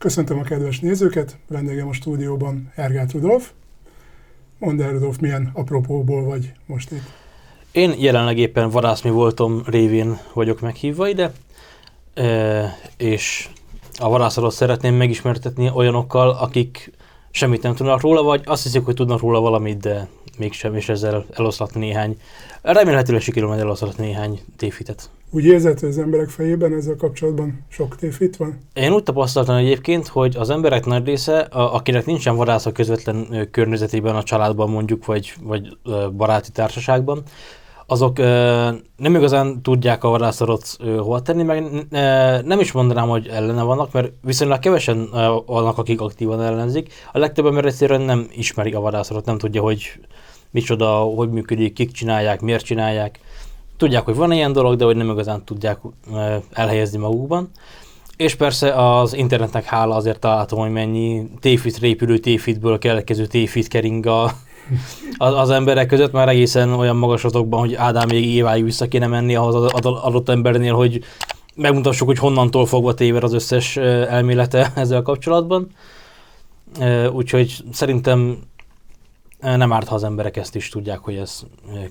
Köszöntöm a kedves nézőket, vendégem a stúdióban Hergáth Rudolf. Mondd el, Rudolf, milyen apropóból vagy most itt? Én jelenleg éppen vadászmi voltom révén vagyok meghívva ide, és a vadászatot szeretném megismertetni olyanokkal, akik semmit nem tudnak róla, vagy azt hiszik, hogy tudnak róla valamit, de mégsem, és ezzel eloszlatni remélhetőleg sikerül majd eloszlatni néhány tévhitet. Úgy érzed, hogy az emberek fejében ezzel kapcsolatban sok tévhit van? Én úgy tapasztaltam egyébként, hogy az emberek nagy része, akinek nincsen vadász a közvetlen környezetében, a családban mondjuk, vagy baráti társaságban, azok nem igazán tudják a vadászatot hova tenni, meg nem is mondanám, hogy ellene vannak, mert viszonylag kevesen vannak, akik aktívan ellenzik. A legtöbb ember egyszerűen nem ismeri a vadászatot, nem tudja, hogy micsoda, hogy működik, kik csinálják, miért csinálják. Tudják, hogy van ilyen dolog, de hogy nem igazán tudják elhelyezni magukban. És persze az internetnek hála azért találtam, hogy mennyi tévhit, répülő tévhitből keletkező tévhit kering az emberek között, már egészen olyan magaslatokban, hogy Ádám még éváig vissza kéne menni ahhoz az adott embernél, hogy megmutassuk, hogy honnantól fogva téved az összes elmélete ezzel kapcsolatban. Úgyhogy szerintem nem árt, ha az emberek ezt is tudják, hogy ezt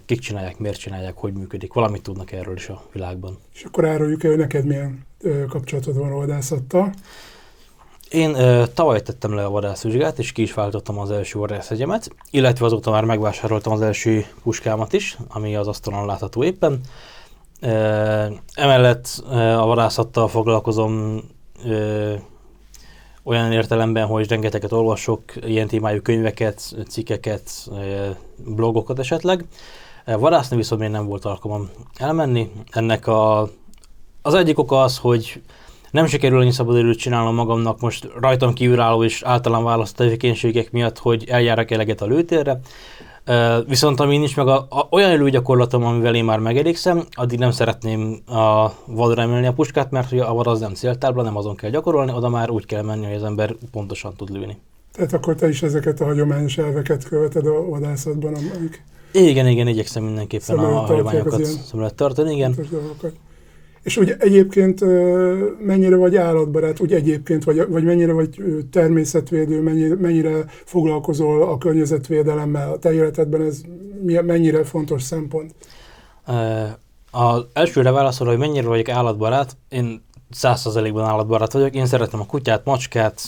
kik csinálják, miért csinálják, hogy működik. Valamit tudnak erről is a világban. És akkor áruljuk el, hogy neked milyen kapcsolatod van a vadászattal? Én tavaly tettem le a vadászvizsgát, és ki is váltottam az első vadászegyemet, illetve azóta már megvásároltam az első puskámat is, ami az asztalon látható éppen. Emellett a vadászattal foglalkozom olyan értelemben, hogy rengeteget olvasok, ilyen témájú könyveket, cikkeket, blogokat esetleg. Vadászni viszont még nem volt alkalmam elmenni. Ennek az egyik oka az, hogy nem sikerül annyi szabadidőt csinálnom magamnak most rajtam kívülálló és általán választott tevékenységek miatt, hogy eljárok eleget a lőtérre. Viszont ami nincs meg olyan előgyakorlatom, amivel én már megelégszem, addig nem szeretném a vadra emelni a puskát, mert a vad az nem céltábla, nem azon kell gyakorolni, oda már úgy kell menni, hogy az ember pontosan tud lőni. Tehát akkor te is ezeket a hagyományos elveket követed a vadászatban, amik... Igen, igyekszem mindenképpen a hagyományokat szem előtt tartani, igen. És úgy egyébként mennyire vagy állatbarát, úgy egyébként, vagy mennyire vagy természetvédő, mennyire foglalkozol a környezetvédelemmel a te életedben, ez mennyire fontos szempont? Az elsőre válaszolva, hogy mennyire vagyok állatbarát, én 100%-ban állatbarát vagyok, én szeretem a kutyát, macskát,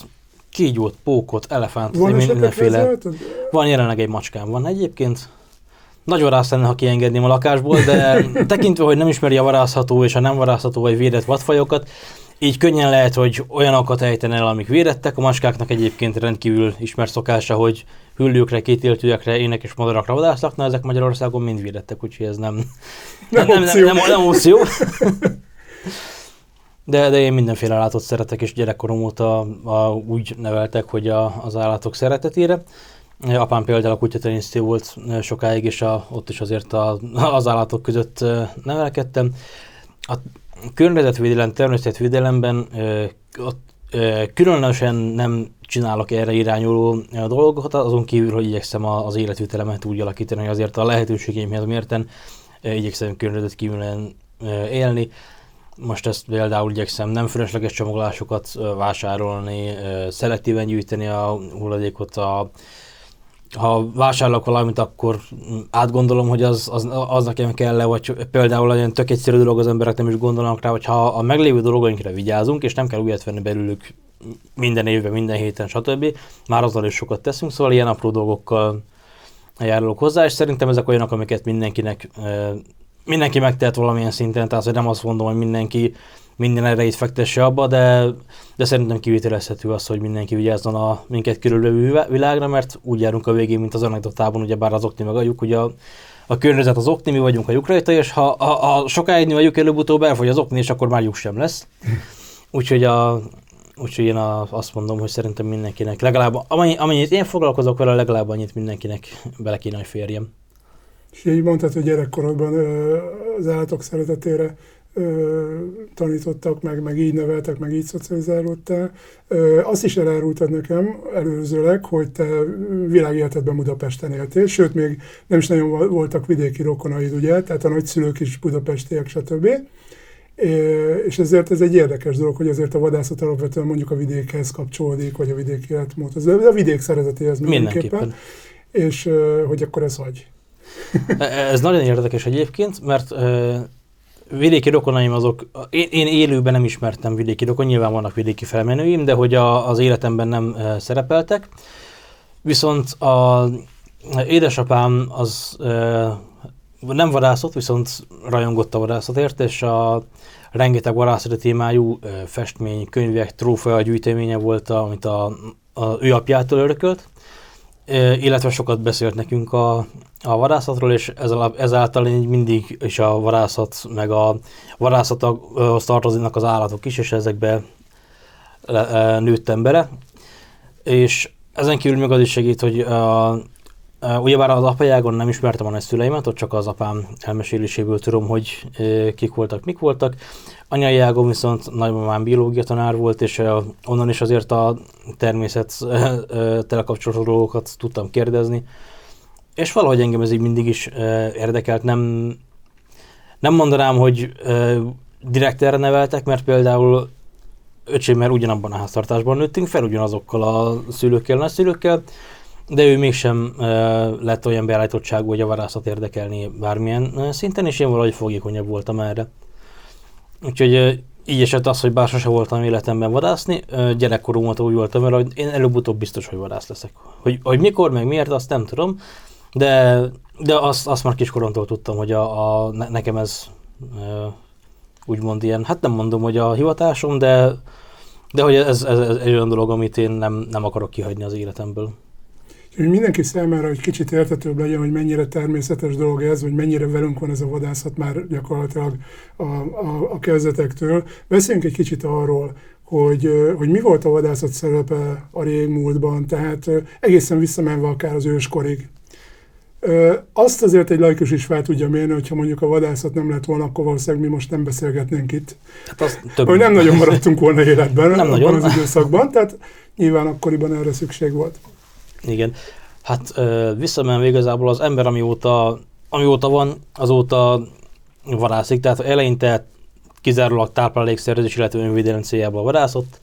kígyót, pókot, elefántot, mindenféle. Van jelenleg egy macskám, van egyébként. Nagy vadász lenne, ha kiengedném a lakásból, de tekintve, hogy nem ismeri a vadászható és a nem vadászható vagy védett vadfajokat, így könnyen lehet, hogy olyanokat ejtene el, amik védettek. A macskáknak egyébként rendkívül ismert szokása, hogy hüllőkre, kétéltűekre, énekes madarakra vadásznak, na ezek Magyarországon mind védettek, úgyhogy ez nem opció. De én mindenféle állatot szeretek, és gyerekkorom óta úgy neveltek, hogy az állatok szeretetére. Apám például a kutyatenyésztő volt sokáig, és ott is azért az állatok között nevelkedtem. A környezetvédelem, természetvédelemben különösen nem csinálok erre irányuló dolgokat, azon kívül, hogy igyekszem az életvitelemet úgy alakítani, hogy azért a lehetőségeimhez mérten igyekszem környezetkívülen élni. Most ezt például igyekszem nem fölösleges csomagolásokat vásárolni, szelektíven gyűjteni a hulladékot, ha vásárolok valamit, akkor átgondolom, hogy az nekem kell-e, vagy például olyan tök egyszerű dolog, az emberek nem is gondolnak rá, hogy ha a meglévő dolgainkra vigyázunk, és nem kell újat venni belőlük minden évben, minden héten, stb. Már azzal is sokat teszünk, szóval ilyen apró dolgokkal járulok hozzá, és szerintem ezek olyanok, amiket mindenki megtehet valamilyen szinten, tehát hogy nem azt mondom, hogy mindenki minden erejét fektesse abba, de szerintem kivitelezhető az, hogy mindenki vigyázzon a minket körülvevő világra, mert úgy járunk a végén, mint az anekdotában, ugyebár az okni meg a lyuk, ugye a környezet az okni, mi vagyunk a lyuk rajta, és ha sokáig vagyunk, előbb-utóbb elfogy az okni, és akkor már lyuk sem lesz. Úgyhogy én azt mondom, hogy szerintem mindenkinek legalább, amennyit én foglalkozok vele, legalább annyit mindenkinek bele kéne, hogy férjem. És így mondtad, hogy gyerekkorodban az állatok szeretetére tanítottak meg így neveltek, meg így szocializálódtál. Azt is elárultad nekem előzőleg, hogy te világéletedben Budapesten éltél, sőt, még nem is nagyon voltak vidéki rokonaid, ugye, tehát a nagyszülők is budapestiek, stb. És ezért ez egy érdekes dolog, hogy azért a vadászat alapvetően mondjuk a vidékhez kapcsolódik, vagy a vidéki életmódhoz, de a vidék szeretetéhez mindenképpen. És hogy akkor ez hagy. Ez nagyon érdekes egyébként, mert vidéki rokonaim azok, én élőben nem ismertem vidéki rokon, nyilván vannak vidéki felmenőim, de hogy az életemben nem szerepeltek. Viszont az édesapám az nem vadászott, viszont rajongott a vadászatért, és a rengeteg vadászati témájú festmény, könyvek, trófea gyűjteménye volt, amit ő apjától örökölt, illetve sokat beszélt nekünk a vadászatról, és ezáltal én mindig is a vadászat, meg a vadászathoz tartoznak az állatok is, és ezekbe nőttem bele. És ezen kívül még az is segít, hogy ugyebár az apajágon nem ismertem a nagyszüleimet, ott csak az apám elmeséléséből tudom, hogy kik voltak, mik voltak. Anyai ágon viszont nagymamám biológia tanár volt, és onnan is azért a természettel kapcsolatos dolgokat tudtam kérdezni. És valahogy engem ez így mindig is érdekelt. Nem mondanám, hogy direkt erre neveltek, mert például öcsémmel ugyanabban a háztartásban nőttünk fel, ugyanazokkal a szülőkkel, nagyszülőkkel, de ő mégsem lett olyan beállítottságú, hogy a vadászat érdekelni bármilyen szinten, és én valahogy fogékonyabb voltam erre. Úgyhogy így esett az, bár sose voltam életemben vadászni, gyerekkoromban úgy voltam vele, hogy én előbb-utóbb biztos, hogy vadász leszek. Hogy mikor, meg miért, azt nem tudom, de azt már kiskoromtól tudtam, hogy nekem ez úgymond ilyen, hát nem mondom, hogy a hivatásom, de hogy ez egy olyan dolog, amit én nem akarok kihagyni az életemből. Hogy mindenki számára egy kicsit érthetőbb legyen, hogy mennyire természetes dolog ez, hogy mennyire velünk van ez a vadászat már gyakorlatilag a kezdetektől. Beszéljünk egy kicsit arról, hogy mi volt a vadászat szerepe a régmúltban, tehát egészen visszamenve akár az őskorig. Azt azért egy laikus is fel tudja mérni, hogyha mondjuk a vadászat nem lett volna, akkor valószínűleg mi most nem beszélgetnénk itt. Hát hogy nem nagyon maradtunk volna életben abban az időszakban, tehát nyilván akkoriban erre szükség volt. Igen. Hát visszamenve igazából az ember, amióta van, azóta vadászik, tehát eleinte kizárólag táplálékszerzés, illetve önvédelem céljából vadászott.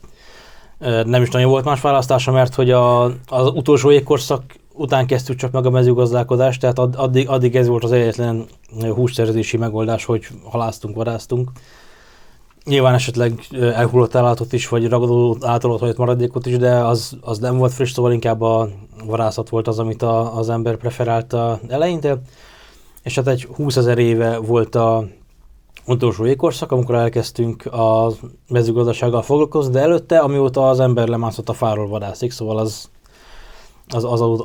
Nem is nagyon volt más választása, mert hogy az utolsó jégkorszak után kezdtük csak meg a mezőgazdálkodást, tehát addig ez volt az egyetlen hússzerzési megoldás, hogy halásztunk, vadáztunk. Nyilván esetleg elhullott állatot is, vagy ragadó által ott maradékot is, de az nem volt friss, szóval inkább a vadászat volt az, amit az ember preferálta eleinte. És hát egy 20 000 éve volt az utolsó jégkorszak, amikor elkezdtünk a mezőgazdasággal foglalkozni, de előtte, amióta az ember lemászott a fáról vadászik, szóval az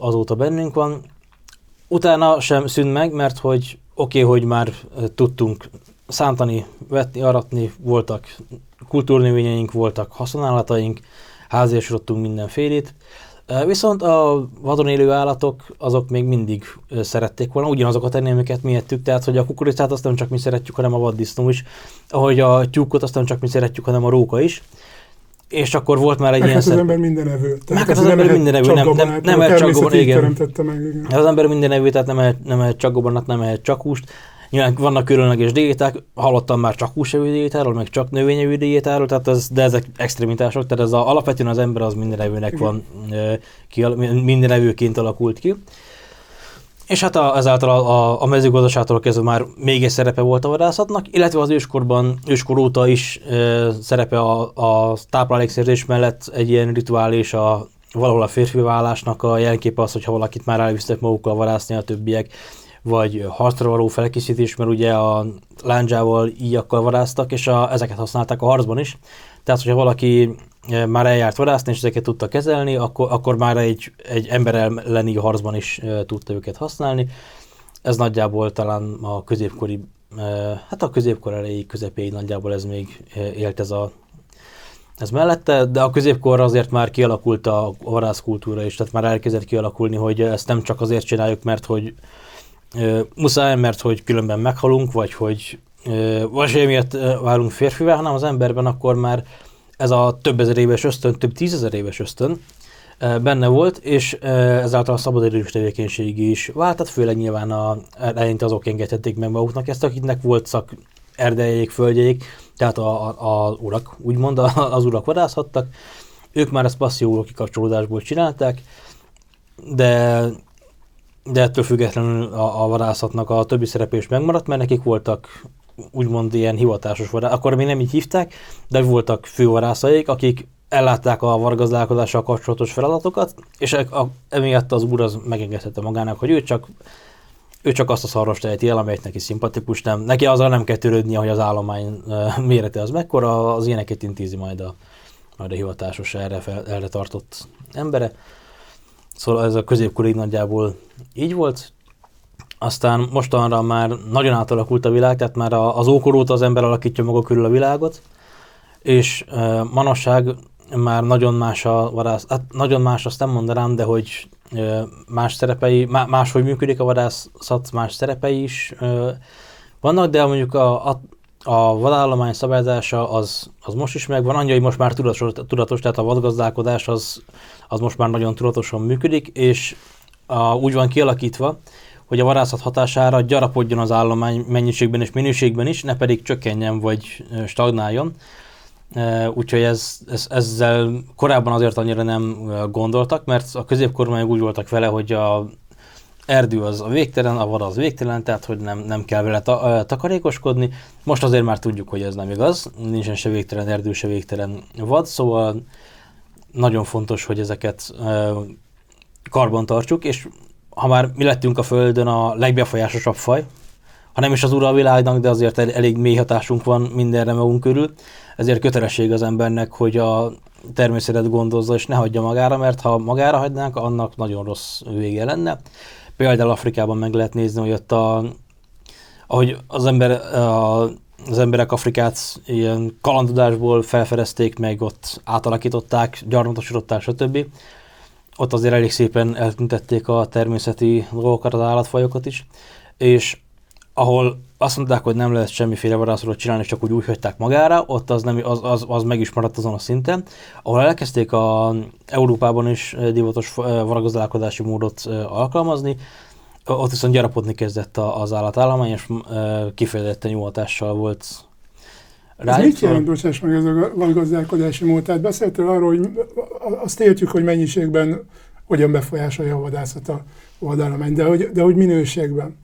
azóta bennünk van. Utána sem szűnt meg, mert hogy hogy már tudtunk szántani, vetni, aratni, voltak kultúrnövényeink, voltak haszonállataink, háziasítottunk mindenfélét. Viszont a vadon élő állatok, azok még mindig szerették volna, ugyanazokat enni, amiket mi ettük, tehát hogy a kukoricát azt nem csak mi szeretjük, hanem a vaddisznó is, ahogy a tyúkot azt nem csak mi szeretjük, hanem a róka is. És akkor volt már egy ilyen az ember mindenevő. Hát az ember mindenevő, nem ehet csak gabonát, igen. Az ember mindenevő, tehát nem ehet csak gabonát, nem ehet csak húst. Nyilván vannak különleges diéták, hallottam már csak húsevő diétáról, meg csak növényevő diétáról, tehát de ezek extremitások, tehát alapvetően az ember az mindenevőnek van, mindenevőként alakult ki. És hát ezáltal a mezőgazdaságtól kezdve már még egy szerepe volt a vadászatnak, illetve az őskor óta is szerepe a táplálékszerzés mellett egy ilyen rituális, valahol a férfiválásnak a jelképe az, hogyha valakit már elvisztek magukkal vadászni a többiek, vagy harcra való felkészítés, mert ugye a lándzsával, íjakkal vadásztak, és ezeket használták a harcban is. Tehát, hogyha valaki már eljárt vadászni, és ezeket tudta kezelni, akkor már egy ember elleni harcban is tudta őket használni. Ez nagyjából talán a középkori, hát a középkor elejé, közepéig nagyjából ez még élt ez mellette, de a középkor azért már kialakult a vadászkultúra is, tehát már elkezdett kialakulni, hogy ezt nem csak azért csináljuk, mert hogy muszáj, mert hogy különben meghalunk, vagy emiatt válunk férfivá, hanem az emberben akkor már ez a több ezer éves ösztön, több tízezer éves ösztön benne volt, és ezáltal a szabadidős tevékenység is vált, tehát főleg nyilván eleinte azok engedhették meg maguknak ezt, akiknek volt erdejeik, földjeik, tehát az urak, úgymond az urak vadászhattak. Ők már ezt passzió kikapcsolódásból csinálták, de ettől függetlenül a vadászatnak a többi szerepe is megmaradt, mert nekik voltak úgymond ilyen hivatásos vadászok, akkor még nem így hívták, de voltak fővarászaik, akik ellátták a vargazdálkodással kapcsolatos feladatokat, és emiatt az úr az megengedhette magának, hogy ő csak azt a szarvast teheti el, amelyet neki szimpatikus, neki azzal nem kell törődnie, hogy az állomány mérete az mekkora, az ilyeneket intézi majd a hivatásos erre tartott embere. Szóval ez a középkorig nagyjából így volt. Aztán mostanra már nagyon átalakult a világ, tehát már az ókor óta az ember alakítja maga körül a világot, és manapság már nagyon más a vadász, hát nagyon más azt nem mondanám, de hogy más szerepei, máshogy működik a vadászat, más szerepei is vannak, de mondjuk a vadállomány szabályozása az most is megvan, annyi, hogy most már tudatos, tehát a vadgazdálkodás az most már nagyon tudatosan működik, és úgy van kialakítva, hogy a vadászat hatására gyarapodjon az állomány mennyiségben és minőségben is, ne pedig csökkenjen vagy stagnáljon. Úgyhogy ezzel korábban azért annyira nem gondoltak, mert a középkorban úgy voltak vele, hogy a erdő az a végtelen, a vad az végtelen, tehát hogy nem kell vele takarékoskodni. Most azért már tudjuk, hogy ez nem igaz, nincsen se végtelen erdő, se végtelen vad, szóval nagyon fontos, hogy ezeket karban tartsuk, és ha már mi lettünk a Földön a legbefolyásosabb faj, ha nem is az ura a világnak, de azért elég mély hatásunk van mindenre magunk körül, ezért kötelesség az embernek, hogy a természetet gondozza és ne hagyja magára, mert ha magára hagynánk, annak nagyon rossz vége lenne. Például Afrikában meg lehet nézni, hogy ott ahogy az emberek Afrikát ilyen kalandozásból felfedezték, meg ott átalakították, gyarmatosították, stb. Ott azért elég szépen eltüntették a természeti dolgokat, az állatfajokat is, és ahol azt mondták, hogy nem lehet semmiféle vadászatot csinálni, csak úgy hagyták magára, ott az meg is maradt azon a szinten. Ahol elkezdték Európában is divatos varagazdálkodási módot alkalmazni, ott viszont gyarapodni kezdett az állatállomány, és kifejezetten jó hatással volt rájuk. Ez mit jelent, bocsáss meg, ez a varagazdálkodási mód? Tehát beszéltél arról, hogy azt értjük, hogy mennyiségben hogyan befolyásolja a vadászat a vadállomány, de hogy minőségben.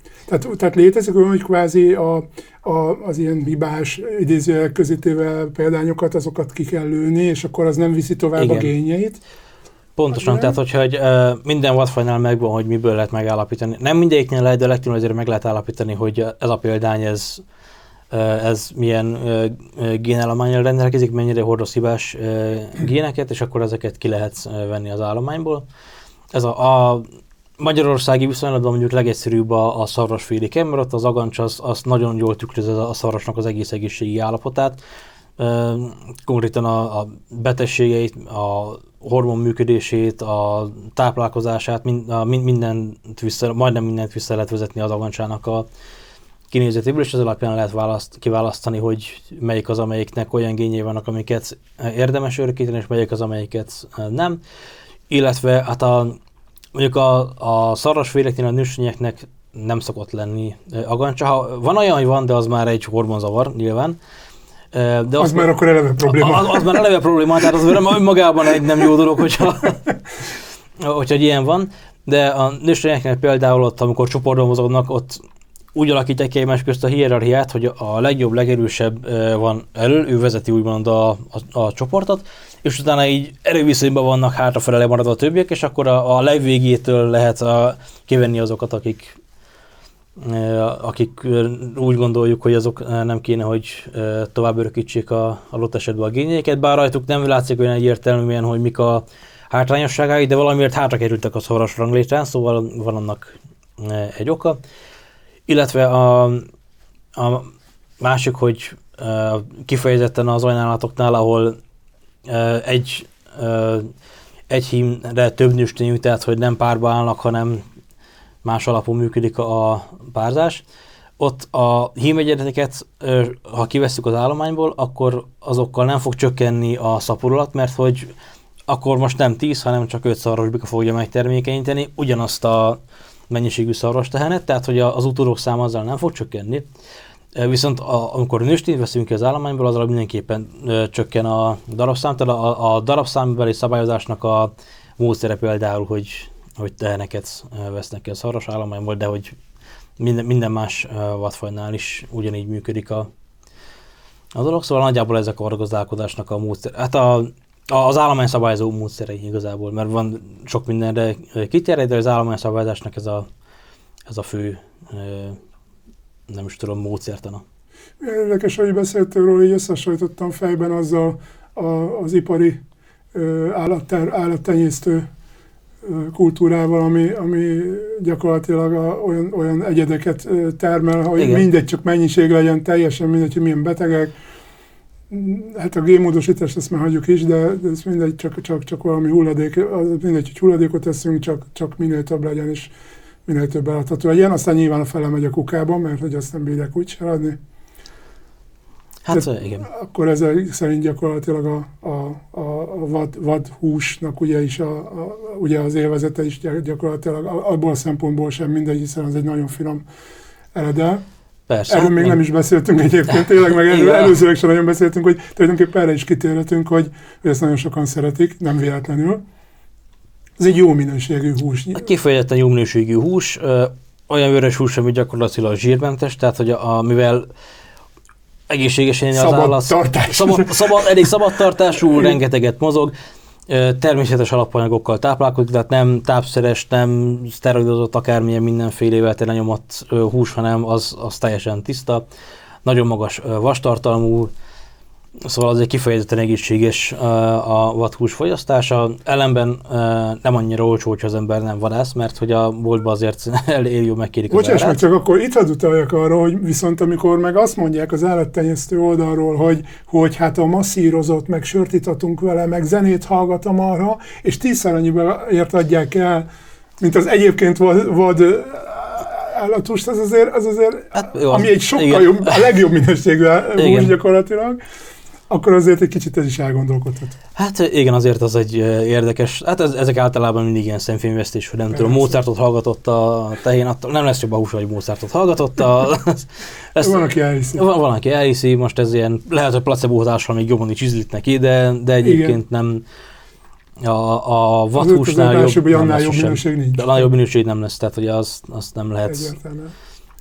Tehát létezik olyan, hogy kvázi az ilyen hibás idézőjelek közétével példányokat, azokat ki kell lőni, és akkor az nem viszi tovább a génjeit. Pontosan, tehát hogyha minden vadfajnál megvan, hogy miből lehet megállapítani. Nem mindegyiknél lehet, de legtöbb azért meg lehet állapítani, hogy ez a példány, ez milyen génállománnyal rendelkezik, mennyire hordoz hibás géneket, és akkor ezeket ki lehet venni az állományból. Ez a magyarországi viszonylatban mondjuk legegyszerűbb a szarvasféléken, mert ott az agancs az nagyon jól tükrözi a szarvasnak az egész egészségi állapotát. Konkrétan a betegségeit, a hormon működését, a táplálkozását, majdnem mindent vissza lehet vezetni az agancsának a kinézetéből, és az alapján lehet kiválasztani, hogy melyik az, amelyiknek olyan génjei vannak, amiket érdemes örökíteni, és melyik az, amelyiket nem. Illetve hát mondjuk a szarvasféleknél a nőstényeknek nem szokott lenni agancsa. Van olyan, hogy van, de az már egy hormonzavar nyilván. De az már akkor eleve probléma. Az már eleve probléma, tehát az önmagában egy nem jó dolog, hogyha ilyen van. De a nőstényeknél például ott, amikor csoportban mozognak, ott úgy alakítják ki egymás közt a hierarchiát, hogy a legjobb, legerősebb van elől, ő vezeti úgymond a csoportot, és utána így erőviszonyban vannak hátrafele maradva a többiek, és akkor a legvégétől lehet kivenni azokat, akik úgy gondoljuk, hogy azok nem kéne, hogy tovább örökítsék a adott esetben a génjeiket, bár rajtuk nem látszik olyan egyértelműen, hogy mik a hátrányosságai, de valamiért hátra kerültek a szarvas ranglétrán, szóval van annak egy oka. Illetve a másik, hogy kifejezetten az olyan állatoknál, ahol egy hímre több nőstény, tehát hogy nem párba állnak, hanem más alapon működik a párzás. Ott a hímegyenleteket, ha kivesszük az állományból, akkor azokkal nem fog csökkenni a szaporulat, mert hogy akkor most nem 10, hanem csak 5 szarvasbika fogja megtermékenyíteni ugyanazt a mennyiségű szarvastehenet, tehát hogy az utódok száma azzal nem fog csökkenni. Viszont amikor nőstényt veszünk ki az állományból, azzal mindenképpen csökken a darabszám. Tehát a darabszámbeli szabályozásnak a módszere például, hogy teheneket vesznek ki a szarvas állományból, de hogy minden más vadfajnál is ugyanígy működik a dolog. Szóval nagyjából ezek a gazdálkodásnak a módszer. Hát az állományszabályozó módszerei igazából, mert van sok mindenre kiterjed, de az állományszabályozásnak ez a fő, nem is tudom, módszertana. Érdekes, hogy beszéltél róla, így összehasonlítottam fejben azzal az ipari állattenyésztő kultúrával, ami gyakorlatilag olyan egyedeket termel, hogy igen, mindegy, csak mennyiség legyen, teljesen mindegy, hogy milyen betegek. Hát a génmódosítást ezt már hagyjuk is, de ez mindegy, csak valami hulladék, mindegy, hogy hulladékot eszünk, csak minél több legyen, és minél több eladható legyen. Aztán nyilván a fele megy a kukába, mert hogy azt nem bírják úgy se adni. Hát igen. Akkor ezek szerint gyakorlatilag a vadhúsnak ugye is ugye az élvezete is gyakorlatilag abból a szempontból sem mindegy, hiszen az egy nagyon finom eredel. Persze. Erről még nem is beszéltünk egyébként, tényleg meg előzőleg sem nagyon beszéltünk, hogy tulajdonképpen erre is kitérhetünk, hogy ezt nagyon sokan szeretik, nem véletlenül. Ez egy jó minőségű hús. Kifejezetten jó minőségű hús, olyan vörös hús, ami gyakorlatilag zsírmentes, tehát hogy mivel egészségesen az állat, elég szabadtartású, rengeteget mozog, természetes alapanyagokkal táplálkozik, tehát nem tápszeres, nem szteroidozott akármilyen mindenfélével lenyomott hús, hanem az teljesen tiszta, nagyon magas vastartalmú, szóval azért kifejezetten egészséges a vadhús fogyasztása. Ellenben nem annyira olcsó, hogyha az ember nem vadász, mert hogy a boltban azért elég jó megkérik az árát. Bocsáss meg, csak akkor itt hadd utaljak arra, hogy viszont amikor meg azt mondják az állattenyésztő oldalról, hogy hát a masszírozott, meg sört itatunk vele, meg zenét hallgatom arra, és 10-szer annyiba ért adják el, mint az egyébként vad állathúst, az azért hát, jó, ami egy sokkal jobb, a legjobb minőségű hús gyakorlatilag, akkor azért egy kicsit ez is elgondolkodhat. Hát igen, azért az egy érdekes, hát ezek általában mindig ilyen szemfényvesztés, hogy nem tudom, Mozartot hallgatott a tehén, nem lesz jobb a hús, hogy Mozartot hallgatott. Van, aki elhiszi. Van, aki elhiszi, most ez ilyen, lehet, hogy placebo hatással még jobban is ízlik neki, de egyébként igen, nem. A vadhúsnál jobb minőség nincs. De jobb minőség nem lesz, tehát hogy azt nem lehet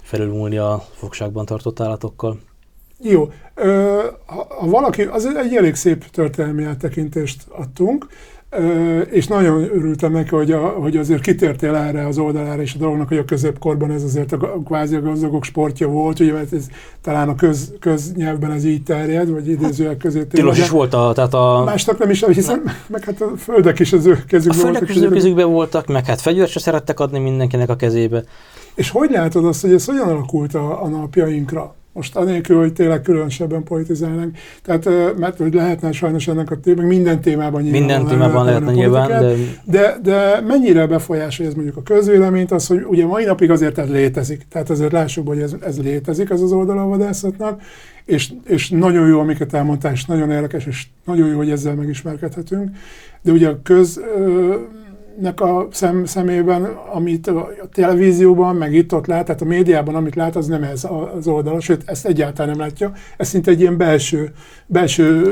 felülmúlni a fogságban tartott állatokkal. Jó, ha valaki, az egy elég szép történelmi áttekintést adtunk, és nagyon örültem neki, hogy azért kitértél erre az oldalára és a dolognak, hogy a középkorban ez azért kvázi a gazdagok sportja volt, ugye, mert ez talán a köznyelvben ez így terjed, vagy idézőek közé terjed. Tilos is volt másnak nem is, hiszen meg hát a földek is az ő kezükben voltak. A földek is az ő kezükben voltak, meg hát fegyvert se szerettek adni mindenkinek a kezébe. És hogy látod azt, hogy ez hogyan alakult a napjainkra? Most anélkül, hogy tényleg különösebben politizálnánk. Tehát, mert hogy lehetne sajnos ennek a témában, minden témában nyilván. Minden témában lehetne nyilván, de mennyire befolyásolja ez mondjuk a közvéleményt, az, hogy ugye mai napig azért ez létezik. Tehát azért lássuk, hogy ez létezik, ez az oldala a vadászatnak, és nagyon jó, amiket elmondtál, és nagyon érdekes, és nagyon jó, hogy ezzel megismerkedhetünk. De ugye a nek a szemében, amit a televízióban, meg itt-ott lát, tehát a médiában, amit lát, az nem ez az oldala, sőt, ezt egyáltalán nem látja. Ez szinte egy ilyen belső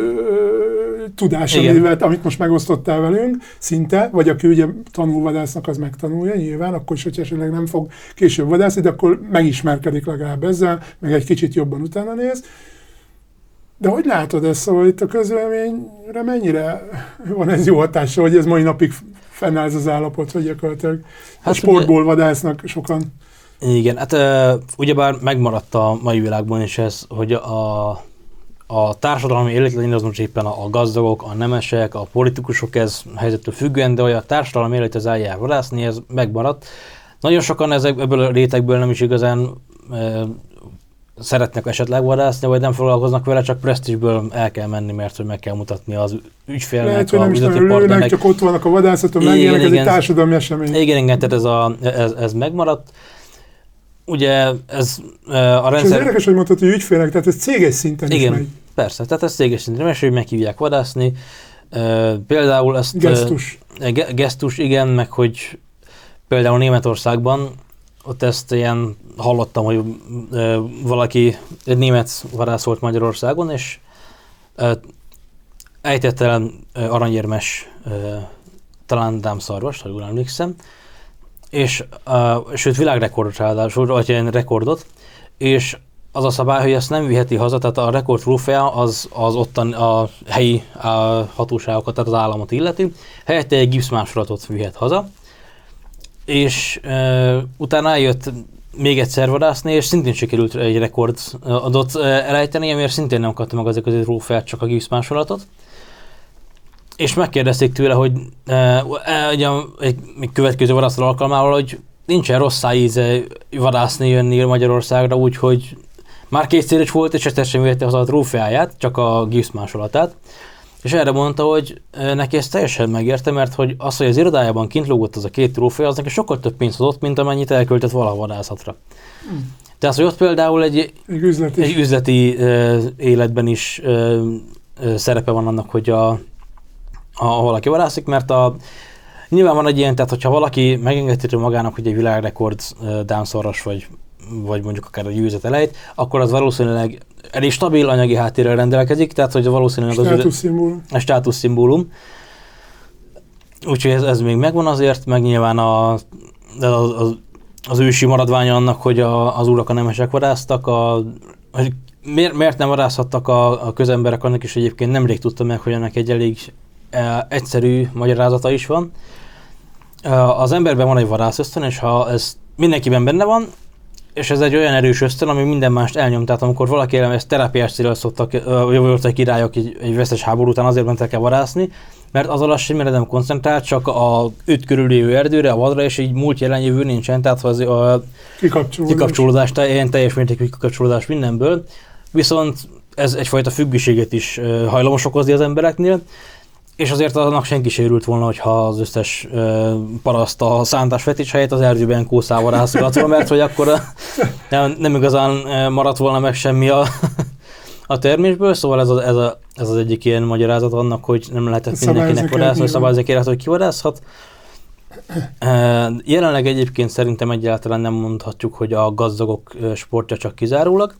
tudás, amit most megosztottál velünk, szinte, vagy aki ugye tanulvadásznak, az megtanulja, nyilván, akkor is, hogyha esetleg nem fog később vadászni, de akkor megismerkedik legalább ezzel, meg egy kicsit jobban utána néz. De hogy látod ezt, hogy itt a közvéleményre mennyire van ez jó hatása, hogy ez mai napig fennáll ez az állapot, hogy gyakorlatilag a sportból vadásznak sokan? Igen, hát ugyebár megmaradt a mai világban is ez, hogy a társadalmi élet legyen az most éppen a gazdagok, a nemesek, a politikusok, ez helyzettől függően, de hogy a társadalmi élet az eljár vadászni, ez megmaradt. Nagyon sokan ebből a rétegből nem is igazán szeretnek esetleg vadászni, vagy nem foglalkoznak vele, csak presztízsből el kell menni, mert hogy meg kell mutatni az ügyfélnek, a üzleti partnernek. Csak ott vannak a vadászaton, megjelennek, ez egy társadalmi esemény. Igen, tehát ez megmaradt. Ugye ez a rendszer... És ez érdekes, hogy mondtad, hogy ügyfélnek, tehát ez céges szinten is megy. Persze, tehát ez céges szinten megy, hogy meghívják vadászni. Például ezt... Gesztus. Gesztus, igen, meg hogy például Németországban ott ezt ilyen hallottam, hogy valaki, egy német vadász volt Magyarországon, és ejtett el aranyérmes, talán dámszarvast, ha jól emlékszem, és sőt világrekordot ráadásul, vagy ilyen rekordot, és az a szabály, hogy ezt nem viheti haza, tehát a rekord trófea az ottan a helyi hatóságokat, tehát az államot illeti, helyette egy gipszmásolatot vihet haza, és utána eljött még egyszer vadászni, és szintén sikerült egy rekordot elejteni, amiért szintén nem kapta meg az igazi trófeát, csak a gipszmásolatot. És megkérdezték tőle, hogy egy következő vadászat alkalmával, hogy nincsen rossz íze vadászni jönni Magyarországra, úgyhogy már kétszer is volt, és egyszer sem vihette haza a trófeáját, csak a gipszmásolatát. És erre mondta, hogy neki ezt teljesen megérte, mert hogy az, hogy az irodájában kint lógott az a 2 trófea, az neki sokkal több pénzt adott, mint amennyit elköltött valaha vadászatra. Tehát, hogy ott például egy üzleti életben is szerepe van annak, hogy ha valaki vadászik, mert nyilván van egy ilyen, tehát hogyha valaki megengedheti magának, hogy egy világrekord dámszarvas vagy mondjuk akár egy győzet elejt, akkor az valószínűleg elég stabil anyagi háttérrel rendelkezik, tehát hogy valószínűleg a státuszszimbólum. Úgyhogy ez még megvan azért, meg nyilván az ősi maradványa annak, hogy az urak a nemesek vadásztak, hogy miért nem vadászhattak a közemberek, annak is egyébként nemrég tudtam meg, hogy ennek egy elég egyszerű magyarázata is van. Az emberben van egy vadászösztön, és ha ez mindenkiben benne van, és ez egy olyan erős ösztön, ami minden mást elnyom. Tehát amikor valaki ezt terápiás célra szoktak, voltak királyok egy vesztes háború után azért mentek el vadászni, mert az alatt semmire nem koncentrált, csak a őt körüllévő erdőre, a vadra, és így múlt jelen jövő nincsen, tehát az a kikapcsolódás, ilyen teljes mértékű kikapcsolódás mindenből. Viszont ez egyfajta függőséget is hajlamos okozni az embereknél, és azért annak senki se örült volna, hogyha az összes paraszt a szántás vetés helyett az erdőben kószával rászolgatva, mert hogy akkor nem igazán maradt volna meg semmi a termésből, szóval ez az egyik ilyen magyarázat annak, hogy nem lehetett mindenkinek vadászni, hogy szabályozni kérhet, hogy ki vadászhat. Jelenleg egyébként szerintem egyáltalán nem mondhatjuk, hogy a gazdagok sportja csak kizárólag,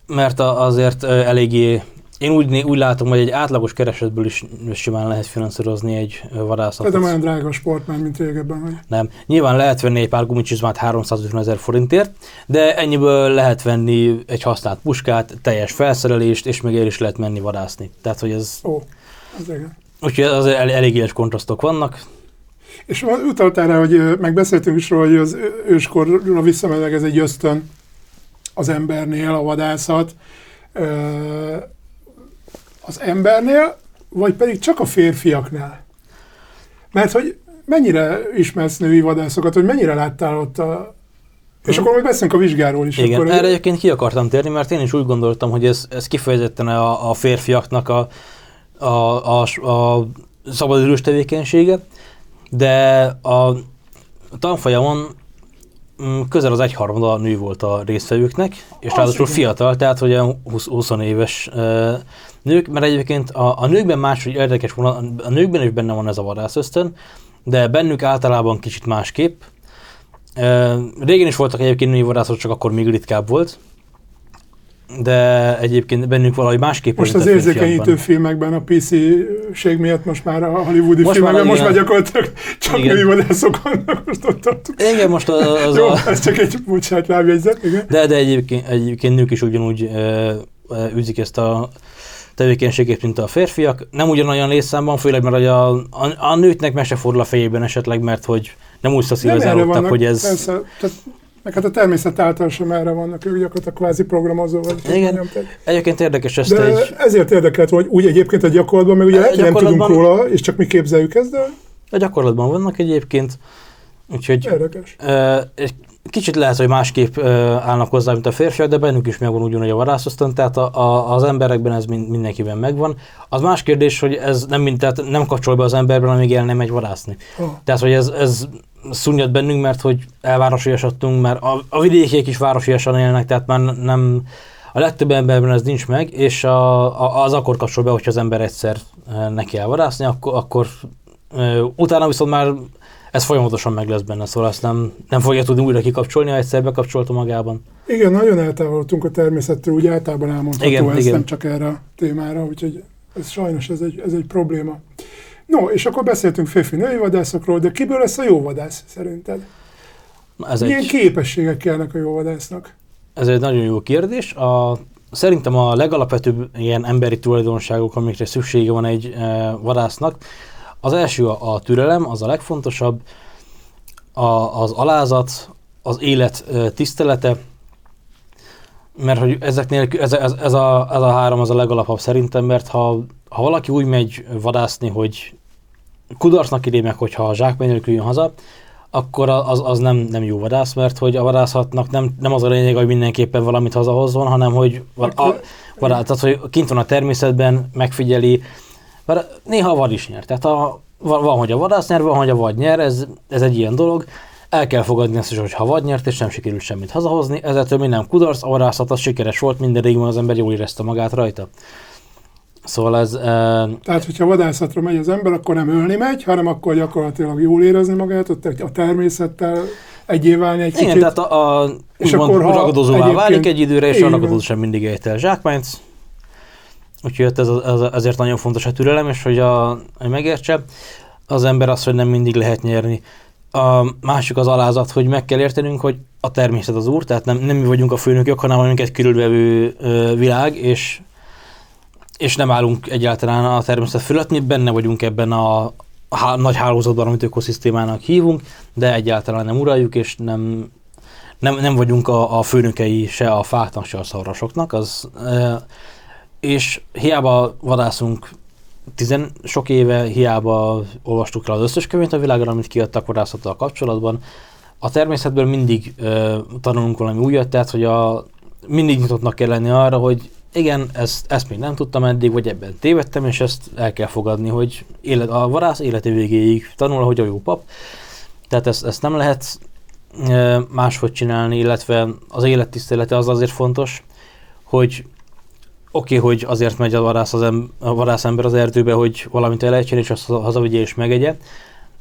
mert azért eléggé, én úgy látom, hogy egy átlagos keresetből is simán lehet finanszírozni egy vadászatot. De nem olyan drága sport már, mint régebben, vagy? Nem. Nyilván lehet venni egy pár gumicsizmát 350 000 forintért, de ennyiből lehet venni egy használt puskát, teljes felszerelést, és még el is lehet menni vadászni. Tehát, hogy ez... az igen. Úgyhogy az elég éles kontrasztok vannak. És utaltál rá, hogy megbeszéltünk is róla, hogy az őskorra visszamenőleg ez egy ösztön az embernél, a vadászat. Az embernél, vagy pedig csak a férfiaknál? Mert hogy mennyire ismersz női vadászokat, hogy mennyire láttál ott És akkor majd beszélünk a vizsgáról is. Igen, akkor erre egyébként ki akartam térni, mert én is úgy gondoltam, hogy ez kifejezetten a férfiaknak a szabadidős tevékenysége, de a tanfolyamon közel az 1/3 nő volt a résztvevőknek, és ráadásul fiatal, tehát hogy 20 éves nők, mert egyébként a nőkben máshogy érdekes volna, a nőkben is benne van ez a vadászösztön, de bennük általában kicsit másképp. Régen is voltak egyébként női vadászok, csak akkor még ritkább volt, de egyébként bennük valahogy másképp. Most az érzékenyítő filmekben a PC-ség miatt most már a hollywoodi filmekben most már gyakorlatilag csak női vadászok vannak, most ott tartunk. Igen, most jó, ez csak egy bocsánat lábjegyzet, igen. De egyébként nők is ugyanúgy űzik ezt a tevékenységét, mint a férfiak. Nem ugyanolyan létszámban, főleg mert a nőknek meg se fordul a fejében esetleg, mert hogy nem úgy szocializálódtak, hogy ez... Persze, meg hát a természet által sem erre vannak, ők gyakorlatilag kvázi programozó vagy. Igen, egyébként érdekes ezt ezért érdekelt, hogy úgy egyébként a gyakorlatban, meg ugye lehet, nem tudunk róla, és csak mi képzeljük ezt, de... A gyakorlatban vannak egyébként, úgyhogy... Érdekes. Kicsit lehet, hogy másképp állnak hozzá, mint a férfiak, de bennük is megvan ugyanúgy a vadászösztön, tehát az emberekben ez mindenkiben megvan. Az más kérdés, hogy ez tehát nem kapcsol be az emberben, amíg el nem megy vadászni. Tehát, hogy ez szunnyad bennünk, mert hogy elvárosiasodtunk, mert a vidékiek is városiasan élnek, tehát már nem, a legtöbb emberben ez nincs meg, és az akkor kapcsol be, hogyha az ember egyszer neki elvadászni, akkor utána viszont már ez folyamatosan meg lesz benne, szóval azt nem fogja tudni újra kikapcsolni, ha egyszer bekapcsolta magában. Igen, nagyon eltávolodtunk a természettől, úgy általában elmondható, igen. nem csak erre a témára, úgyhogy ez sajnos ez egy probléma. No, és akkor beszéltünk férfi-női vadászokról, de kiből lesz a jó vadász szerinted? Milyen képességek kellnek a jó vadásznak? Ez egy nagyon jó kérdés. Szerintem a legalapvetőbb ilyen emberi tulajdonságok, amikre szüksége van egy vadásznak, az első a türelem, az a legfontosabb, az alázat, az élet tisztelete, mert hogy ezek nélkül, ez a három az a legalapabb szerintem, mert ha valaki úgy megy vadászni, hogy kudarcnak idé meg, hogyha a zsákmány nélkül jön haza, akkor az nem jó vadász, mert hogy a vadászatnak nem az a lényeg, hogy mindenképpen valamit hazahozzon, hanem hogy tehát, hogy kint van a természetben, megfigyeli, néha a vad is nyer. Tehát van, hogy a vadász nyer, van, hogy a vad nyer, ez egy ilyen dolog. El kell fogadni ezt is, hogy ha vad nyert, és nem sikerült semmit hazahozni, ezzel minden kudarc, a vadászat az sikeres volt, minden régben az ember jól érezte magát rajta. Szóval ez... Tehát, hogyha vadászatra megy az ember, akkor nem ölni megy, hanem akkor gyakorlatilag jól érezni magát, ott a természettel egyé válni egy kicsit. Igen, tehát és akkor ragadozóvá válik egy időre, és a ragadozó sem mindig ejt el zsákmányt. Úgyhogy ezért nagyon fontos a türelem, és hogy megértse az ember azt, hogy nem mindig lehet nyerni. A másik az alázat, hogy meg kell értenünk, hogy a természet az úr, tehát nem mi vagyunk a főnökök, hanem minket körülvevő világ, és nem állunk egyáltalán a természet fölött, mi benne vagyunk ebben a nagy hálózatban, amit ökoszisztémának hívunk, de egyáltalán nem uraljuk, és nem vagyunk a főnökei se a fáknak, se a szarvasoknak. És hiába vadászunk sok éve, hiába olvastuk el az összes könyvet a világon, amit kiadtak vadászattal kapcsolatban, a természetből mindig tanulunk valami újat, tehát hogy mindig nyitottnak kell lenni arra, hogy igen, ezt még nem tudtam eddig, vagy ebben tévedtem, és ezt el kell fogadni, hogy a vadász élete végéig tanul, ahogy a jó pap. Tehát ezt nem lehet máshogy csinálni, illetve az élettisztelete az azért fontos, hogy oké, hogy azért megy a vadász ember az erdőbe, hogy valamit elejtsen, és azt hazavigye és megegye,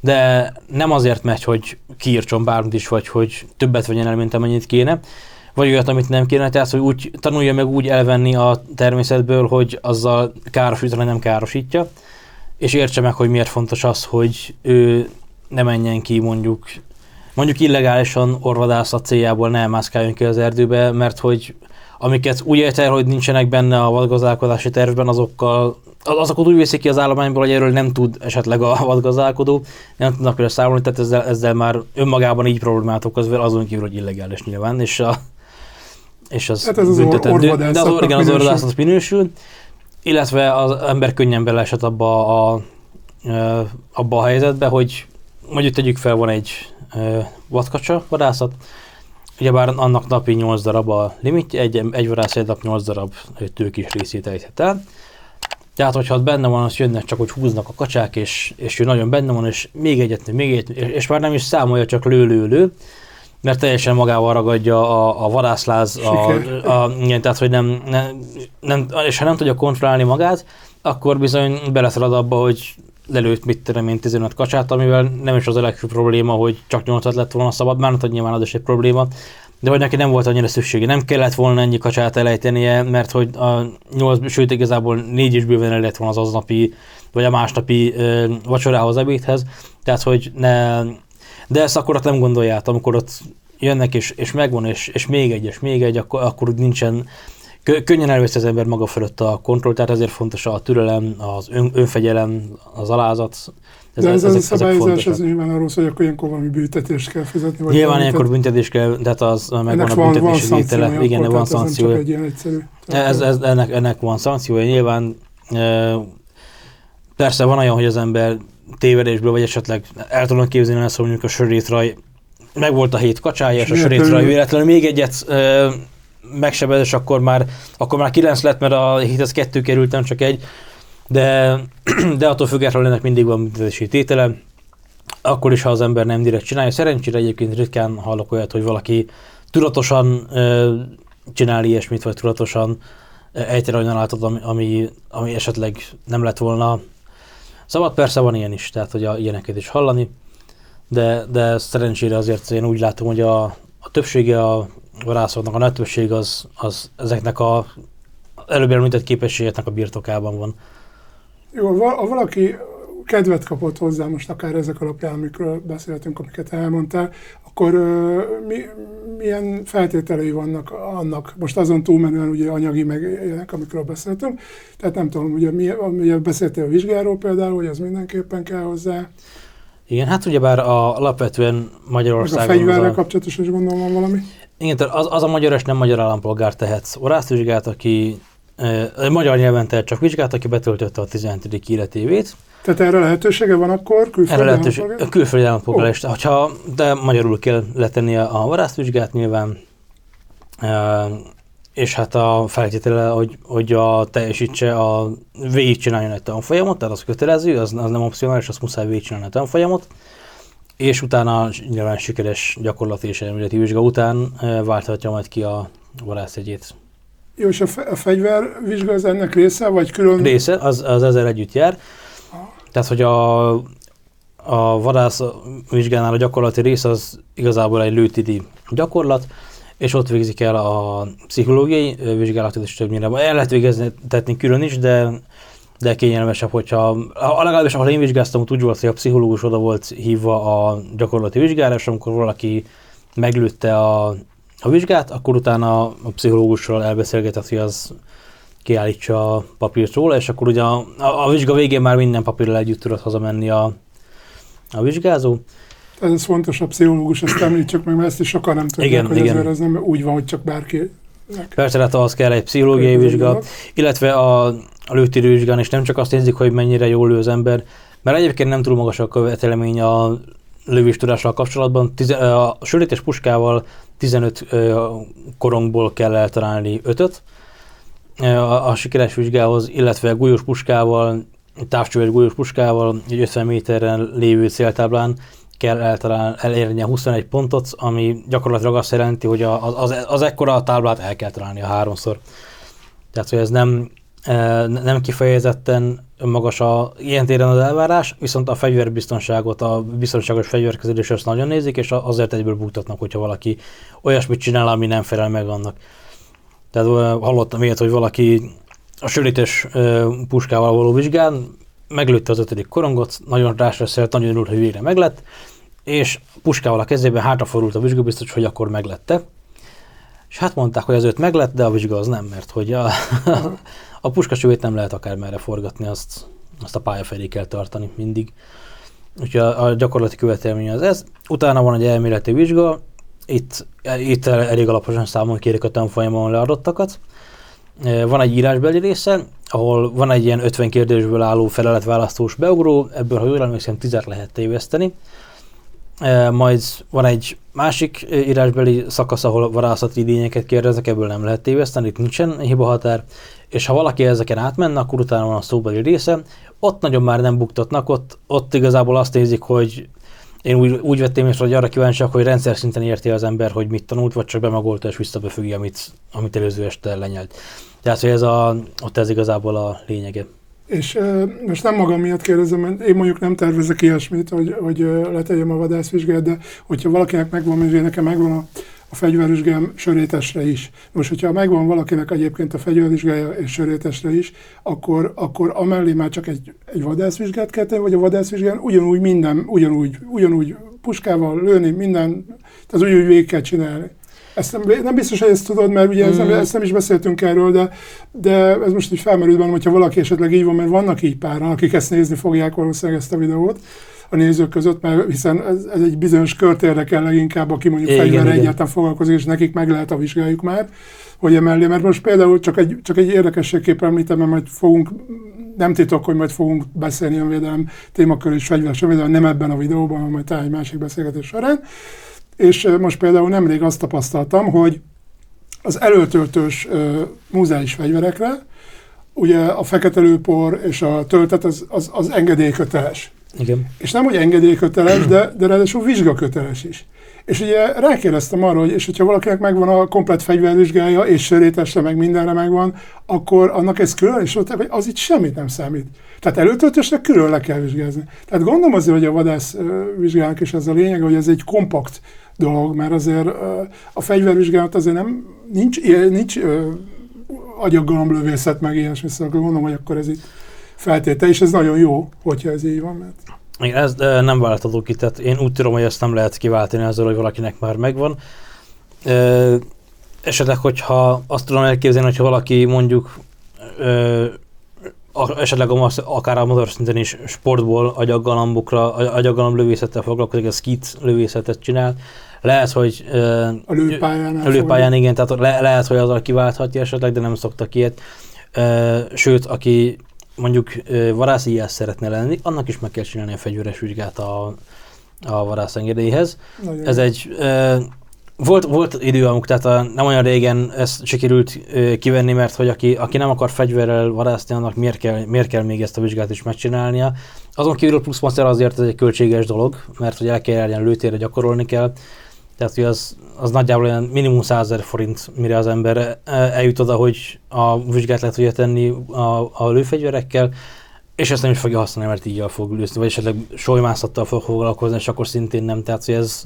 de nem azért megy, hogy kiírtson bármit is, vagy hogy többet vegyen el, mint amennyit kéne, vagy olyat, amit nem kéne, tehát hogy úgy tanulja meg úgy elvenni a természetből, hogy azzal károsítani nem károsítja, és értse meg, hogy miért fontos az, hogy ő ne menjen ki mondjuk illegálisan orvadászat céljából, ne mászkáljon ki az erdőbe, mert hogy amiket úgy ért el, hogy nincsenek benne a vadgazdálkodási tervben, azokat úgy veszik ki az állományból, hogy erről nem tud esetleg a vadgazdálkodó, nem tudnak vele számolni, tehát ezzel már önmagában így problémát okoz, azon kívül, hogy illegális nyilván, és az hát ez büntetendő, de az orvadászat minősül, illetve az ember könnyen beleesett abba a helyzetbe, hogy mondjuk tegyük fel, van egy vadkacsa vadászat, ugyebár annak napi 8 darab a limitje, egy vadász egy nap 8 darab tőkés részét ejthet el. Tehát, hogyha ott benne van, azt jönnek csak, hogy húznak a kacsák, és ő nagyon benne van, és még egyet, és már nem is számolja, csak lő, mert teljesen magával ragadja a vadászláz, igen, tehát, hogy és ha nem tudja kontrollálni magát, akkor bizony beleszalad abba, hogy lelőtt 15 kacsát, amivel nem is az a legfőbb probléma, hogy csak 8 lett volna szabad, már hogy nyilván az is egy probléma, de hogy neki nem volt annyira szüksége, nem kellett volna ennyi kacsát elejtenie, mert hogy a 8, sőt igazából 4 is bőven el lett volna az aznapi, vagy a másnapi vacsorához, ebédhez, tehát hogy de ezt akkor ott nem gondolja át, amikor ott jönnek és megvan, és még egy, akkor nincsen, könnyen elveszi az ember maga fölött a kontroll, tehát ezért fontos a türelem, az önfegyelem, az alázat. De ez a szabályozás, ez nyilván arról szól, hogy akkor ilyenkor valami büntetést kell fizetni. Vagy nyilván ilyenkor büntetés kell, tehát az megvan a büntetési vétele. Igen, van szankciója. Ennek van szankciója. Nyilván persze van olyan, hogy az ember tévedésből, vagy esetleg el tudnak képzelni ezt, hogy mondjuk a sörétraj, meg volt a 7 kacsája, és a sörétraj véletlenül még egyet megsebed, és akkor már 9 lett, mert a 7 az 2 került, nem csak egy. De attól függetlenül ennek mindig van büntetési tétele, akkor is, ha az ember nem direkt csinálja. Szerencsére egyébként ritkán hallok olyat, hogy valaki tudatosan csinál ilyesmit, vagy tudatosan ejteni olyan állatot, ami esetleg nem lett volna szabad. Persze van ilyen is, tehát hogy ilyeneket is hallani, de szerencsére azért én úgy látom, hogy a többsége a vadászoknak, a nagy többség az ezeknek a előbb említett képességeknek a birtokában van. Jó, ha valaki kedvet kapott hozzá most akár ezek alapján, amikről beszéltünk, amiket elmondtál, akkor milyen feltételei vannak annak, most azon túlmenően ugye anyagi meg ilyenek, amikről beszéltünk, tehát nem tudom, ugye beszéltél a vizsgáról például, hogy az mindenképpen kell hozzá. Igen, hát ugyebár alapvetően Magyarországon... Meg a fegyverrel kapcsolatos is gondolom van valami. Igen, tehát az a magyar és nem magyar állampolgár tehet vadászvizsgát, aki magyar nyelven tehet csak vizsgát, aki betöltötte a 17. életévét. Tehát erre lehetősége van akkor külföldi állampolgár? Külföldi állampolgár is, de magyarul kell letennie a vadászvizsgát nyilván, és hát a feltétele, hogy teljesítse végigcsináljon egy tanfolyamot, tehát az kötelező, az nem opcionális, azt muszáj végigcsinálni a tanfolyamot, és utána nyilván sikeres gyakorlati és elméleti vizsga után válthatja majd ki a vadászjegyét. Jó, és a fegyvervizsga az ennek része, vagy külön? Része, az ezzel együtt jár. Tehát, hogy a vadászvizsgánál a gyakorlati rész az igazából egy lőtidi gyakorlat, és ott végzik el a pszichológiai vizsgálatot is többnyire. El lehet végeztetni külön is, de kényelmesebb, hogyha legalábbis ahol én vizsgáztam, ott úgy volt, hogy a pszichológus oda volt hívva a gyakorlati vizsgára, és amikor valaki meglőtte a vizsgát, akkor utána a pszichológussal elbeszélgetett, hogy az kiállítsa a papírt róla, és akkor ugye a vizsga végén már minden papírral együtt tudott hazamenni a vizsgázó. Ez fontos, a pszichológus, ezt említsük meg, mert ezt is sokan nem tudják, hogy ez nem úgy van, hogy csak bárki. Persze, tehát az kell egy pszichológiai vizsga, illetve a lőtérő vizsgán is nem csak azt nézik, hogy mennyire jól lő az ember, mert egyébként nem túl magas a követelmény a lövéstudással kapcsolatban. A sörétes puskával 15 korongból kell eltalálni 5-öt a sikeres vizsgához, illetve golyós puskával, távcsöves golyós puskával egy 50 méteren lévő céltáblán kell elérni a 21 pontot, ami gyakorlatilag azt jelenti, hogy az ekkora táblát el kell találni a 3-szor. Tehát, hogy ez nem kifejezetten magas ilyen téren az elvárás, viszont a fegyverbiztonságot, a biztonságos fegyverkezelést azt nagyon nézik, és azért egyből buktatnak, hogyha valaki olyasmit csinál, ami nem felel meg annak. Tehát hallottam ilyet, hogy valaki a sörétes puskával való vizsgán meglőtte az 5. korongot, nagyon rástresszolt, nagyon örült, hogy végre meglett, és puskával a kezében hátrafordult a vizsgabiztos, hogy akkor meglette. És hát mondták, hogy az 5 meglett, de a vizsga az nem, mert hogy a puskasövét nem lehet akármerre forgatni, azt a pálya felé kell tartani mindig. Úgyhogy a gyakorlati követelmény az ez. Utána van egy elméleti vizsga, itt elég alaposan számon kérik a tanfolyamon leadottakat. Van egy írásbeli része, ahol van egy ilyen 50 kérdésből álló feleletválasztós beugró, ebből, ha jól emlékszem, 10 lehet téveszteni. Majd van egy másik írásbeli szakasz, ahol vadászati idényeket kérdeznek, ebből nem lehet téveszteni, itt nincsen hibahatár, és ha valaki ezeken átmenne, akkor utána van a szóbeli része, ott nagyon már nem buktatnak, ott igazából azt nézik, hogy én úgy vettem észre, hogy arra kíváncsiak, hogy rendszer szinten érti az ember, hogy mit tanult, vagy csak bemagolta és visszabefogja, amit előző este lenyelt. Tehát, hogy ott ez igazából a lényege. És most nem magam miatt kérdezem, mert én mondjuk nem tervezek ilyesmit, hogy letegyem a vadászvizsgát, de hogyha valakinek megvan, mert nekem megvan a fegyvervizsgám sörétesre is. Most, hogyha megvan valakinek egyébként a fegyvervizsgája és sörétesre is, akkor amellé már csak egy vadászvizsgát kell tenni, vagy a vadászvizsgán ugyanúgy puskával lőni, minden, tehát úgy végig kell csinálni. Ezt nem biztos, hogy ezt tudod, mert ugye ezt nem is beszéltünk erről, de ez most így felmerült bennem, hogyha valaki esetleg így van, mert vannak így páran, akik ezt nézni fogják valószínűleg ezt a videót a nézők között, mert hiszen ez egy bizonyos kört érdekel leginkább, aki mondjuk fegyverre egyáltalán foglalkozik, és nekik meg lehet a vizsgájuk már, hogy emellé, mert most például csak egy érdekességképpen említem, mert majd nem titok, hogy majd fogunk beszélni a védelem témakör és fegyveres védelem, nem ebben a videóban, hanem majd talán egy másik beszélgetés során. És most például nemrég azt tapasztaltam, hogy az előtöltős múzeális fegyverekre ugye a fekete lőpor és a töltet az engedélyköteles. Igen. És nem, hogy engedélyköteles, de ráadásul vizsgaköteles is. És ugye rákérdeztem arra, hogy és hogyha valakinek megvan a komplett fegyvervizsgája, és sörétesre, meg mindenre megvan, akkor annak ez külön, és mondták, hogy az itt semmit nem számít. Tehát előtöltésre külön le kell vizsgázni. Tehát gondolom azért, hogy a vadász vizsgának is ez a lényeg, hogy ez egy kompakt dolog, mert azért a fegyvervizsgálat azért nincs agyaggalomlövészet, meg ilyesmi, szóval gondolom, hogy akkor ez itt feltétel, és ez nagyon jó, hogyha ez így van, mert... Igen, ez nem váltható ki, tehát én úgy tudom, hogy ezt nem lehet kiváltani azzal, hogy valakinek már megvan. Esetleg, hogyha azt tudom elképzelni, hogyha valaki mondjuk esetleg akár a motor szinten is sportból agyaggalamlövészettel foglalkozik, a skit lövészetet csinál, lehet, hogy a lőpályán igen, tehát lehet, hogy azzal kiválthatja esetleg, de nem szoktak ilyet. Sőt, aki mondjuk vadászíjász szeretne lenni, annak is meg kell csinálni a fegyveres vizsgát a vadászengedélyhez. Ez egy... Volt idő amúgy, tehát nem olyan régen ezt sikerült kivenni, mert hogy aki nem akar fegyverrel vadászni, annak miért kell még ezt a vizsgát is megcsinálnia. Azon kívül a pluszmaster azért ez egy költséges dolog, mert hogy el kell járni a lőtérre, gyakorolni kell. Tehát hogy az nagyjából olyan minimum 100 000 forint, mire az ember eljut oda, hogy a vizsgát lehet tudja tenni a lőfegyverekkel, és ezt nem is fogja használni, mert így fog lőzni, vagy esetleg solymászattal fog foglalkozni, és akkor szintén nem. Tehát hogy ez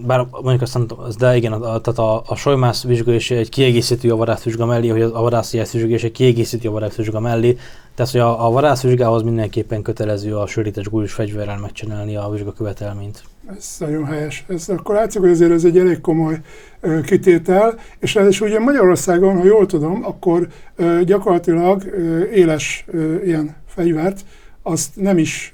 bár mondjuk azt nem tudom, de igen, tehát a solymász vizsga is egy kiegészítő a vadászvizsga mellé, hogy a vadászíjász vizsga is egy kiegészítő a vadászvizsga mellé. Tehát, hogy a vadászvizsgához mindenképpen kötelező a sörétes gúlyos fegyverrel megcsinálni a vizsgakövetelményt. Ez nagyon helyes. Ez akkor látszik, hogy azért ez egy elég komoly kitétel, és ráadásul ugye Magyarországon, ha jól tudom, akkor gyakorlatilag éles ilyen fegyvert azt nem is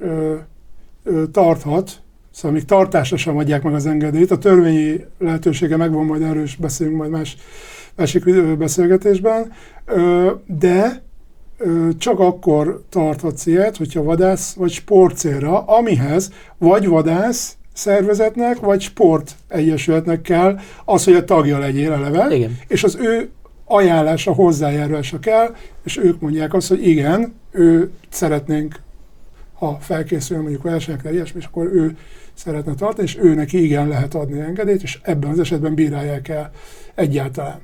tarthat, szóval még tartásra sem adják meg az engedélyt. A törvényi lehetősége megvan, majd erről is beszélünk majd másik beszélgetésben, de csak akkor tarthatsz ilyet, hogyha vadász vagy sportcélra, amihez vagy vadász szervezetnek, vagy sport egyesületnek kell az, hogy a tagja legyél eleve, igen. És az ő ajánlása, hozzájárulása kell, és ők mondják azt, hogy igen, ő szeretnénk, ha felkészül mondjuk versenyekre, ilyesmi, és akkor ő szeretne tartani, és ő neki igen lehet adni engedélyt, és ebben az esetben bírálják el egyáltalán.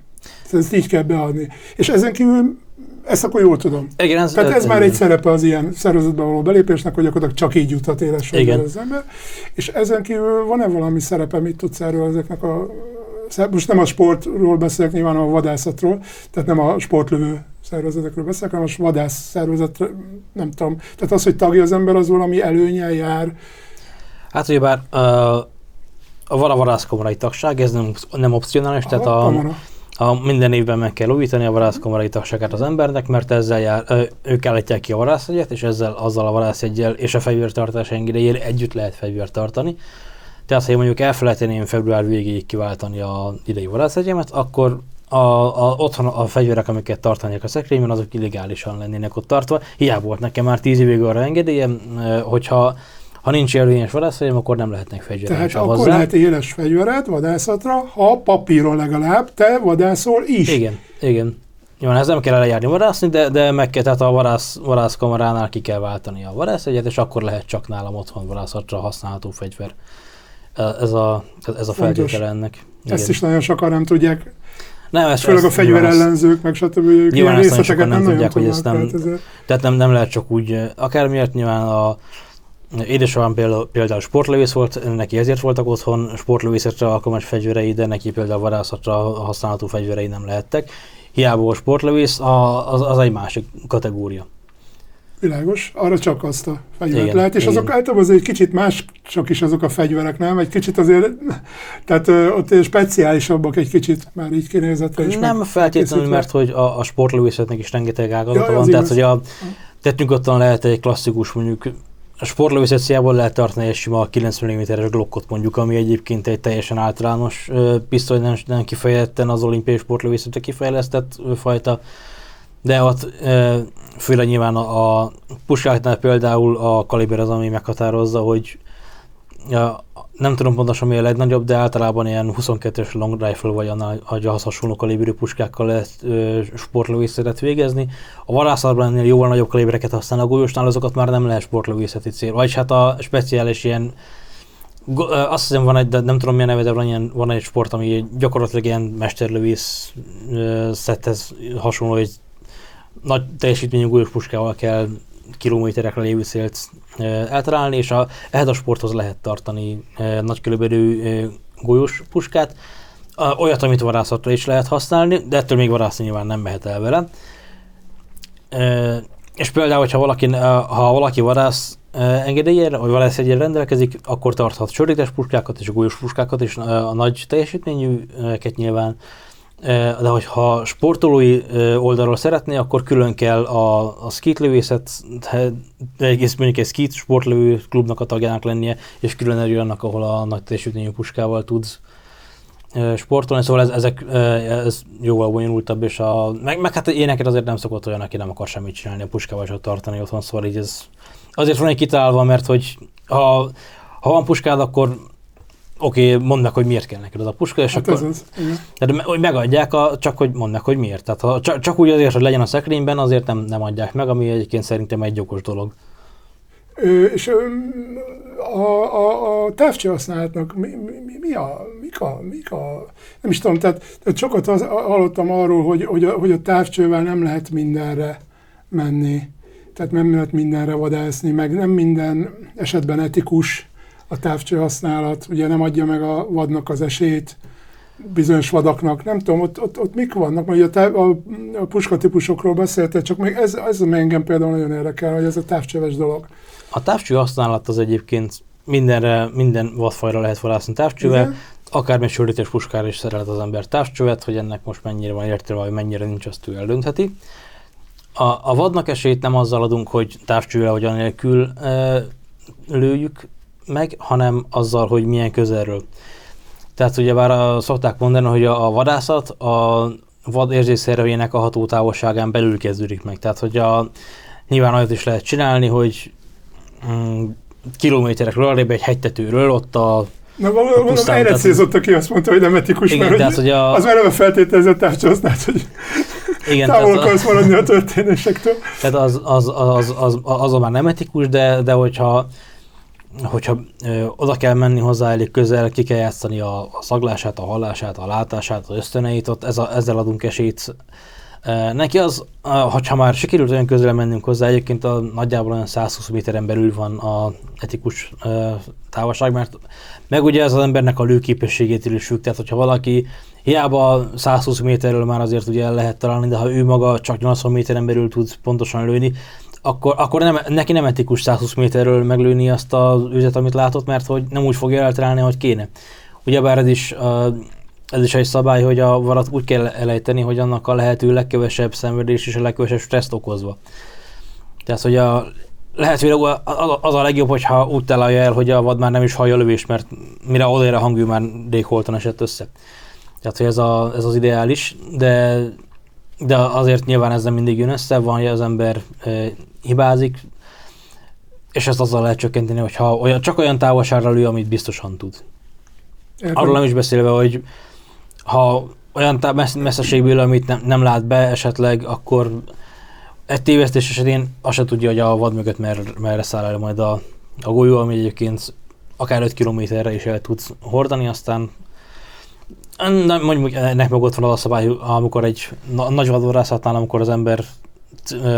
Ezt így kell beadni. És ezen kívül ezt akkor jól tudom. Igen, tehát ez már egy szerepe az ilyen szervezetbe való belépésnek, hogy gyakorlatilag csak így juthat éles az ember. És ezen kívül van-e valami szerepe, mit tudsz erről ezeknek most nem a sportról beszélek, nyilván a vadászatról, tehát nem a sportlövő szervezetekről beszélek, hanem a vadász szervezetre, nem tudom. Tehát az, hogy tagja az ember, az valami előnnyel jár. Hát ugyebár van a vadászkamarai tagság, ez nem opcionális, tehát minden évben meg kell újítani a vadászkamarai tagságát az embernek, mert ezzel ők állítják ki a vadászjegyet, és azzal a vadászjeggyel és a fegyvertartás engedéllyel együtt lehet fegyvert tartani. Tehát, ha mondjuk elfelejteném február végéig kiváltani az idei vadászjegyemet, akkor otthon a fegyverek, amiket tartanék a szekrényben, azok illegálisan lennének ott tartva. Hiába volt nekem már 10 évig arra engedélyem, hogyha nincs érvényes vadászfegyverem, akkor nem lehetnek fegyverek. Tehát akkor hozzá. Lehet éles fegyvered vadászatra, ha papíron legalább te vadászol is. Igen. Jó, ez nem kell eljárni vadászni, de meg kell, tehát a vadászkamaránál ki kell váltani a vadászjegyet, és akkor lehet csak nálam otthon vadászatra használható fegyver. Ez a feltétele ennek. Igen. Ezt is nagyon sokan nem tudják. Nem, főleg a fegyverellenzők, meg stb. Nyilván ezt részleteket nem tudják, hogy ezt nem, tehát nem lehet csak úgy, akármiért nyilván a édesapám például sportlövész volt, neki ezért voltak otthon sportlövészetre alkalmas fegyverei, de neki például vadászatra használható fegyverei nem lehettek. Hiába a sportlövész, az egy másik kategória. Világos, arra csak azt a fegyvert lehet, és azok általában azért egy kicsit más csak is azok a fegyverek, nem? Egy kicsit azért, tehát ott speciálisabbak egy kicsit már így kinézetre is. Nem feltétlenül, mert hogy a sportlövészetnek is rengeteg ágazata van, tehát hogy tehát nyugodtan lehet egy klasszikus mondjuk a sportlövészet céljából lehet tartani egy sima 90 mm-es Glockot mondjuk, ami egyébként egy teljesen általános pisztoly, nem kifejezetten az olimpiai sportlövészetre kifejlesztett fajta, de ott főleg nyilván a puskáknál például a kaliber az, ami meghatározza, hogy nem tudom pontosan mi a legnagyobb, de általában ilyen 22-es long rifle vagy ahhoz hasonló kaliberű puskákkal lehet sportlövészetet végezni. A vadászatban ennél jóval nagyobb kalibereket használnak, a golyósnál azokat már nem lehet sportlövészeti cél. Vagyis hát a speciális ilyen, azt hiszem van egy, de nem tudom milyen neve, de van egy sport, ami gyakorlatilag ilyen mesterlövész szetthez hasonló, hogy nagy teljesítményű golyós puskával kell kilométerekre lévő célt eltalálni, és ehhez a sporthoz lehet tartani nagy kaliberű golyós puskát. Olyat, amit vadászatra is lehet használni, de ettől még vadászni nyilván nem mehet el vele. És például, ha valaki vadász engedélyére, vagy vadászjeggyel rendelkezik, akkor tarthat sörétes puskákat és golyós puskákat is, a nagy teljesítményűeket nyilván. De hogyha sportolói oldalról szeretné, akkor külön kell a skeetlövészet, mondjuk egy skeet sportlövő klubnak a tagjának lennie, és külön egy olyannak, ahol a nagy teljesítményű puskával tudsz sportolni, szóval ez jóval bonyolultabb, és meg hát éneket azért nem szokott olyan, aki nem akar semmit csinálni a puskával, csak tartani otthon, szóval így ez azért van egy kitalálva, mert hogy ha van puskád, akkor oké, mondd meg, hogy miért kell neked az a puska, és hát akkor tehát, hogy megadják, csak hogy mondd meg, hogy miért. Tehát csak úgy azért, hogy legyen a szekrényben, azért nem adják meg, ami egyébként szerintem egy okos dolog. És a távcső használatnak mik a nem is tudom, tehát sokat hallottam arról, hogy a távcsővel nem lehet mindenre menni, tehát nem lehet mindenre vadászni, meg nem minden esetben etikus a távcső használat, ugye nem adja meg a vadnak az esélyt, bizonyos vadaknak, nem tudom, ott mik vannak, mert a puskatípusokról beszéltél, csak még ez engem például nagyon érdekel, hogy ez a távcsöves dolog. A távcső használat az egyébként minden vadfajra lehet vadászni távcsővel, akármilyen sörétes puskára is szerelhet az ember távcsövet, hogy ennek most mennyire van értelme, vagy mennyire nincs, azt ő eldöntheti. A vadnak esélyt nem azzal adunk, hogy távcsővel vagy anélkül lőjük meg, hanem azzal, hogy milyen közelről. Tehát ugyebár szokták mondani, hogy a vadászat a vad érzékszervének a hatótávolságán belül kezdődik meg. Tehát, hogy nyilván olyat is lehet csinálni, hogy kilométerekről arrébb egy hegytetőről, ott a na valóban erre célzott, aki azt mondta, hogy nem etikus, igen, mert tehát, hogy az eleve feltételezett távcsőhasználat, hogy igen, távol akarsz maradni a történésektől. Tehát az már nem etikus, de hogyha oda kell menni hozzá elég közel, ki kell játszani a szaglását, a hallását, a látását, az ösztöneit, ott ezzel adunk esélyt. Neki hogyha már sikerült olyan közel mennünk hozzá, egyébként nagyjából olyan 120 méteren belül van az etikus távolság, mert meg ugye ez az embernek a lőképességétől is függ, tehát hogyha valaki hiába 120 méterről már azért ugye el lehet találni, de ha ő maga csak 80 méteren belül tud pontosan lőni, akkor neki nem etikus 120 méterről meglőni azt az üzet, amit látott, mert hogy nem úgy fogja eltalálni, ahogy kéne. Ugyebár ez is egy szabály, hogy a varat úgy kell elejteni, hogy annak a lehető legkevesebb szenvedés és a legkevesebb stresszt okozva. Tehát, hogy lehetőleg az a legjobb, hogyha úgy találja el, hogy a vad már nem is hallja a lövést, mert mire odaér a hangű, már rég holtan esett össze. Tehát, hogy ez az ideális, de azért nyilván ez nem mindig jön össze, van, hogy az ember hibázik, és ezt azzal lehet csökkenteni, hogyha csak olyan távolságra lő, amit biztosan tud. Arról nem is beszélve, hogy ha olyan messzeségből, amit nem lát be esetleg, akkor egy tévesztés esetén azt se tudja, hogy a vad mögött merre száll el majd a golyó, ami egyébként akár 5 kilométerre is el tud hordani, aztán mondjuk ennek meg ott van az a szabály, amikor egy nagy vadvadászatnál, amikor az ember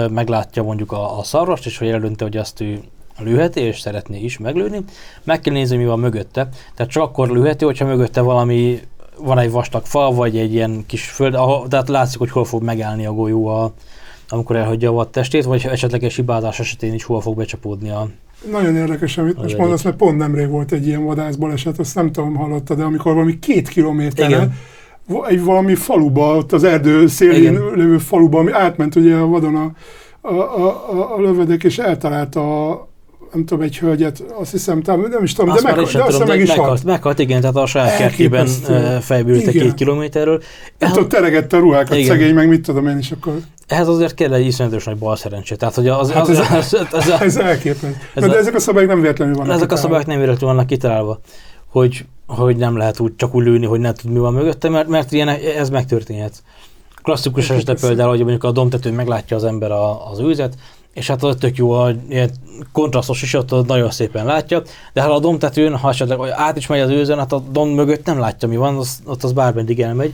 meglátja mondjuk a szarvast, és hogy eldönti, hogy azt ő lőheti, és szeretné is meglőni, meg kell nézni, mi van mögötte. Tehát csak akkor lőheti, hogyha mögötte van egy vastag fa, vagy egy ilyen kis föld, tehát látszik, hogy hol fog megállni a golyó, amikor elhagyja a vad testét, vagy esetleges hibázás esetén is hol fog becsapódni Nagyon érdekes, amit most mondasz, mert pont nemrég volt egy ilyen vadászbaleset, azt nem tudom, hallottad, de amikor valami 2 kilométerre egy valami faluba, ott az erdő szélén lévő faluba, ami átment ugye a vadon a lövedék, és eltalálta nem tudom, egy hölgyet, azt hiszem, nem is tudom, de azt meg is halt. Meghalt, igen, tehát a saját kertjében fejbűlte 2 kilométerről. Nem tudom, teregette a ruhákat, szegény, meg mit tudom én is akkor. Ehhez azért kell egy iszonyatos nagy balszerencsé. Tehát, hogy ez elképesztő. De ezek a szabályok nem véletlenül vannak ezek a szabályok nem véletlenül vannak kitalálva, hogy nem lehet csak úgy lőni, hogy nem tud, mi van mögötte, mert ilyen, ez megtörténhet. Klasszikus eset például, hogy mondjuk a domtetőn meglátja az ember az őzet, és hát az tök jó, ilyen kontrasztos is ott nagyon szépen látja, de hát a domtetőn, ha esetleg át is megy az őzön, hát a dom mögött nem látja, mi van, ott az bármeddig elmegy.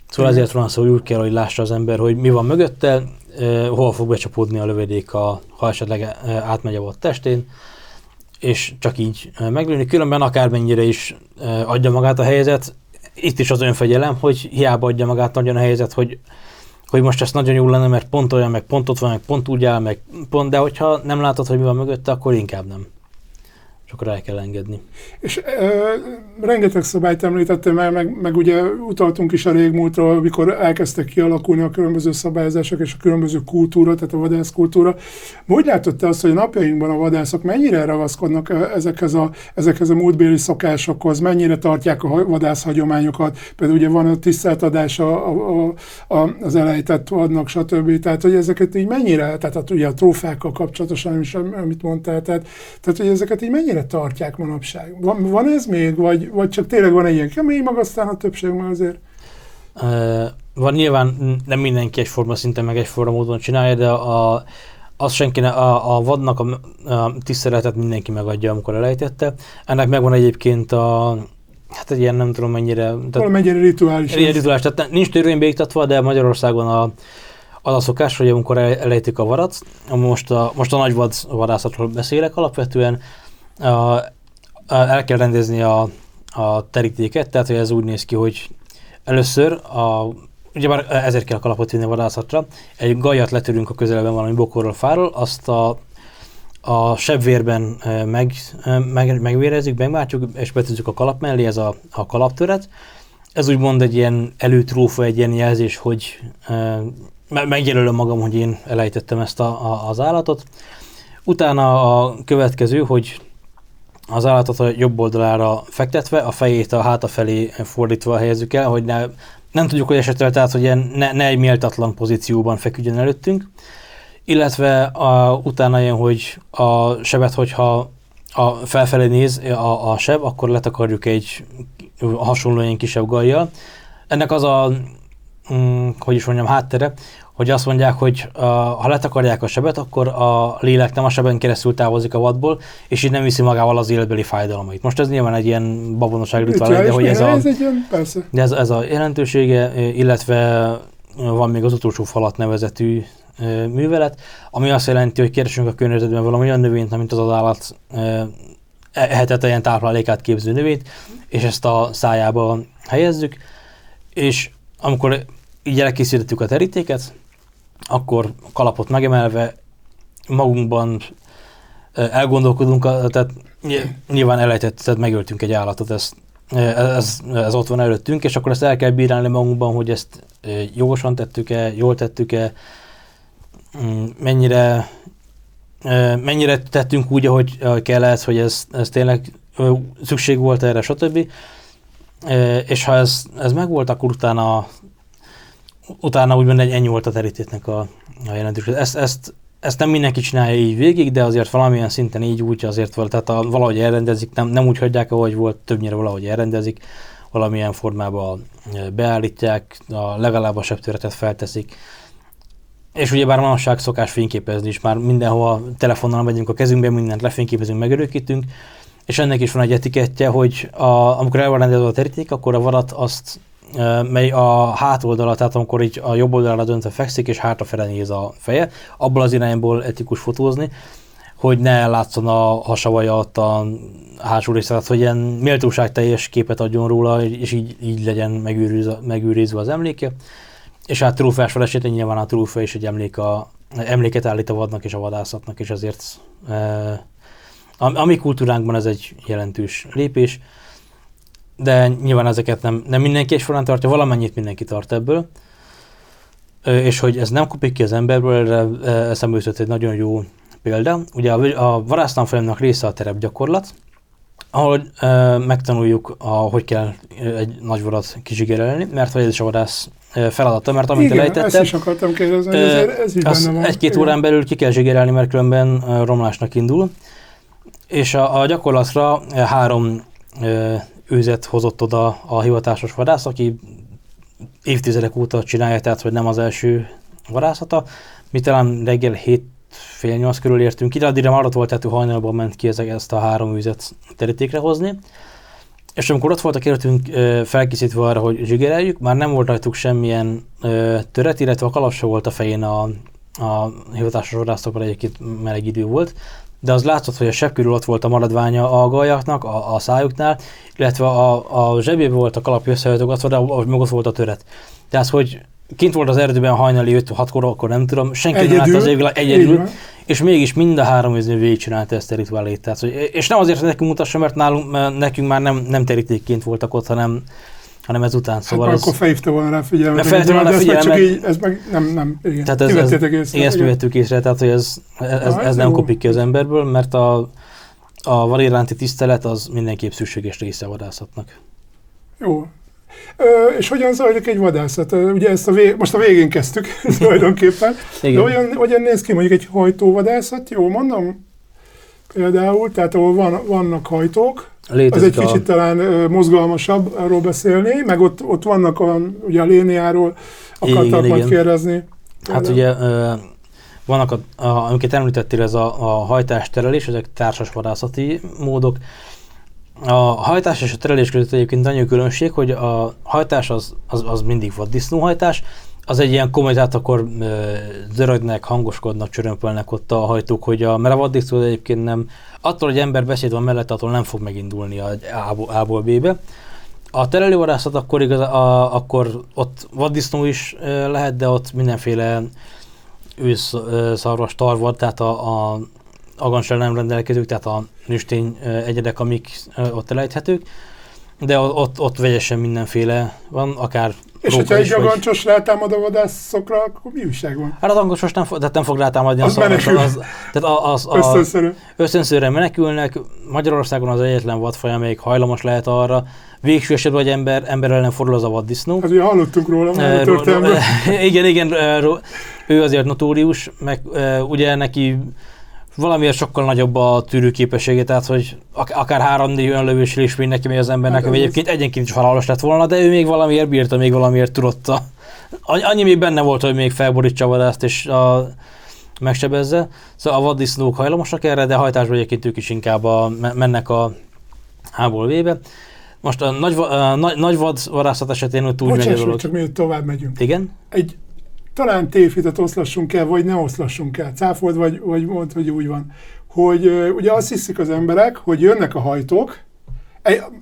Szóval ezért van szó, hogy úgy kell, hogy lássa az ember, hogy mi van mögötte, hol fog becsapódni a lövedék, ha esetleg átmegy a vad testén, és csak így meglőni. Különben akármennyire is adja magát a helyzet, itt is az önfegyelem, hogy hiába adja magát nagyon a helyzet, hogy most ez nagyon jó lenne, mert pont olyan, meg pont ott van, meg pont úgy áll, meg pont, de hogyha nem látod, hogy mi van mögötte, akkor inkább nem. És akkor el kell engedni. És rengeteg szabályt említettél, meg ugye utaltunk is a régmúltra, amikor elkezdtek kialakulni a különböző szabályozások és a különböző kultúra, tehát a vadászkultúra. Hogy látod te azt, hogy a napjainkban a vadászok mennyire ragaszkodnak ezekhez a múltbéli szokásokhoz, mennyire tartják a vadászhagyományokat, például ugye van a tiszteltadás az elejtett vadnak, stb. Tehát, hogy ezeket így mennyire, tehát ugye a trófákkal kapcsolatosan is, amit mondtál, tehát hogy ezeket így mennyire tartják manapság? Van ez még, vagy csak tényleg van egy ilyen kemény magasztán a többség már azért? Van nyilván nem mindenki egyforma szinten, meg egyforma módon csinálja, de az senki a vadnak a tiszteletet mindenki megadja, amikor elejtette. Ennek megvan egyébként hát egy ilyen nem tudom mennyire... Valamennyire rituális. Rituális, tehát nincs törvénybe iktatva, de Magyarországon az a szokás, hogy amikor elejtik a vadat, most a nagy vadászatról beszélek alapvetően, el kell rendezni a terítéket, tehát hogy ez úgy néz ki, hogy először, ugyebár ezért kell a kalapot vinni a vadászatra, egy gajat letörünk a közelben valami bokorról, fáról, azt a sebvérben megvérezzük, megváltjuk, és betűzzük a kalap mellé, ez a kalaptöret. Ez úgymond egy ilyen előtrófa, egy ilyen jelzés, hogy megjelölöm magam, hogy én elejtettem ezt az állatot. Utána a következő, hogy az állatot a jobb oldalára fektetve, a fejét a háta felé fordítva helyezzük el, hogy nem tudjuk, hogy esetleg, tehát hogy ne egy méltatlan pozícióban feküdjön előttünk. Illetve utána jön, hogy a sebet, hogyha felfelé néz a seb, akkor letakarjuk egy hasonló ilyen kisebb gajjal. Ennek az háttere, hogy azt mondják, hogy ha letakarják a sebet, akkor a lélek nem a seben keresztül távozik a vadból, és így nem viszi magával az életbeli fájdalmait. Most ez nyilván egy ilyen babonaság rituál, de hogy ez a jelentősége, illetve van még az utolsó falat nevezetű művelet, ami azt jelenti, hogy keresünk a környezetben valami olyan növényt, mint az állat ehetetlen táplálékát képző növényt, és ezt a szájába helyezzük, és amikor így elkészítettük a terítéket, akkor kalapot megemelve magunkban elgondolkodunk, tehát nyilván elejtett, tehát megöltünk egy állatot, ez ott van előttünk, és akkor ezt el kell bírálni magunkban, hogy ezt jogosan tettük-e, jól tettük-e, mennyire tettünk úgy, ahogy kellett, hogy ez tényleg szükség volt erre, stb. És ha ez megvolt, akkor utána úgymond ennyi volt a terítéknek a jelentőség. Ezt nem mindenki csinálja így végig, de azért valamilyen szinten így úgy azért volt, tehát valahogy elrendezik, nem úgy hagyják, ahogy volt, többnyire valahogy elrendezik, valamilyen formában beállítják, legalább a sebtöretet felteszik. És ugyebár manapság szokás fényképezni is, már mindenhova telefonnal megyünk a kezünkbe, mindent lefényképezünk, megörökítünk, és ennek is van egy etikettje, hogy amikor el van rendezve a teríték, akkor a vadat azt mely a hátoldala, tehát amikor így a jobb oldalára döntve fekszik, és hátrafele néz a feje, abból az irányból etikus fotózni, hogy ne látszon a hasavaja ott a hátsó része, tehát hogy ilyen méltóságteljes képet adjon róla, és így legyen megőrizve az emléke. És hát trófeásval esetén nyilván a trófea is egy emléket állít a vadnak és a vadászatnak, és ezért a mi kultúránkban ez egy jelentős lépés, de nyilván ezeket nem mindenki egyformán tartja, valamennyit mindenki tart ebből, és hogy ez nem kopik ki az emberből, erre eszembe jutott egy nagyon jó példa. Ugye a vadásztanfolyamnak része a terepgyakorlat, ahol megtanuljuk, hogy kell egy nagy vadat kizsigerelni, mert hogy ez is a vadász feladata, mert amint Igen, elejtetted, ezt is akartam kérdezni, hogy ez is benne van. egy-két órán belül ki kell zsigerelni, mert különben romlásnak indul. És a gyakorlatra 3 őzet hozott oda a hivatásos vadász, aki évtizedek óta csinálja, tehát hogy nem az első vadászata. Mi talán reggel 7-8 körül értünk ide, addigra már ott volt, tehát hajnalban ment ki ezt a 3 őzet terítékre hozni. És amikor ott voltak, értünk felkészítve arra, hogy zsigereljük, már nem volt rajtuk semmilyen töret, illetve a kalap se volt a fején a hivatásos vadászokra, egyébként meleg idő volt. De az látszott, hogy a seb körül ott volt a maradványa a gallyaknak, a szájuknál, illetve a zsebében volt a kalap összehajtogatva, de ahogy meg ott volt a töret. Tehát, hogy kint volt az erdőben hajnali 5-6-kor, akkor nem tudom, senki nem látta az égvilág egyedül, és mégis mind a 3 őznő végigcsinálta ezt a rituálét. Tehát, és nem azért, hogy nekünk mutassa, mert nekünk már nem terítékként voltak ott, hanem ezután. Szóval hát akkor felhívta volna rá figyelmet. Felhívta volna rá figyelmet. Ez meg nem, igen. Tehát ezt vettük észre, tehát hogy ez nem kopik ki az emberből, mert a vad iránti tisztelet az mindenképp szükséges része a vadászatnak. Jó. És hogyan zajlik egy vadászat? Ugye ezt most a végén kezdtük tulajdonképpen. De hogyan néz ki mondjuk egy hajtóvadászat? Jól mondom? Például, tehát ahol vannak hajtók, létezik az egy kicsit talán mozgalmasabb arról beszélni, meg ott vannak ugye a léniáról akartak majd kérdezni. Hát ugye vannak, amiket említettél, ez a hajtás-terelés, ezek társas vadászati módok. A hajtás és a terelés között egyébként nagyon különbség, hogy a hajtás az mindig vaddisznóhajtás, az egy ilyen komoly, tehát akkor zörögnek, hangoskodnak, csörömpölnek ott a hajtók, mert a vaddisznó egyébként nem, attól, hogy ember beszéd van mellett, attól nem fog megindulni A-ból B-be. A terelővadászat akkor ott vaddisznó is lehet, de ott mindenféle őszszarvas, tarvad, tehát a agancsal nem rendelkezők, tehát a nőstény egyedek, amik ott elejthetők, de ott vegyesen mindenféle van, akár és hogyha egy agancsos rátámad a vadászokra, akkor mi újság van? Hát az agancsos nem fog rátámadni. Az menekül. Ösztönszerűen menekülnek. Magyarországon az egyetlen vadfaj, amelyik hajlamos lehet arra. Végső esetben, hogy ember ellen fordul, az a vaddisznó. Hát ugye hallottunk róla már a történetben. Igen, ő azért notórius, meg ugye neki valamiért sokkal nagyobb a tűrőképessége, tehát hogy akár 3-4 olyan lövéssel is még neki megy az embernek, ami egyébként egyenként is halálos lett volna, de ő még valamiért bírta, még valamiért tudott. Annyi még benne volt, hogy még felborítsa a vadászt és megsebezze. Szóval a vaddisznók hajlamosak erre, de hajtásban egyébként ők is inkább mennek a A-ból B-be. Most a nagy vadászat esetén úgy megy a dolog. Csak mielőtt tovább megyünk. Igen? Talán tévhitet oszlassunk el, vagy ne oszlassunk el. Cáfold, vagy mondd, hogy úgy van. Hogy ugye azt hiszik az emberek, hogy jönnek a hajtók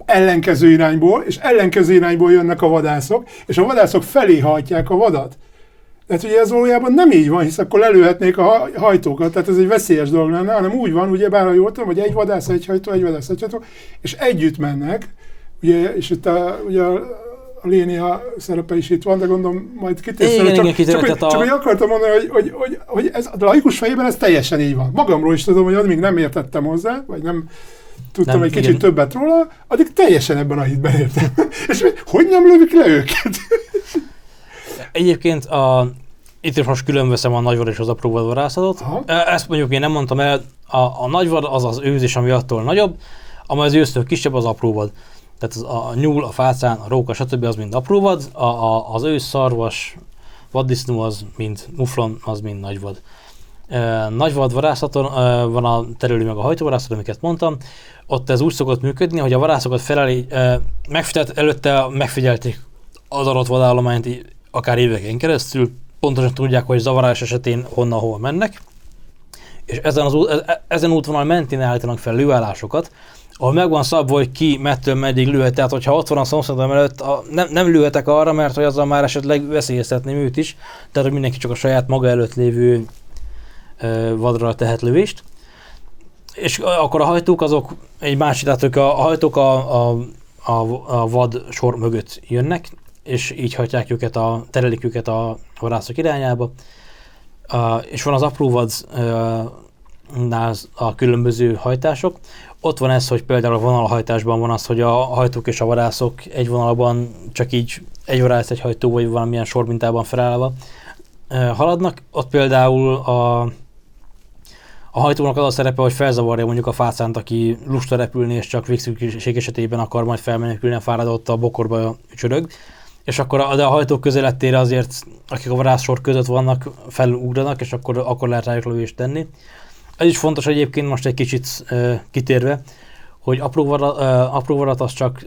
ellenkező irányból, és ellenkező irányból jönnek a vadászok, és a vadászok felé hajtják a vadat. Tehát ugye ez valójában nem így van, hisz akkor lelőhetnék a hajtókat, tehát ez egy veszélyes dolog lenne, hanem úgy van, ugye bár jól tudom, hogy egy vadász, egy hajtó, és együtt mennek, ugye, és itt ugye a lénia szerepe is itt van, de gondolom majd kitérsz. Csak hogy akartam mondani, hogy ez a laikus fejében ez teljesen így van. Magamról is tudom, hogy addig nem értettem hozzá, vagy nem tudtam egy kicsit többet róla, addig teljesen ebben a hitben értem. És hogy nem lövik le őket? Egyébként itt is most külön veszem a nagyvad és az apró vadvarászatot. Ezt mondjuk én nem mondtam el, a nagyvad az az őzés, ami attól nagyobb, amely az ősztől kisebb, az apró vad. Tehát a nyúl, a fácán, a róka, stb. Az mind apró vad, az ősz, szarvas, vaddisznó az mind muflon, az mind nagyvad. Nagyvad varászaton van a terelő meg a hajtóvarászat, amiket mondtam. Ott ez úgy szokott működni, hogy a varászokat felelé, előtte megfigyelték az adott vadállományt akár éveken keresztül, pontosan tudják, hogy zavarás esetén hova mennek, és ezen útvonal mentén állítanak fel lőállásokat, ahol meg van szabva, hogy ki mettől meddig lőhet, tehát hogyha ott van a szomszédom előtt, nem lőhetek arra, mert hogy azzal már esetleg veszélyeztetném őt is, tehát hogy mindenki csak a saját maga előtt lévő vadra tehet lövést. És akkor a hajtók azok egy másik, tehát ők a hajtók a vad sor mögött jönnek, és így hajtják őket, terelik őket a vadászok irányába. És van az apró vadnál a különböző hajtások. ott van ez, hogy például a vonalhajtásban van az, hogy a hajtók és a vadászok egy vonalban csak így egy vadász, egy hajtó, vagy valamilyen sormintában felállva haladnak. Ott például a hajtónak az a szerepe, hogy felzavarja mondjuk a fászánt, aki lusta repülni, és csak végszűkség esetében akar majd felmenekülni a fáradra, ott a bokorba csörög. És akkor de a hajtók közelettére azért, akik a vadászsor között vannak, felugranak, és akkor lehet rájuk lövést tenni. Ez is fontos egyébként most egy kicsit kitérve, hogy apró vadat az csak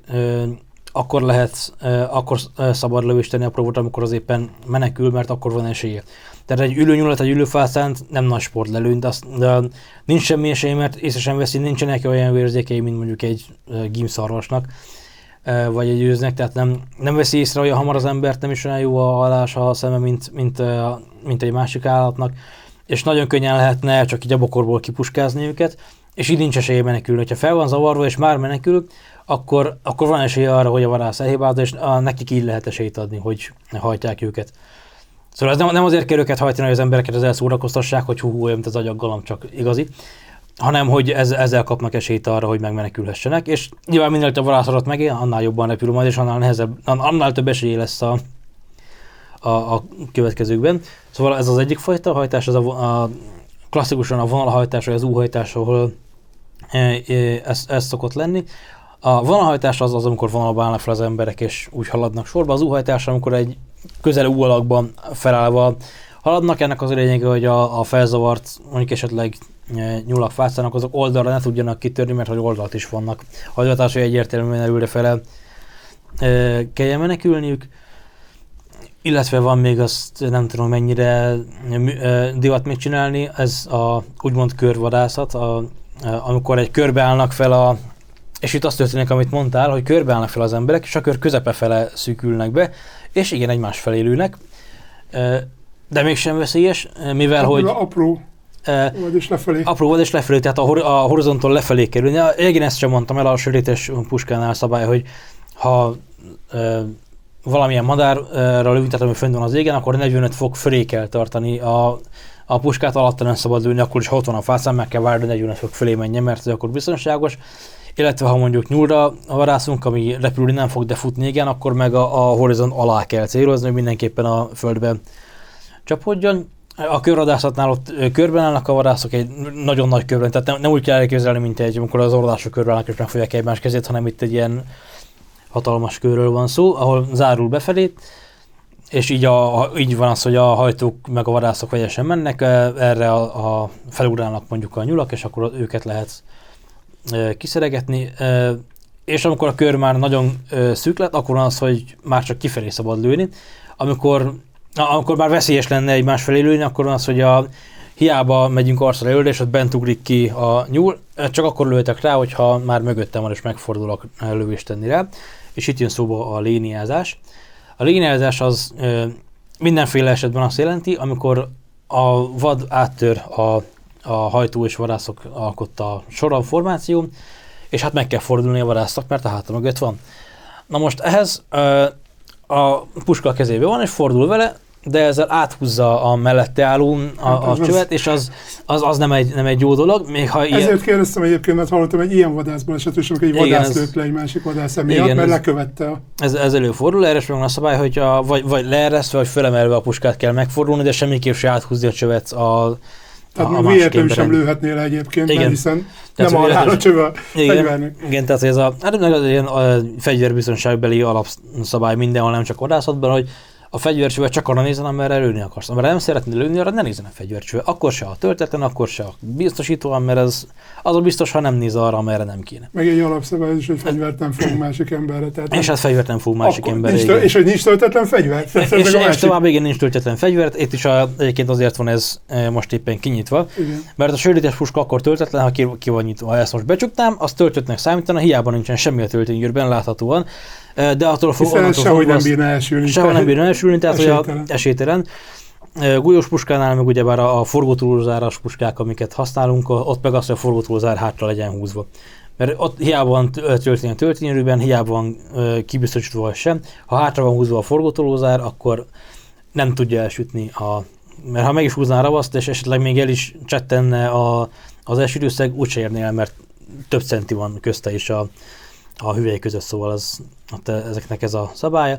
akkor lehet, akkor szabad lövést tenni apró vadat, amikor az éppen menekül, mert akkor van esélye. Tehát egy ülőnyulat, egy ülőfászánt nem nagy sport lelőni, de nincs semmi esélye, mert észre sem veszi, nincsenek olyan érzékei, mint mondjuk egy gímszarvasnak, vagy egy őznek, tehát nem veszi észre olyan hamar az embert, nem is olyan jó a hallása a szeme, mint egy másik állatnak, és nagyon könnyen lehetne csak így a bokorból kipuskázni őket, és így nincs esélye menekülni. Ha fel van zavarva és már menekül, akkor van esélye arra, hogy a vadász elhibázza, és nekik így lehet esélyt adni, hogy hajtják őket. Szóval ez nem azért kell őket hajtani, hogy az embereket ezzel szórakoztassák, hogy hú, olyan, mint az agyaggalam, csak igazi, hanem hogy ezzel kapnak esélyt arra, hogy megmenekülhessenek, és nyilván minél több vadászatot megél, annál jobban repül majd, és annál több esélye lesz a következőkben. Szóval ez az egyik fajta hajtás, ez klasszikusan a vonalhajtás, vagy az U-hajtás, ahol ez szokott lenni. A vonalhajtás az, amikor vonalba állnak fel az emberek, és úgy haladnak sorba. Az U-hajtás, amikor egy közel U alakban felállva haladnak, ennek az a lényege, hogy a felzavart, mondjuk esetleg nyulak fászának, azok oldalra ne tudjanak kitörni, mert hogy oldalt is vannak. Hajtás, hogy egyértelműen előrefele kelljen menekülniük. Illetve van még azt, nem tudom mennyire divat még csinálni, ez a úgymond körvadászat, amikor egy körbe állnak fel és itt azt történik, amit mondtál, hogy körbe állnak fel az emberek, és a kör közepe fele szűkülnek be, és igen, egymás felé ülnek, de mégsem veszélyes, mivel hogy... Apró vagy és lefelé. Apró vagy és lefelé, tehát a horizonton lefelé kerülni. Igen, ezt sem mondtam el a sörétes puskánál szabály, hogy ha valamilyen madárra lövünk, tehát ami fönn van az égen, akkor 45 fok fölé kell tartani a puskát, alatta nem szabad lőni, akkor is ha ott van a fászán, meg kell várni, 45 fok fölé menjen, mert akkor biztonságos. Illetve ha mondjuk nyúlra vadászunk, ami repülni nem fog, de futni igen, akkor meg a horizont alá kell célozni, hogy mindenképpen a földben csapódjon. A körvadászatnál ott körben állnak a vadászok egy nagyon nagy körben, tehát nem úgy kell elképzelni, mint amikor az orvodások körben állnak és megfogják egymás kezét, hanem itt egy ilyen hatalmas körről van szó, ahol zárul befelé, és így van az, hogy a hajtók meg a vadászok vegyesen mennek, erre felugrálnak mondjuk a nyulak, és akkor őket lehet kiszeregetni, és amikor a kör már nagyon szűk lett, akkor van az, hogy már csak kifelé szabad lőni. Amikor már veszélyes lenne egymás felé lőni, akkor van az, hogy hiába megyünk arcra lőni, és ott bent ugrik ki a nyúl, csak akkor lőtek rá, hogyha már mögöttem van, és megfordulok lövést tenni rá. És itt jön szóba a léniázás. A léniázás az mindenféle esetben azt jelenti, amikor a vad áttör a hajtó és vadászok alkotta soron formáció, és hát meg kell fordulni a vadásznak, mert a háta mögött van. Na most ehhez a puska a kezében van, és fordul vele, de ezzel áthúzza a mellette álló a csövet, és az nem egy jó dolog. Még ha ezért kérdeztem egyébként, mert hallottam egy ilyen vadászból esetről, amikor egy vadász lőtt le egy másik vadász emiatt, mert lekövette. Ez előfordul, erre sem van a szabály, hogy vagy leeresztve, vagy fölemelve a puskát kell megfordulni, de semmiképp se áthúzni a csövet tehát véletlenül sem lőhetnél le egyébként, mert hiszen nem áll a csöve a fegyvernek. Igen, tehát ez a fegyverbiztonságbeli alapszabály mindenhol, nem csak vadászatban, hogy a fegyvercsövet csak arra nézzen, amerre lőni akarsz. Amerre nem szeretnél lőni, arra ne nézzen a fegyvercsöve. Akkor se a töltetlen, akkor se a biztosítóan, mert az a biztos, ha nem néz arra, amerre nem kéne. Meg egy alapszabály is, hogy fegyvert nem fog másik emberre. Tehát és hát fegyvert nem fog másik emberre. És hogy nincs töltetlen fegyver? És tovább igen, nincs töltetlen fegyver. Itt is egyébként azért van ez most éppen kinyitva. Igen. Mert a sörétes puska akkor töltetlen, ha ki van nyitva. Ha ezt most becsuknám, az töltöttnek számítana, hiába nincsen semmi a tölténygyűrűben láthatóan. De attól sehogy nem bírna elsülni. Sehogy nem bírna elsülni, tehát hogy esélytelen. Gulyós puskánál meg ugyebár a forgótúlózáras puskák, amiket használunk, ott meg az, hogy a forgótúlózár hátra legyen húzva. Mert ott hiába van töltény a töltényerőben, hiába van kibiztosítva sem. Ha hátra van húzva a forgótúlózár, akkor nem tudja elsütni mert ha meg is húzná a ravaszt, és esetleg még el is csettenne az elsütőszeg, úgyse érné el, mert több centi van közte is a hüvely között, szóval ezeknek ez a szabálya.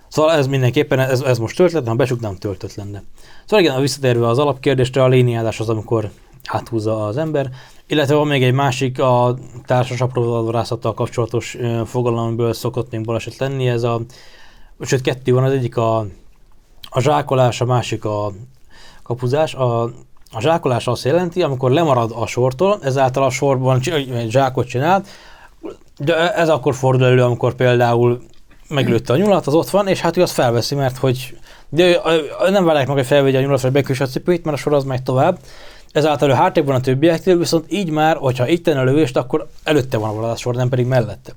Szóval ez mindenképpen, ez most töltött, ha besuk nem töltött lenne. Szóval igen, visszatérve az alapkérdésre, a léniázás az, amikor áthúzza az ember, illetve van még egy másik, a társas apróvadászattal kapcsolatos fogalom, amiből szokott még baleset lenni, sőt kettő van, az egyik a zsákolás, a másik a kapuzás. A zsákolás azt jelenti, amikor lemarad a sortól, ezáltal a sorban egy zsákot csinál, de ez akkor fordul elő, amikor például meglőtte a nyulat, az ott van, és hát ő azt felveszi, mert hogy de nem várják meg, hogy felvegye a nyulat, vagy bekösse a cipőit, mert a sor az megy tovább. Ezáltal ő hátrébb van a többiektől, viszont így már, hogyha itt tenne a lövést, akkor előtte van a vadászsor, nem pedig mellette.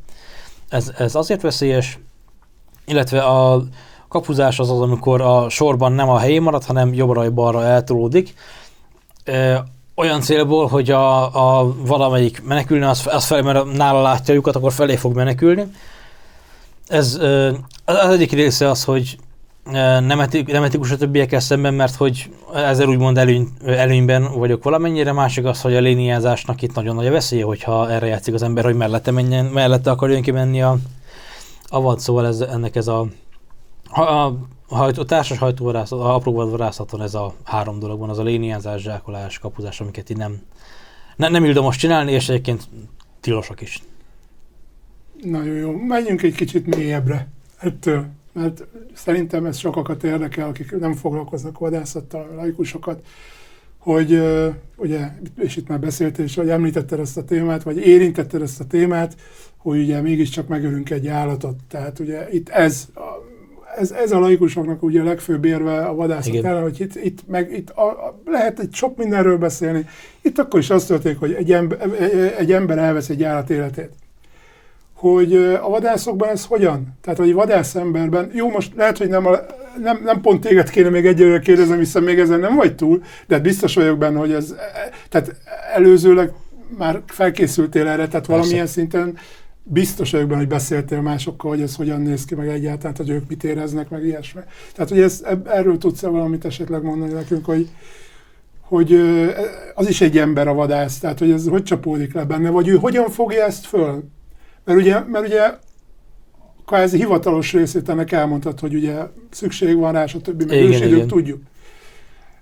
Ez azért veszélyes, illetve a kapuzás az, amikor a sorban nem a helyén marad, hanem jobbra vagy balra eltolódik. Olyan célból, hogy a valamelyik menekülne, az felé, mert nála látja a lyukat, akkor felé fog menekülni. Az egyik része az, hogy nem etikus a többiekkel szemben, mert hogy ezzel úgymond előnyben vagyok valamennyire, másik az, hogy a léniázásnak itt nagyon nagy a veszélye, hogyha erre játszik az ember, hogy mellette akarjon kimenni a vad, szóval ennek ez a társas hajtóvadászat, a apró vadvadászaton ez a három dolog van, az a léniázás, zsákolás, kapuzás, amiket így nem ildomos csinálni, és egyébként tilosak is. Nagyon jó. Menjünk egy kicsit mélyebbre ettől, mert szerintem ez sokakat érdekel, akik nem foglalkoznak vadászattal, laikusokat, hogy ugye, és itt már beszéltél is, hogy említetted ezt a témát, vagy érintetted ezt a témát, hogy ugye mégiscsak megölünk egy állatot. Tehát ugye itt ez a laikusoknak ugye a legfőbb érve a vadászat ellen, hogy itt lehet egy sok mindenről beszélni. Itt akkor is az történik, hogy egy ember elvesz egy állat életét. Hogy a vadászokban ez hogyan? Tehát, hogy vadász emberben, jó, most lehet, hogy nem pont téged kéne még egyelőre kérdezem, hiszen még ezen nem vagy túl, de biztos vagyok benne, hogy ez, tehát előzőleg már felkészültél erre, tehát valamilyen szinten biztos vagyok benne, hogy beszéltél másokkal, hogy ez hogyan néz ki, meg egyáltalán, hogy ők mit éreznek, meg ilyesmi. Tehát, hogy erről tudsz-e valamit esetleg mondani nekünk, hogy az is egy ember a vadász, tehát, hogy ez hogy csapódik le benne, vagy ő hogyan fogja ezt föl? Mert ugye kvázi hivatalos részét ennek elmondtad, hogy ugye szükség van rá, stb. Meg ősidők tudjuk.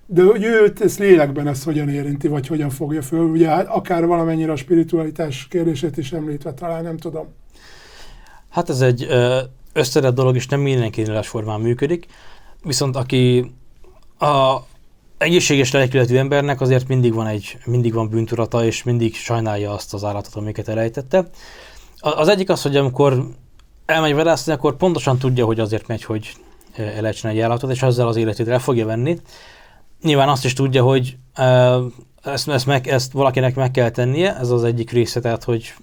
De hogy őt ezt lélekben ezt hogyan érinti, vagy hogyan fogja föl, ugye akár valamennyire a spiritualitás kérdését is említve, talán nem tudom. Hát ez egy összetett dolog, és nem mindenki formán működik, viszont aki egészséges lelkületű embernek azért mindig van bűntudatta, és mindig sajnálja azt az állatot, amiket elejtette. Az egyik az, hogy amikor elmegy vadászni, akkor pontosan tudja, hogy azért megy, hogy elejtsen egy állatot, és ezzel az életét el fogja venni. Nyilván azt is tudja, hogy ezt valakinek meg kell tennie, ez az egyik része, tehát hogy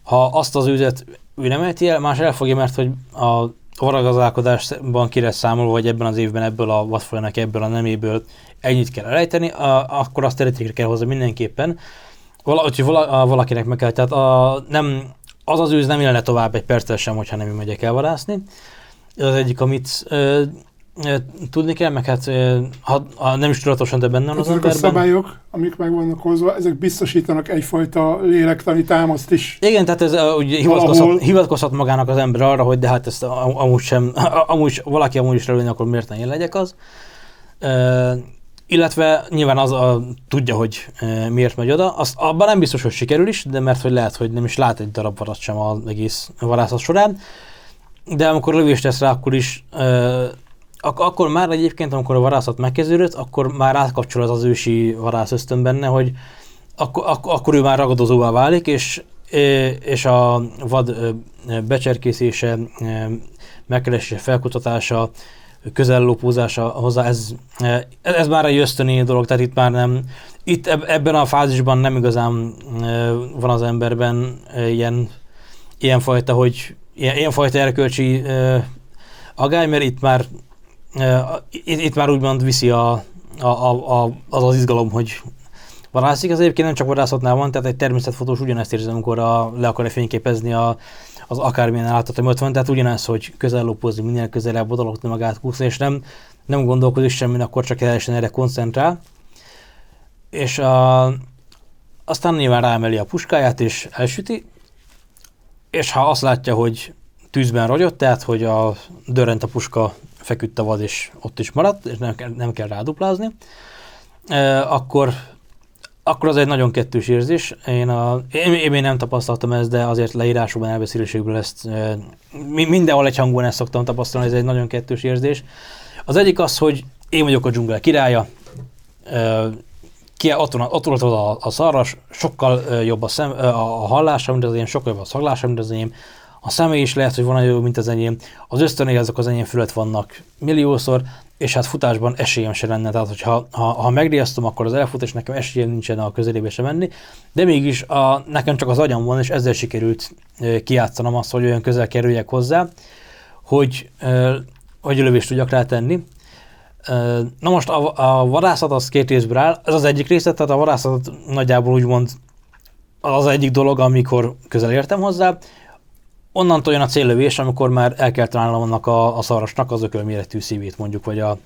ha azt az üzet ő nem ejti el, más el fogja, mert hogy a varagazdálkodásban ki lesz számolva, vagy ebben az évben ebből a vadfajnak, ebből a neméből ennyit kell elejteni, akkor azt eredetileg kell hozni mindenképpen. Valakinek meg kell, tehát az őz nem élne tovább egy perccel sem, hogyha nem megyek el vadászni. Ez az egyik, amit tudni kell, meg hát ha nem is tudatosan, de benne van az emberben. Ezek a szabályok, amik meg vannak hozva, ezek biztosítanak egyfajta lélektani támaszt is. Igen, tehát ez ugye hivatkozhat magának az ember arra, hogy de hát ezt amúgy is lelőni, akkor miért ne én legyek az. Illetve nyilván tudja, hogy miért megy oda. Abban nem biztos, hogy sikerül is, de mert hogy lehet, hogy nem is lát egy darab vadat sem az egész vadászat során. De amikor lövést tesz rá, akkor is, akkor már egyébként, amikor a vadászat megkezdődött, akkor már átkapcsol az ősi vadász ösztön benne, hogy akkor ő már ragadozóvá válik, és a vad becserkészése, megkeresése, felkutatása, közellopózása hozzá, ez már egy ösztöni dolog, tehát itt már nem, ebben a fázisban nem igazán van az emberben ilyenfajta erkölcsi agály, mert itt már úgymond viszi az izgalom, hogy vadászik. Ez egyébként nem csak vadászatnál van, tehát egy természetfotós ugyanezt érzi, amikor le akarja fényképezni az akármilyen állatot, ami ott van, tehát ugyanez, hogy közellopózni, minél közelebb odalopni magát, kúszni, és nem gondolkodik semmin, akkor csak teljesen erre koncentrál. És aztán nyilván ráemeli a puskáját és elsüti, és ha azt látja, hogy tűzben rogyott, tehát hogy dörrent a puska, feküdt a vad és ott is maradt, és nem kell ráduplázni, akkor az egy nagyon kettős érzés. Én még nem tapasztaltam ezt, de azért leírásokban, elbeszélésekből ezt mindenhol egy hangon ezt szoktam tapasztalni, ez egy nagyon kettős érzés. Az egyik az, hogy én vagyok a dzsungel királya, ott a szarvas, sokkal jobb a hallása, mint az enyém, sokkal jobb a szaglása, mint az enyém. A szeme is lehet, hogy van jobb, mint az enyém. Az ösztönék azok az enyém fölött vannak milliószor, és hát futásban esélyem se lenne. Tehát, hogyha ha megriasztom, akkor az elfut, és nekem esélyem nincsen a közelébe sem menni. De mégis nekem csak az agyam van, és ezzel sikerült kijátszanom azt, hogy olyan közel kerüljek hozzá, hogy lövést tudjak rá tenni. Na most a vadászat az két részből áll. Ez az egyik része, tehát a vadászat nagyjából úgymond az egyik dolog, amikor közel értem hozzá. Onnantól jön a céllövés, amikor már el kell találnom annak a szarvasnak az ökölméretű szívét mondjuk, vagy a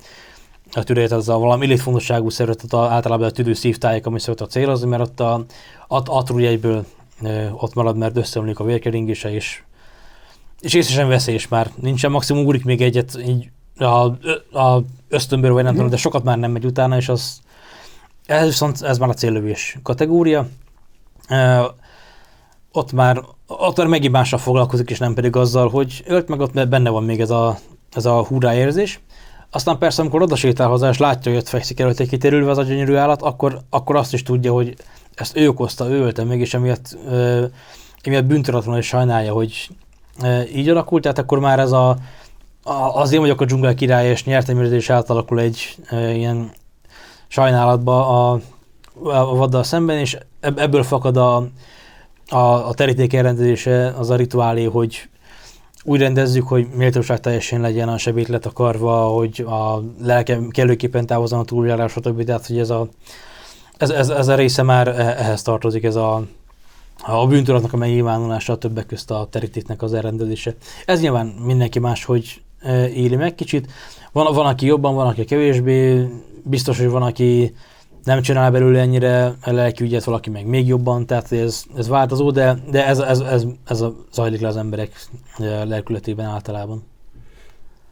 tüdejét, az a valami létfontosságú szervezet, általában a tüdő szívtájék, ami szokott célozni, mert ott atrúj egyből ott marad, mert összeomlik a vérkeringése, és észre sem veszélyes már. Nincsen, maximum ugrik még egyet így a ösztönből, vagy nem tudom, de sokat már nem megy utána, és ez már a céllövés kategória. Ott már megint mással foglalkozik, és nem pedig azzal, hogy ölt meg, ott benne van még ez a hurrá érzés. Aztán persze, amikor oda sétál hozzá, és látja, hogy ott fekszik előtte kitérülve az a gyönyörű állat, akkor azt is tudja, hogy ezt ő okozta, ő ölte meg, és emiatt bűntudatlanul is sajnálja, hogy így alakult. Tehát akkor már ez az én vagyok a dzsungel királya, és nyertem érzés átalakul egy ilyen sajnálatba a vaddal szemben, és ebből fakad a teríték elrendezése, az a rituálé, hogy úgy rendezzük, hogy méltóság teljesen legyen a sebét letakarva, hogy a lelkem kellőképpen távozzon a túljárás, stb. Tehát, hogy ez a része már ehhez tartozik, ez a bűntudatnak a megnyilvánulása, a többek közt a terítéknek az elrendezése. Ez nyilván mindenki máshogy éli meg kicsit. Van, aki jobban, van, aki kevésbé. Biztos, hogy van, aki nem csinál belőle ennyire lelki ügyet, valaki meg még jobban, tehát ez változó, de ez zajlik le az emberek lelkületében általában.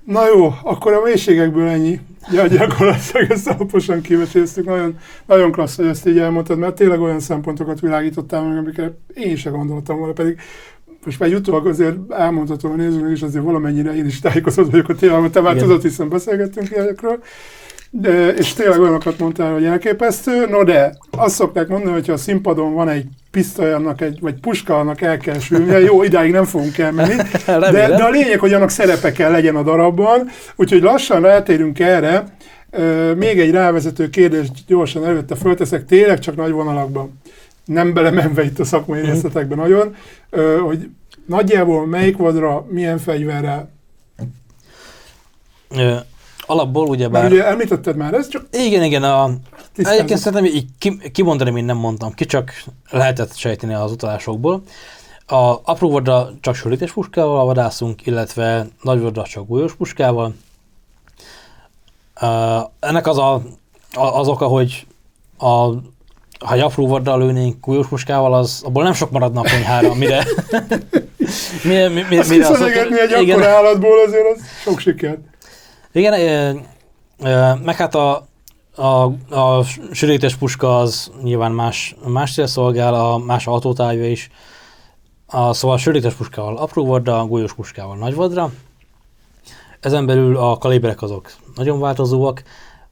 Na jó, akkor a mélységekből ennyi. Ja, gyakorlatilag ezt alaposan kiveséztük. Nagyon, nagyon klassz, hogy ezt így elmondtad, mert tényleg olyan szempontokat világítottál meg, amikre én sem gondoltam volna, pedig most már jutóak azért elmondhatom a nézőnek, és azért valamennyire én is tájékozott vagyok a témában, te már tudod, hiszen beszélgettünk ilyenekről. És tényleg olyanokat mondtál, hogy elképesztő. No de azt szokták mondani, hogy ha a színpadon van egy pisztoly, vagy puska, annak el kell sülnie. Jó, idáig nem fogunk elmenni. De a lényeg, hogy annak szerepe kell legyen a darabban. Úgyhogy lassan rátérünk erre. Még egy rávezető kérdést gyorsan előtte fölteszek, tényleg csak nagy vonalakban. Nem belemenve itt a szakmai részletekben nagyon. Hogy nagyjából melyik vadra, milyen fegyverrel? Alapból ugyebár... Már ugye említetted már ezt, csak... Igen. Egyébként szerintem így kimondani, mint nem mondtam ki, csak lehetett sejteni az utalásokból. A apró vadra csak sörétes puskával vadászunk, illetve nagy vadra csak golyós puskával. Ennek az oka, hogy ha egy apró vadra lőnénk golyós puskával, abból nem sok maradna a konyhára, mire... Azt kiszedgetni egy akkora állatból azért az sok sikert. Igen, meg hát a sörétes puska az nyilván más cél szolgál, más hatótávja is. Szóval a sörétes puskával apró vadra, a golyós puskával nagy vadra. Ezen belül a kaliberek azok nagyon változóak.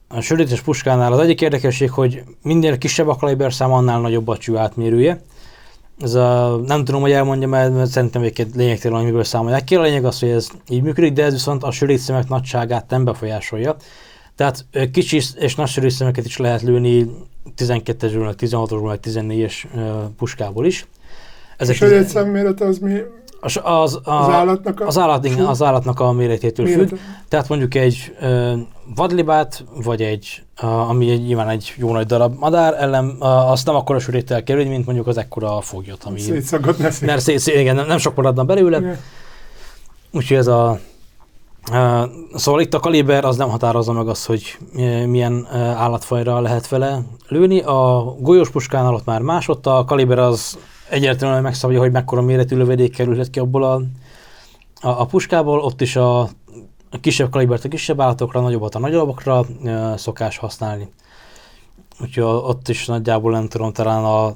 A sörétes puskánál az egyik érdekesség, hogy minél kisebb a kaliber szám, annál nagyobb a cső átmérője. Nem tudom, hogy elmondjam el, mert szerintem egyébként lényegtelen, hogy miből számolják ki. A lényeg az, hogy ez így működik, de ez viszont a sötét szemek nagyságát nem befolyásolja. Tehát kicsi és nagy sötét szemeket is lehet lőni 12-esből, 16-osból, 14-es puskából is. A sötét szemmérete az mi? Az állatnak a méretétől függ. Tehát mondjuk egy vadlibát, vagy ami nyilván egy jó nagy darab madár ellen, azt nem akkora söréttel kerülni, mint mondjuk az ekkora foglyot. Szétszaggatná igen, nem sok maradna belőle. Yeah. Úgyhogy ez a Szóval itt a kaliber az nem határozza meg azt, hogy milyen állatfajra lehet vele lőni. A golyós puskánál ott már más, ott a kaliber az egyértelműen megszabja, hogy mekkora méretű lövedék kerülhet ki abból a puskából. Ott is a kisebb kalibert a kisebb állatokra, a nagyobbat a nagyobbakra szokás használni. Úgyhogy ott is nagyjából nem tudom, talán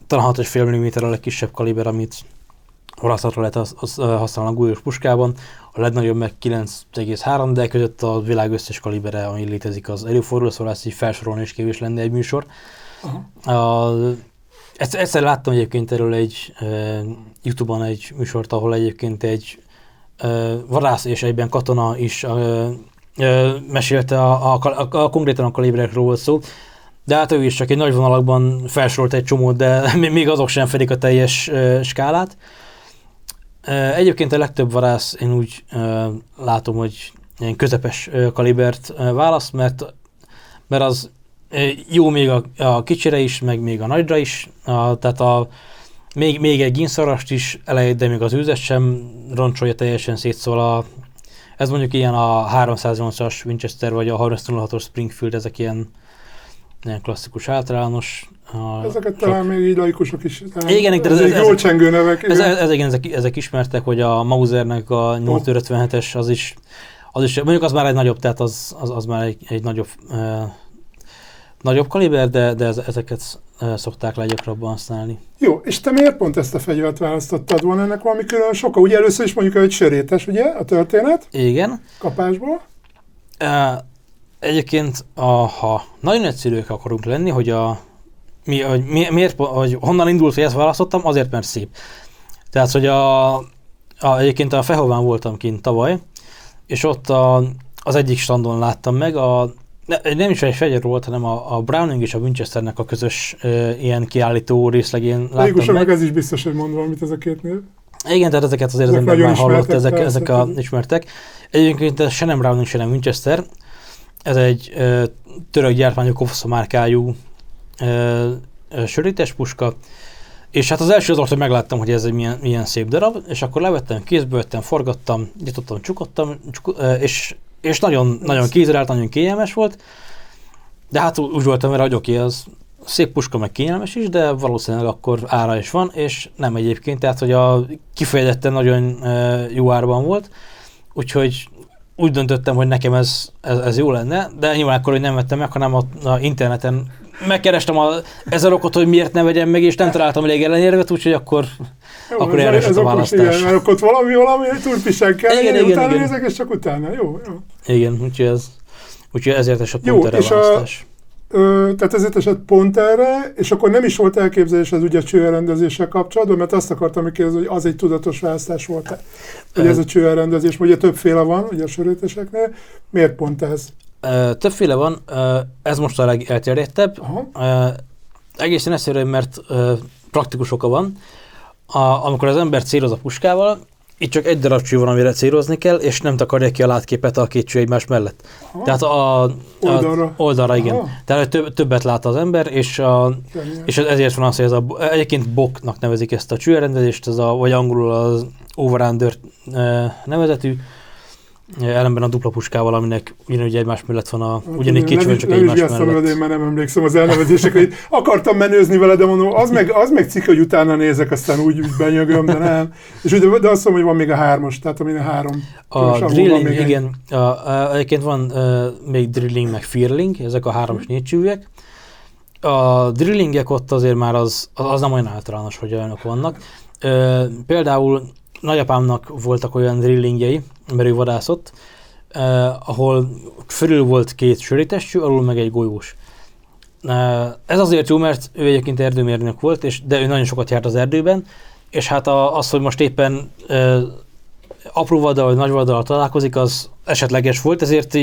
6,5 mm a legkisebb kaliber, amit vadászatra lehet használni a golyós puskában. A legnagyobb meg 9,3, de között a világ összes kalibere, ami létezik, az előfordul, szóval ezt így felsorolni is kevés lenne egy műsor. Egyszer láttam egyébként erről egy YouTube-on egy műsort, ahol egyébként egy vadász és egyben katona is mesélte konkrétan a kaliberekről volt szó, de hát ő is csak egy nagy vonalakban felsorolt egy csomót, de még azok sem fedik a teljes skálát. Egyébként a legtöbb vadász én úgy látom, hogy ilyen közepes kalibert választ, mert az jó még a kicsire is, meg még a nagyra is, tehát még egy ginszarast is elejét, de még az őzet sem roncsolja teljesen szét, szóval ez mondjuk ilyen a 308-as Winchester vagy a 306-os Springfield, ezek ilyen klasszikus általános. Ezeket talán még így laikusok is. Igen, ezek jól csengő nevek. Ezek ismertek, hogy a Mausernek a 857-es, az is, mondjuk az már egy nagyobb, tehát az már egy nagyobb kaliber, de ezeket szokták leggyakrabban használni. Jó, és te miért pont ezt a fegyvert választottad? Van ennek valami külön soka? Ugye először is mondjuk egy sörétes, ugye, a történet? Igen. Kapásból. Egyébként, ha nagyon egyszerűek akarunk lenni, hogy hogy honnan indult, hogy ezt választottam, azért, mert szép. Tehát, hogy egyébként a Fehován voltam kint tavaly, és ott az egyik standon láttam meg, nem is egy fegyver volt, hanem a Browning és a Winchesternek a közös ilyen kiállító részlegén láttam meg. Ez is biztos, hogy mond valamit ez a két név. Igen, tehát ezeket azért az ember már hallott, ezek ismertek. Egyébként ez se nem Browning, se nem Winchester. Ez egy török gyártmányú Kovsa márkájú sörétes puska, és hát az első az volt, hogy megláttam, hogy ez egy milyen szép darab, és akkor levettem, kézbe vettem, forgattam, nyitottam, csukottam, és nagyon, nagyon kézre állt, nagyon kényelmes volt, de hát úgy voltam vele, hogy oké, az szép puska, meg kényelmes is, de valószínűleg akkor ára is van, és nem egyébként, tehát hogy kifejezetten nagyon jó árban volt, úgyhogy úgy döntöttem, hogy nekem ez jó lenne, de nyilván akkor, hogy nem vettem meg, hanem a interneten megkerestem ezer okot, hogy miért ne vegyem meg, és nem találtam elég ellenérvet, úgyhogy akkor erre esett a választás. Igen, mert ott valami turpisen kell, igen, utána igen. nézek, és csak utána. Jó. Igen, úgyhogy ezért esett pont erre a választás. Tehát ezért esett pont erre, és akkor nem is volt elképzelés ez ugye a csőelrendezéssel kapcsolatban, mert azt akartam megkérdezni, hogy az egy tudatos választás volt-e, hogy ez a csőelrendezés, ugye többféle van, ugye a söréteseknél, miért pont ez? Többféle van, ez most a legelterjedtebb. Egészen egyszerűen, mert praktikus oka van. Amikor az ember céloz a puskával, itt csak egy darab cső van, amire célozni kell, és nem takarja ki a látképet a két cső egymás mellett. Tehát oldalra, igen. Tehát többet lát az ember, és ezért van az, hogy egyébként BOK-nak nevezik ezt a csőrendezést, vagy angolul az over-under nevezetű, ellenben a dupla puskával, aminek ugyanúgy egymás mellett van ugyanígy két cső, csak egymás mellett. Én már nem emlékszem az elnevezésekre, hogy akartam menőzni vele, de mondom, az meg cikk, hogy utána nézek, aztán úgy benyögöm, de nem. És de azt mondom, hogy van még a 3-as, tehát amin a 3. A drilling, igen. Egyébként van még drilling, meg fearling, ezek a 3-as négycsőek. A drillingek ott azért már az nem olyan általános, hogy olyanok vannak. Például nagyapámnak voltak olyan drillingjei, mert ő vadászott, ahol fölül volt 2 sörétes cső, alul meg egy golyós. Ez azért jó, mert ő egyébként erdőmérnök volt, de ő nagyon sokat járt az erdőben, és hát az, hogy most éppen apró vaddal vagy nagy vaddal találkozik, az esetleges volt, ezért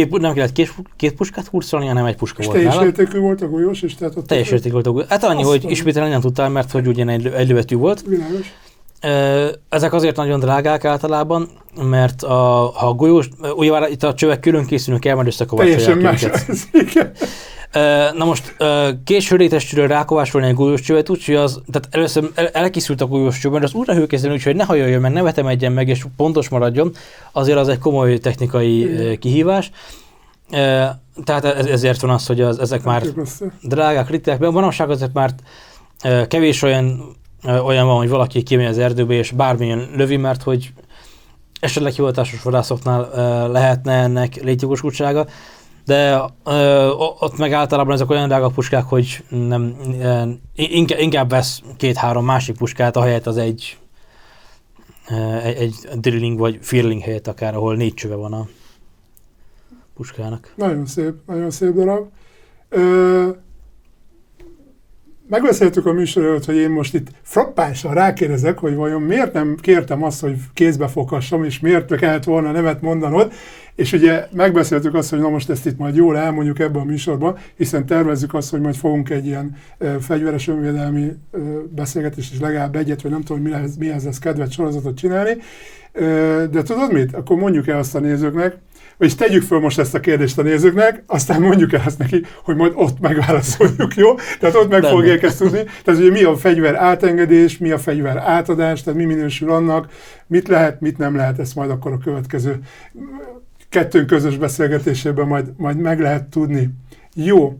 nem kellett két puskát hurcolni, hanem egy puska volt nála. És teljes értékű volt a golyós is? Teljes értékű volt a golyós. Hát annyi, hogy ismételni nem tudtál, mert hogy ugyan egy lövetű volt. Világos. Ezek azért nagyon drágák általában, mert ha a golyós, ugye itt a csövek külön készülnek el, majd összekovácsolják őket. Na most két sörétes csőről rákovásolni egy golyós csövet, úgyhogy az, tehát először elkészült a golyós csőben, de az újra hőkezdeni, úgyhogy ne hajoljon meg, ne vetemedjen meg, és pontos maradjon, azért az egy komoly technikai kihívás. Tehát ezért van az, hogy ezek már drágák, ritkák, de manapság azért már kevés olyan van, hogy valaki kimegy az erdőbe, és bármilyen lövi, mert hogy esetleg hivatásos vadászoknál lehetne ennek létjogosultsága, de ott meg általában ezek olyan drága puskák, hogy nem, inkább vesz 2-3 másik puskát, ahelyett az egy drilling vagy firling helyett akár, ahol 4 csöve van a puskának. Nagyon szép darab. Megbeszéltük a műsor előtt, hogy én most itt frappánsan rákérdezek, hogy vajon miért nem kértem azt, hogy kézbe foghassam, és miért kellett volna nevet mondanod, és ugye megbeszéltük azt, hogy na most ezt itt majd jól elmondjuk ebben a műsorban, hiszen tervezzük azt, hogy majd fogunk egy ilyen fegyveres önvédelmi beszélgetést, és legalább egyet, vagy nem tudom, mihez lesz kedvet sorozatot csinálni, de tudod mit? Akkor mondjuk el azt a nézőknek, vagyis tegyük föl most ezt a kérdést a nézőknek, aztán mondjuk el azt neki, hogy majd ott megválaszoljuk, jó? Tehát ott meg fogják ezt tudni. Tehát ugye mi a fegyver átengedés, mi a fegyver átadás, tehát mi minősül annak, mit lehet, mit nem lehet, ezt majd akkor a következő kettőnk közös beszélgetésében majd meg lehet tudni. Jó.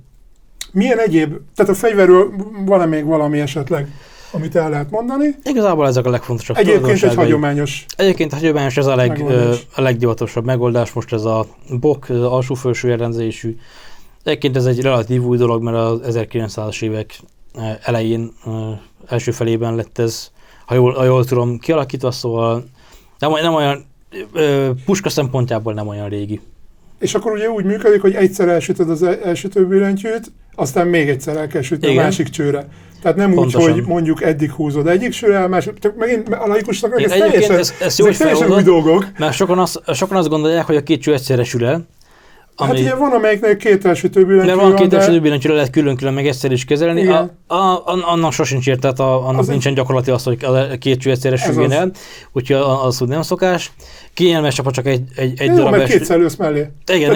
Milyen egyéb, tehát a fegyverről van-e még valami esetleg, amit el lehet mondani? Igazából ezek a legfontosabb. Egyébként egy hagyományos. Egyébként hagyományos, ez a legdivatosabb megoldás. Most ez a BOK, az alsó-felső elrendezésű. Egyébként ez egy relatív új dolog, mert az 1900-as évek elején, első felében lett ez, ha jól tudom, kialakítva, szóval nem olyan, puska szempontjából nem olyan régi. És akkor ugye úgy működik, hogy egyszer elsütöd az elsütő billentyűt, aztán még egyszer el kell sütni a másik csőre. Tehát nem pontosan. Úgy, hogy mondjuk eddig húzod egyik sőre, a másik, megint a laikusnak meg ez teljesen új dolgok. Mert sokan azt gondolják, hogy a két cső egyszerre sül el. Hát ugye van, amelyiknek két elsütő billentyű van. Két elsütő billentyűre lehet külön-külön meg egyszer is kezelni. Annak sosincs ért, tehát annak nincsen gyakorlati az, hogy a két cső egyszerre süljön el. Úgyhogy az úgy nem szokás. Kényelmes, csak egy darab mert kétszer lősz mellé. Igen.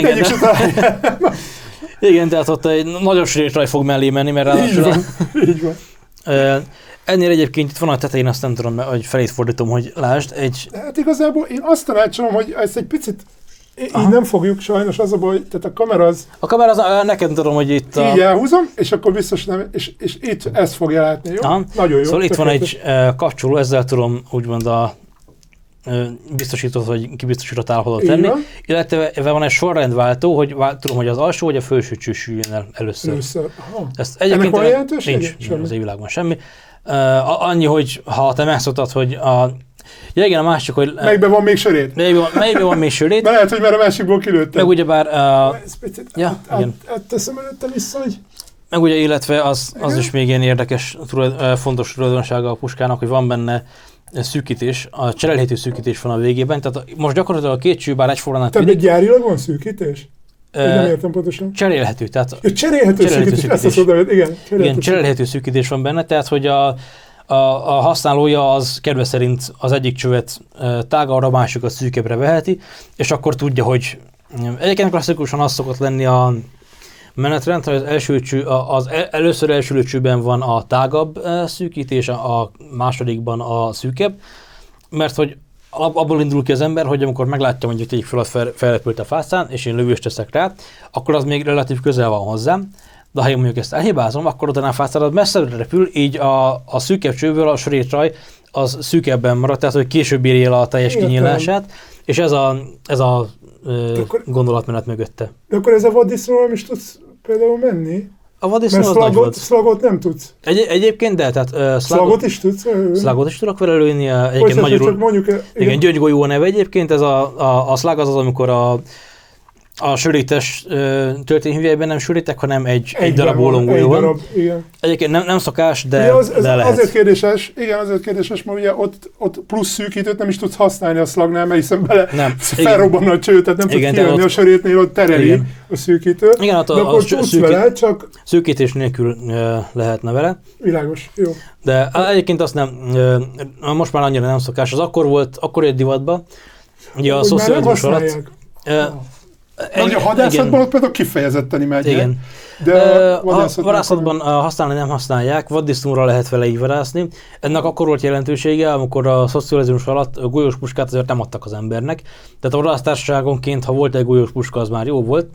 Igen, tehát ott egy nagyon sűrűs raj fog mellé menni, mert így van. Ennél egyébként itt van a tetején, azt nem tudom, hogy felét fordítom, hogy lásd, Hát igazából én azt tanácsolom, hogy ezt egy picit így nem fogjuk sajnos, az a baj, tehát a kamera az... A kamera az, nekem tudom, hogy itt így elhúzom, és akkor biztos nem, és itt ezt fogja látni, jó? Aha. Nagyon jó. Szóval itt van egy kapcsoló, ezzel tudom úgymond biztosított, hogy kibiztosított állapotba tenni, illetve van egy sorrendváltó, hogy tudom, hogy az alsó vagy a felső cső süljön el először. Ezt ennek van jelentősége? Nincs az évvilágban semmi. Annyi, hogy ha te megszoktad, hogy ja igen, a másik, hogy... Melyikben van még sörét? Melyikben van még sörét? Lehet, hogy már a másikból kilőttem. Meg ugyebár... igen. Teszem előtte vissza, hogy... Meg ugye, illetve az is még ilyen érdekes, fontos tulajdonsága a puskának, hogy van benne szűkítés, a cserélhető szűkítés van a végében, tehát most gyakorlatilag a két cső bár egyformán átvidik. Tehát gyárilag van szűkítés? Nem értem pontosan. Cserélhető, tehát... Cserélhető szűkítés, ezt azt mondom, igen. Igen, cserélhető szűkítés van benne, tehát hogy a használója az kedve szerint az egyik csövet tágabbra, a másikat szűkebbre veheti, és akkor tudja, hogy egyébként klasszikusan az szokott lenni a menetrend, hogy az első cső, először első csőben van a tágabb szűkítés, a másodikban a szűkebb, mert hogy abból indul ki az ember, hogy amikor meglátja, hogy egyik föl felrepült a fászán, és én lövést teszek rá, akkor az még relatív közel van hozzám, de ha én mondjuk ezt elhibázom, akkor utána a fászán az messzebbre repül, így a szűkebb csőből a sörétraj az szűkebben marad, tehát hogy később érje el a teljes kinyílását, és ez a gondolatmenet mögötte. De akkor ez a vaddisznóval nem is tudsz például menni? A vaddisznó az nagy volt. Szlagot nem tudsz? Egyébként, de tehát... Szlagot is tudsz? Szlagot is tudok vele lőni. Egyébként magyarul... Igen, gyöngygolyó a neve egyébként. Ez a szlag az, amikor a sörétes történethűvjeiben nem sörétek, hanem egy darab ólomgolyó van. Egyébként nem szokás, de lehet. Azért kérdéses, mert ugye ott plusz szűkítőt nem is tudsz használni a szlagnál, mert hiszen felrobbanna a cső, tehát nem tudsz kijönni a sörétnél, ott tereli a szűkítőt. Igen, de akkor tudsz vele, csak... Szűkítés nélkül lehetne vele. Világos, jó. De egyébként azt nem, most már annyira nem szokás. Az akkor jött divatba, ugye a szocializmus alatt. Ugye a hadászatban ott például kifejezetten imádják. Igen. De a vadászatban használni nem használják, vaddisznóra lehet vele így vadászni. Ennek akkor volt jelentősége, amikor a szocializmus alatt a golyós puskát azért nem adtak az embernek. Tehát a vadásztársaságonként, ha volt egy golyós puska, az már jó volt.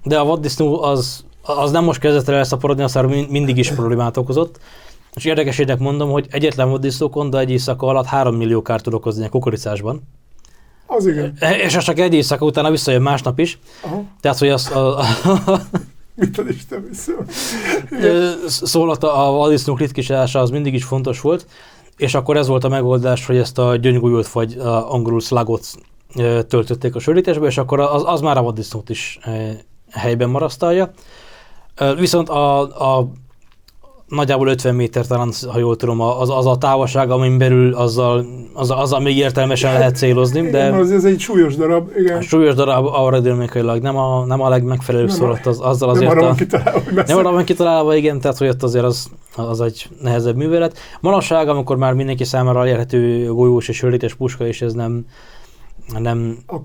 De a vaddisznó az nem most kezdett el elszaporodni, aztán mindig is problémát okozott. És érdekesének mondom, hogy egyetlen vaddisznókon, de egy éjszaka alatt 3 millió kárt tud okozni a kukoricásban. Az igen. És az csak egy éjszaka, utána visszajön másnap is. Aha. Tehát, hogy azt... Mit ad Isten vissza? Szóval a vaddisznók ritkítása az mindig is fontos volt, és akkor ez volt a megoldás, hogy ezt a gyöngygolyót, vagy angolul slugot töltötték a sörítésbe, és akkor az már a vaddisznót is helyben marasztalja. Viszont a nagyjából 50 méter talán, ha jól tudom, az a távolság, amin belül azzal még értelmesen lehet célozni, de... Igen, ez egy súlyos darab, igen. A súlyos darab aerodinamikailag nem a legmegfelelőbb szólat, azzal azért... Nem arra van kitalálva, hogy nem arra van kitalálva, igen, tehát hogy ott azért az egy nehezebb művelet. Manapság, amikor már mindenki számára elérhető golyós és sörítés puska, és ez nem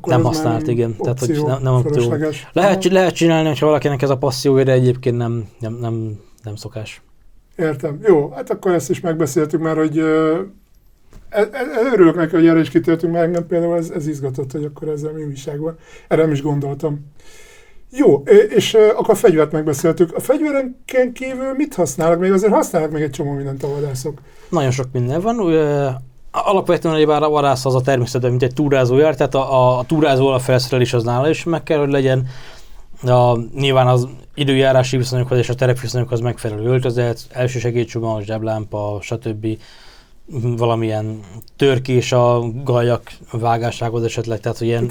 használt, igen. Tehát, hogy nem opció. Lehet csinálni, hogyha valakinek ez a passziója, de egyébként nem szokás. Értem. Jó, hát akkor ezt is megbeszéltük már, hogy örülök neki, hogy erre is kitértünk, mert engem például ez izgatott, hogy akkor ezzel mi újság van. Erre nem is gondoltam. Jó, és akkor a fegyvert megbeszéltük. A fegyverenken kívül mit használnak? Még azért használnak még egy csomó mindent a vadászok. Nagyon sok minden van. Alapvetően egy vadász az a természetben, mint egy túrázójár, tehát a túrázó a felszerelés az nála is meg kell, hogy legyen. Nyilván az időjárási viszonyokhoz és a terepviszonyokhoz megfelelő öltözet, elsősegélycsomag, zseblámpa, stb. Valamilyen törkés a gajak vágásához esetleg, tehát ilyen...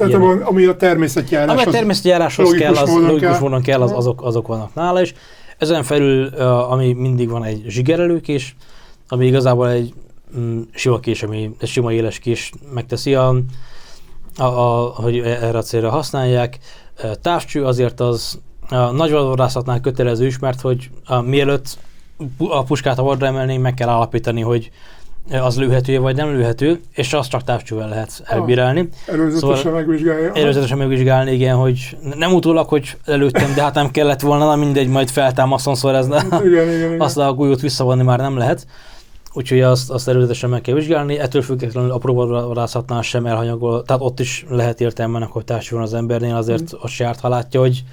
Ami a természetjáráshoz... Ami a természetjáráshoz kell, logikus módon kell, azok vannak nála is. Ezen felül, ami mindig van, egy zsigerelőkés, ami igazából egy sima kés, ami egy sima éles kés megteszi, hogy erre a célra használják. Távcső azért az a nagyvadászatnál kötelező is, mert hogy mielőtt a puskát a vadra emelnénk, meg kell állapítani, hogy az lőhető vagy nem lőhető, és azt csak távcsővel lehet elbírálni. Előzetesen megvizsgálja. Előzetesen megvizsgálni, igen, hogy nem utólag, hogy előttem, de hát nem kellett volna, na mindegy, majd feltámaszon, szóval ez igen. azt a golyót visszavonni már nem lehet. Úgyhogy azt előzetesen meg kell vizsgálni, ettől függetlenül a próbavadászatnál sem elhanyagol, tehát ott is lehet értelmenek, hogy távcső van az embernél, azért az se árt, ha látja, hogy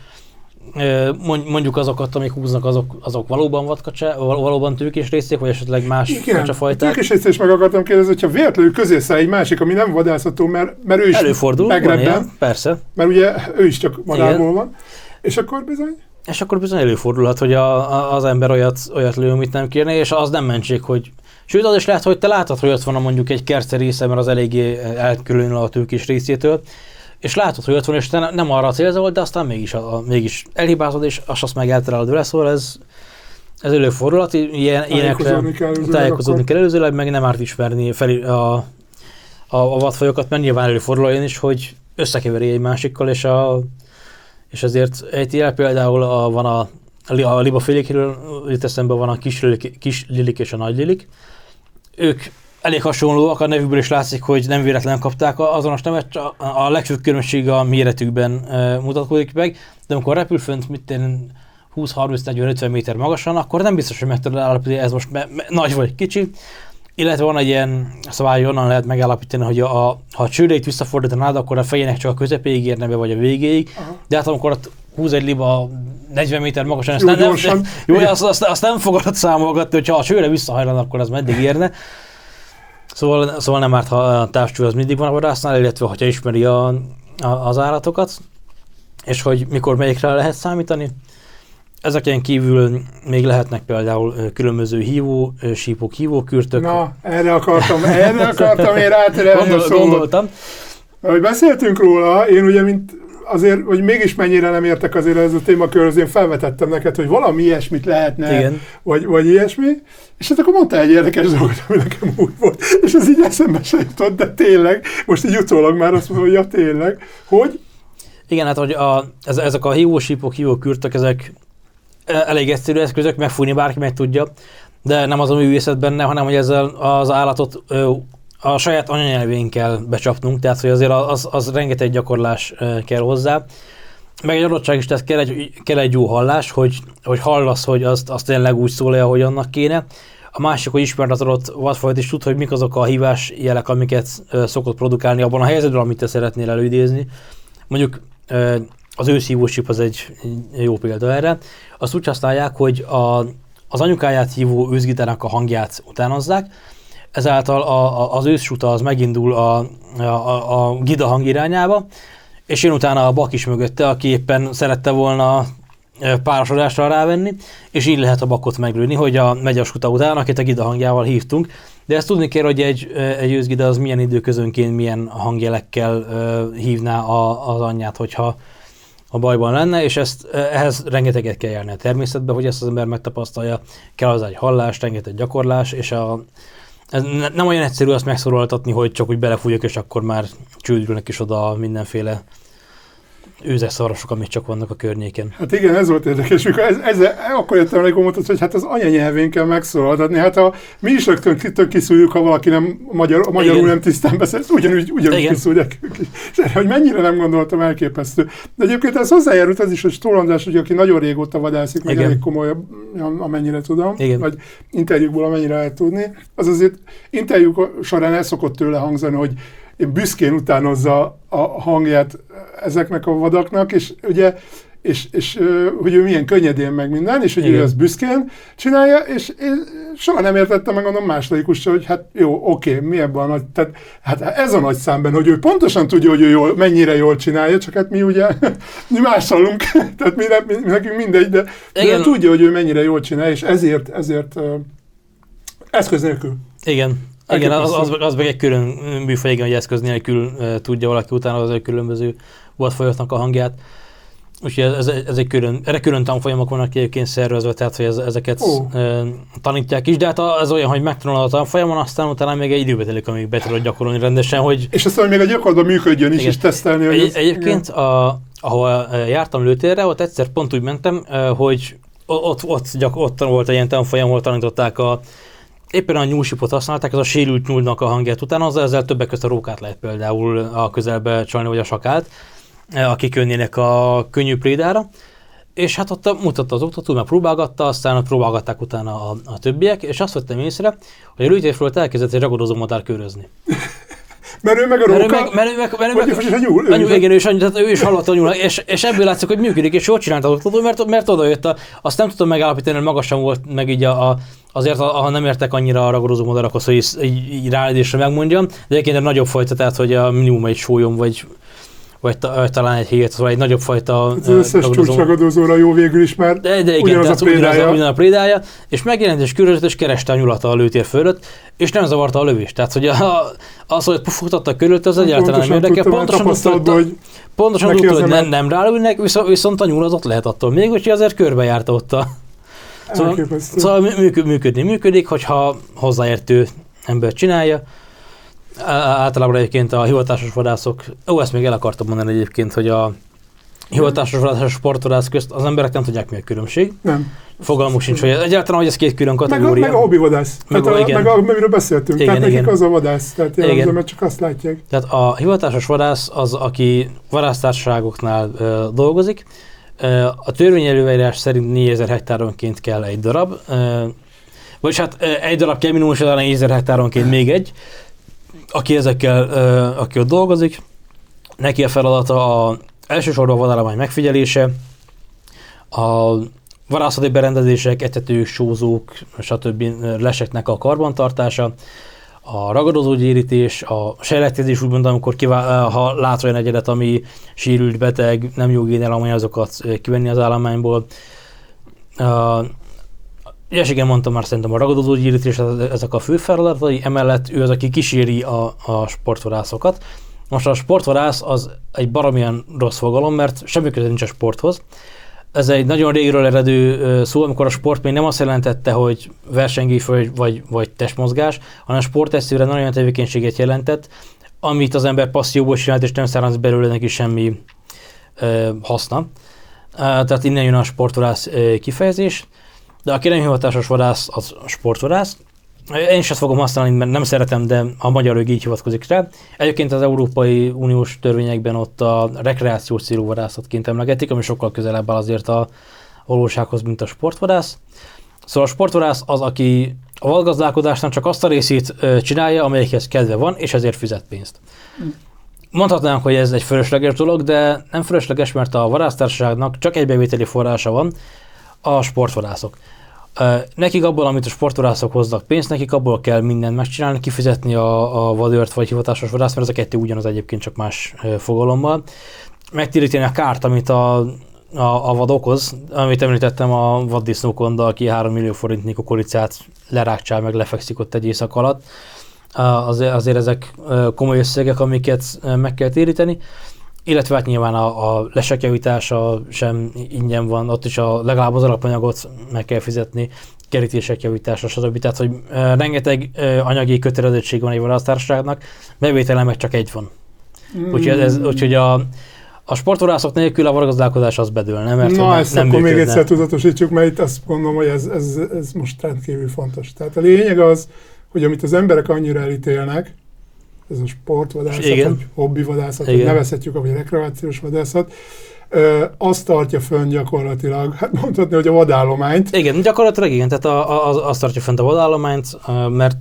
mondjuk azokat, amik húznak, azok valóban vadkacsa, valóban tőkés részek, vagy esetleg más kacsafajták. Tőkés részt is meg akartam kérdezni, hogyha véletlenül közé száll egy másik, ami nem vadászható, mert ő is előfordul, megrebben, persze. Mert ugye ő is csak magából van, és akkor bizony? És akkor bizony előfordulhat, hogy az ember olyat lő, amit nem kérne, és az nem mentség, hogy... Sőt, az is lehet, hogy te látod, hogy ott van mondjuk egy kerce része, mert az eléggé elkülönül a tőkés részétől, és látod, hogy ott van, és te nem arra célzol, de aztán mégis elhibázod, és azt meg eltereled vele, szóval ez előfordulhat, ilyenekre tájékozódni kell előzőleg, meg nem árt ismerni a vadfajokat, mert nyilván előfordul olyan is, hogy összekeveri egy másikkal, és ezért egy például van a libafélékről, itt eszembe van a kis lilik és a nagy lilik. Ők elég hasonlóak, a nevükből is látszik, hogy nem véletlenül kapták azonos nevet, a legfőbb különbség a méretükben mutatkozik meg, de amikor repül fönt 20-30-40-50 méter magasan, akkor nem biztos, hogy meg tudod állapítani, ez most nagy vagy kicsi. Illetve van egy ilyen szabály, onnan lehet megállapítani, hogy ha a csőreit visszafordítanád, akkor a fejének csak a közepéig érne be, vagy a végéig. Aha. De hát amikor húz egy liba 40 méter magasan, azt nem fogod számolgatni, hogyha a csőre visszahajlan, akkor az meddig érne. Szóval nem árt, ha a távcső az mindig van a vadásznál, illetve ha ismeri az állatokat, és hogy mikor melyikre lehet számítani. Ezeken kívül még lehetnek például különböző sípok, hívókürtök. Na, erre akartam én ráterelni a szót. Gondoltam. Ahogy beszéltünk róla, én ugye azért, hogy mégis mennyire nem értek azért ez a témakörhöz, én felvetettem neked, hogy valami ilyesmit lehetne, vagy ilyesmi, és hát akkor mondtál egy érdekes dolgot, ami nekem úgy volt, és ez így eszembe se jutott, de tényleg, most így utólag már azt mondom, hogy ja tényleg, hogy? Igen, hát hogy ezek a hívósípok, hívókürtök, ezek elég egyszerű eszközök, megfújni bárki meg tudja, de nem az a művészet benne, hanem hogy ezzel az állatot a saját anyanyelvén kell becsapnunk, tehát hogy azért az rengeteg gyakorlás kell hozzá. meg egy adottság is, tehát kell egy jó hallás, hogy hallasz, hogy azt tényleg úgy szól, ahogy annak kéne. A másik, hogy ismerd az adott vadfajt, és tudd, hogy mik azok a hívás jelek, amiket szokott produkálni abban a helyzetben, amit te szeretnél előidézni. Mondjuk az őszhívósip az egy jó példa erre. Azt úgy használják, hogy az anyukáját hívó őszgitárának a hangját utánozzák, ezáltal az őszsuta az megindul a gida hang irányába, és jön utána a bak is mögötte, aki éppen szerette volna párosodásra rávenni, és így lehet a bakot meglőni, hogy a megyasuta után, akit a gida hangjával hívtunk. De ezt tudni kell, hogy egy őszgida az milyen időközönként, milyen hangjelekkel hívná az anyját, hogyha a bajban lenne, és ehhez rengeteget kell járni a természetbe, hogy ezt az ember megtapasztalja, kell az egy hallás, rengeteg gyakorlás, és ez nem olyan egyszerű azt megszólaltatni, hogy csak úgy belefújok, és akkor már csődülnek is oda mindenféle őzes szarvasok, amik csak vannak a környéken. Hát igen, ez volt érdekes, mikor akkor jöttem rá, hogy hogy hát az anyanyelvén kell megszólaltatni. Hát mi is rögtön kiszúrjuk, ha valaki nem magyarul nem tisztán beszél, ugyanúgy kiszúrják. Hogy mennyire nem gondoltam, elképesztő. De egyébként ez hozzájárult az is, hogy Stól András, aki nagyon régóta vadászik, meg elég komoly, amennyire tudom, vagy interjúkból amennyire lehet tudni, az azért interjúk során el szokott tőle hangzani, hogy én büszkén utánozza a hangját ezeknek a vadaknak, és ugye, és hogy ő milyen könnyedén meg minden, és hogy ő ezt büszkén csinálja, és én soha nem értettem meg, mondom más laikusra, hogy hát jó, oké, mi ebben a nagy, tehát hát ez a nagy számban, hogy ő pontosan tudja, hogy ő mennyire jól csinálja, csak hát mi ugye, mi más hallunk, tehát mi nekünk mindegy, de ő tudja, hogy ő mennyire jól csinálja, és ezért eszköz nélkül. Igen, az meg egy külön műfaj, igen, hogy eszköz nélkül tudja valaki utána az egy különböző vadfajoknak a hangját. Úgyhogy erre külön tanfolyamok vannak egyébként szervezve, tehát hogy ezeket tanítják is, de hát ez olyan, hogy megtanulod a tanfolyamon, aztán utána még egy időbe telik, amíg be tudod gyakorolni rendesen, hogy... És aztán még a gyakorlatban működjön is, és tesztelni. Hogy egyébként, ahol jártam lőtérre, ott egyszer pont úgy mentem, hogy ott volt egy ilyen tanfolyam, ahol tanították éppen a nyúlsipot használták, ez a sérült nyúlnak a hangját utána, ezzel többek között a rókát lehet például a közelbe csalni, vagy a sakált, akik jönnének a könnyű prédára. És hát ott mutatta az oktató, meg próbálgatta, aztán próbálgatták utána a többiek, és azt vettem észre, hogy a lőtérföld elkezdett egy ragadozó madár körözni. Mert ő meg a róka, vagy a nyúl. Igen, ő is hallott a nyúl, és ebből látszik, hogy működik, és jól csinálta az oktató, mert oda jött, azt nem tudtam megállapítani, hogy magasan volt, meg így azért, ha nem értek annyira a ragadozó madarakhoz, hogy így ránézésre megmondjam, de egyébként egy nagyobb fajta, tehát hogy a minimum egy sólyom, vagy talán egy hét, vagy egy nagyobb fajta... Az összes csúcsragadozóra jó végül is, mert de igen, ugyanaz a prédája, és megjelent és körülött, és kereste a nyulat a lőtér fölött, és nem zavarta a lövést. Tehát, hogy az, hogy pufogtattak körülött, az egyáltalán nem érdekel. Pontosan tudta, hogy nem rálülnek, viszont a nyúl az ott lehet attól még, úgyhogy azért körbejárta ott a... Szóval működik, hogyha hozzáértő ember csinálja. Általában egyébként a hivatásos vadászok, ezt még el akartam mondani egyébként, hogy a hivatásos vadász és a sportvadász közt az emberek nem tudják, mi a különbség. Nem. Fogalmuk sincs, hogy egyáltalán, hogy ez két külön kategória. Meg a hobbivadász. Meg amiről beszéltünk. Igen, tehát nekik az a vadász, tehát jellemző, mert csak azt látják. Tehát a hivatásos vadász az, aki vadásztársaságoknál dolgozik. A törvény előírás szerint 4000 hektáronként kell egy darab. Vagyis hát egy darab kell minimum, és 4000 hektáronként még egy. Aki ott dolgozik, neki a feladata elsősorban a vadállomány megfigyelése, a vadászati berendezések, etetők, sózók, stb. Leseknek a karbantartása, a ragadozógyérítés, a sejlettézés, úgymond, amikor ha lát olyan egyedet, ami sérült, beteg, nem jó génállomány, azokat kivenni az állományból. Ilyeségen mondtam már, szerintem a ragadozógyérítés, ezek a fő feladatai, emellett ő az, aki kíséri a sportvarászokat. Most a sportvarász az egy baromilyen rossz fogalom, mert semmi köze nincs a sporthoz. Ez egy nagyon régről eredő szó, amikor a sport még nem azt jelentette, hogy versengés vagy testmozgás, hanem a sport egyszerűen olyan tevékenységet jelentett, amit az ember passzióból csinált, és nem származik belőle neki semmi haszna. Tehát innen jön a sportvarász kifejezés. De aki nem hivatásos vadász, az sportvadász. Én is ezt fogom használni, mert nem szeretem, de a magyar jog így hivatkozik rá. Egyébként az Európai Uniós törvényekben ott a rekreációs célú vadászatként emlegetik, ami sokkal közelebb áll azért a valósághoz, mint a sportvadász. Szóval a sportvadász az, aki a vadgazdálkodásnak csak azt a részét csinálja, amelyikhez kedve van, és ezért fizet pénzt. Mondhatnánk, hogy ez egy fölösleges dolog, de nem fölösleges, mert a vadásztársaságnak csak egy bevételi forrása van, a sportvadászok. Nekik abból, amit a sportvadászok hoznak pénzt, nekik abból kell mindent megcsinálni, kifizetni a vadőrt vagy hivatásos vadász, mert ez a kettő ugyanaz egyébként csak más fogalommal. Megtéríteni a kárt, amit a vad okoz, amit említettem a vaddisznókonda, aki 3 millió forintnyi kukoricát lerákcsál, meg lefekszik ott egy éjszak alatt. Azért ezek komoly összegek, amiket meg kell téríteni. Illetve hát nyilván a lesekjavítása sem ingyen van, ott is legalább az alapanyagot meg kell fizetni, kerítések javítása, stb. Tehát, hogy rengeteg anyagi kötelezettség van egy vadásztársaságnak, bevétele meg csak egy van. Úgyhogy a sportvadászok nélkül a vadgazdálkodás az bedőlne, mert na, nem ezt akkor működne. még egyszer tudatosítsuk, mert itt azt mondom, hogy ez most rendkívül fontos. Tehát a lényeg az, hogy amit az emberek annyira elítélnek, ez a sportvadászat, vagy hobbivadászat, vagy nevezhetjük, vagy rekreációs vadászat, azt tartja fönn gyakorlatilag, hát mondhatni, hogy a vadállományt. Igen, gyakorlatilag igen, tehát azt tartja fent a vadállományt, mert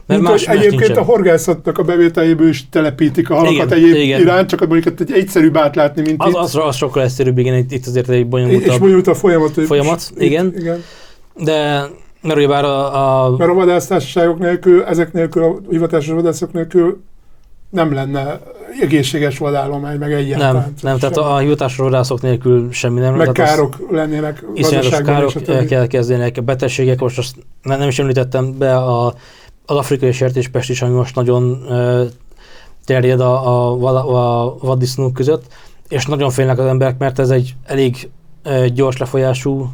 más egyébként nincsen. a horgászatnak a bevételéből is telepítik a halakat iránt, csak mondjuk egy egyszerűbb átlátni, mint itt. Az sokkal egyszerűbb, igen, itt azért egy bonyolultabb. És bonyolult a folyamat. Igen. De mert ugyebár mert a vadásztársaságok nélkül, ezek nélkül, a hivatásos vadászok nélkül nem lenne egészséges vadállomány, meg egyáltalán. Nem, tehát a hivatásos vadászok nélkül semmi nem. Meg károk lennének gazdaságban. Károk elkezdenek, betegségek, most azt nem is említettem be az afrikai sertéspest is, ami most nagyon terjed a vaddisznók között, és nagyon félnek az emberek, mert ez egy elég gyors lefolyású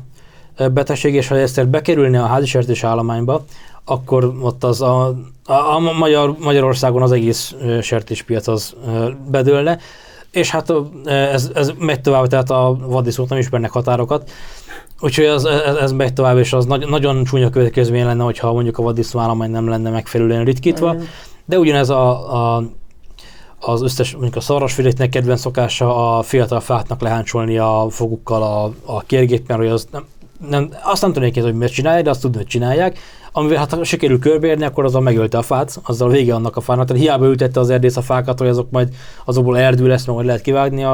betegség, és ha ezt bekerülne a házi sertés állományba, akkor ott az Magyarországon az egész sertéspiac az bedőlne, és hát ez megy tovább, tehát a vaddisznók nem ismernek határokat, úgyhogy ez megy tovább, és az nagyon csúnya következmény lenne, hogyha mondjuk a vaddisznó állomány nem lenne megfelelően ritkítva, de ugyanez az összes, mondjuk a szarvasféléknek kedvenc szokása a fiatal fáknak leháncsolni a fogukkal a kérgét, mert hogy az azt nem tudnék, hogy miért csinálják, de azt tudni, hogy csinálják. Amivel hát ha sikerül körbeérni, akkor azzal megölte a fát, azzal vége annak a fának. Tehát hiába ültette az erdész a fákat, hogy azok majd azokból erdő lesz, meg lehet kivágni,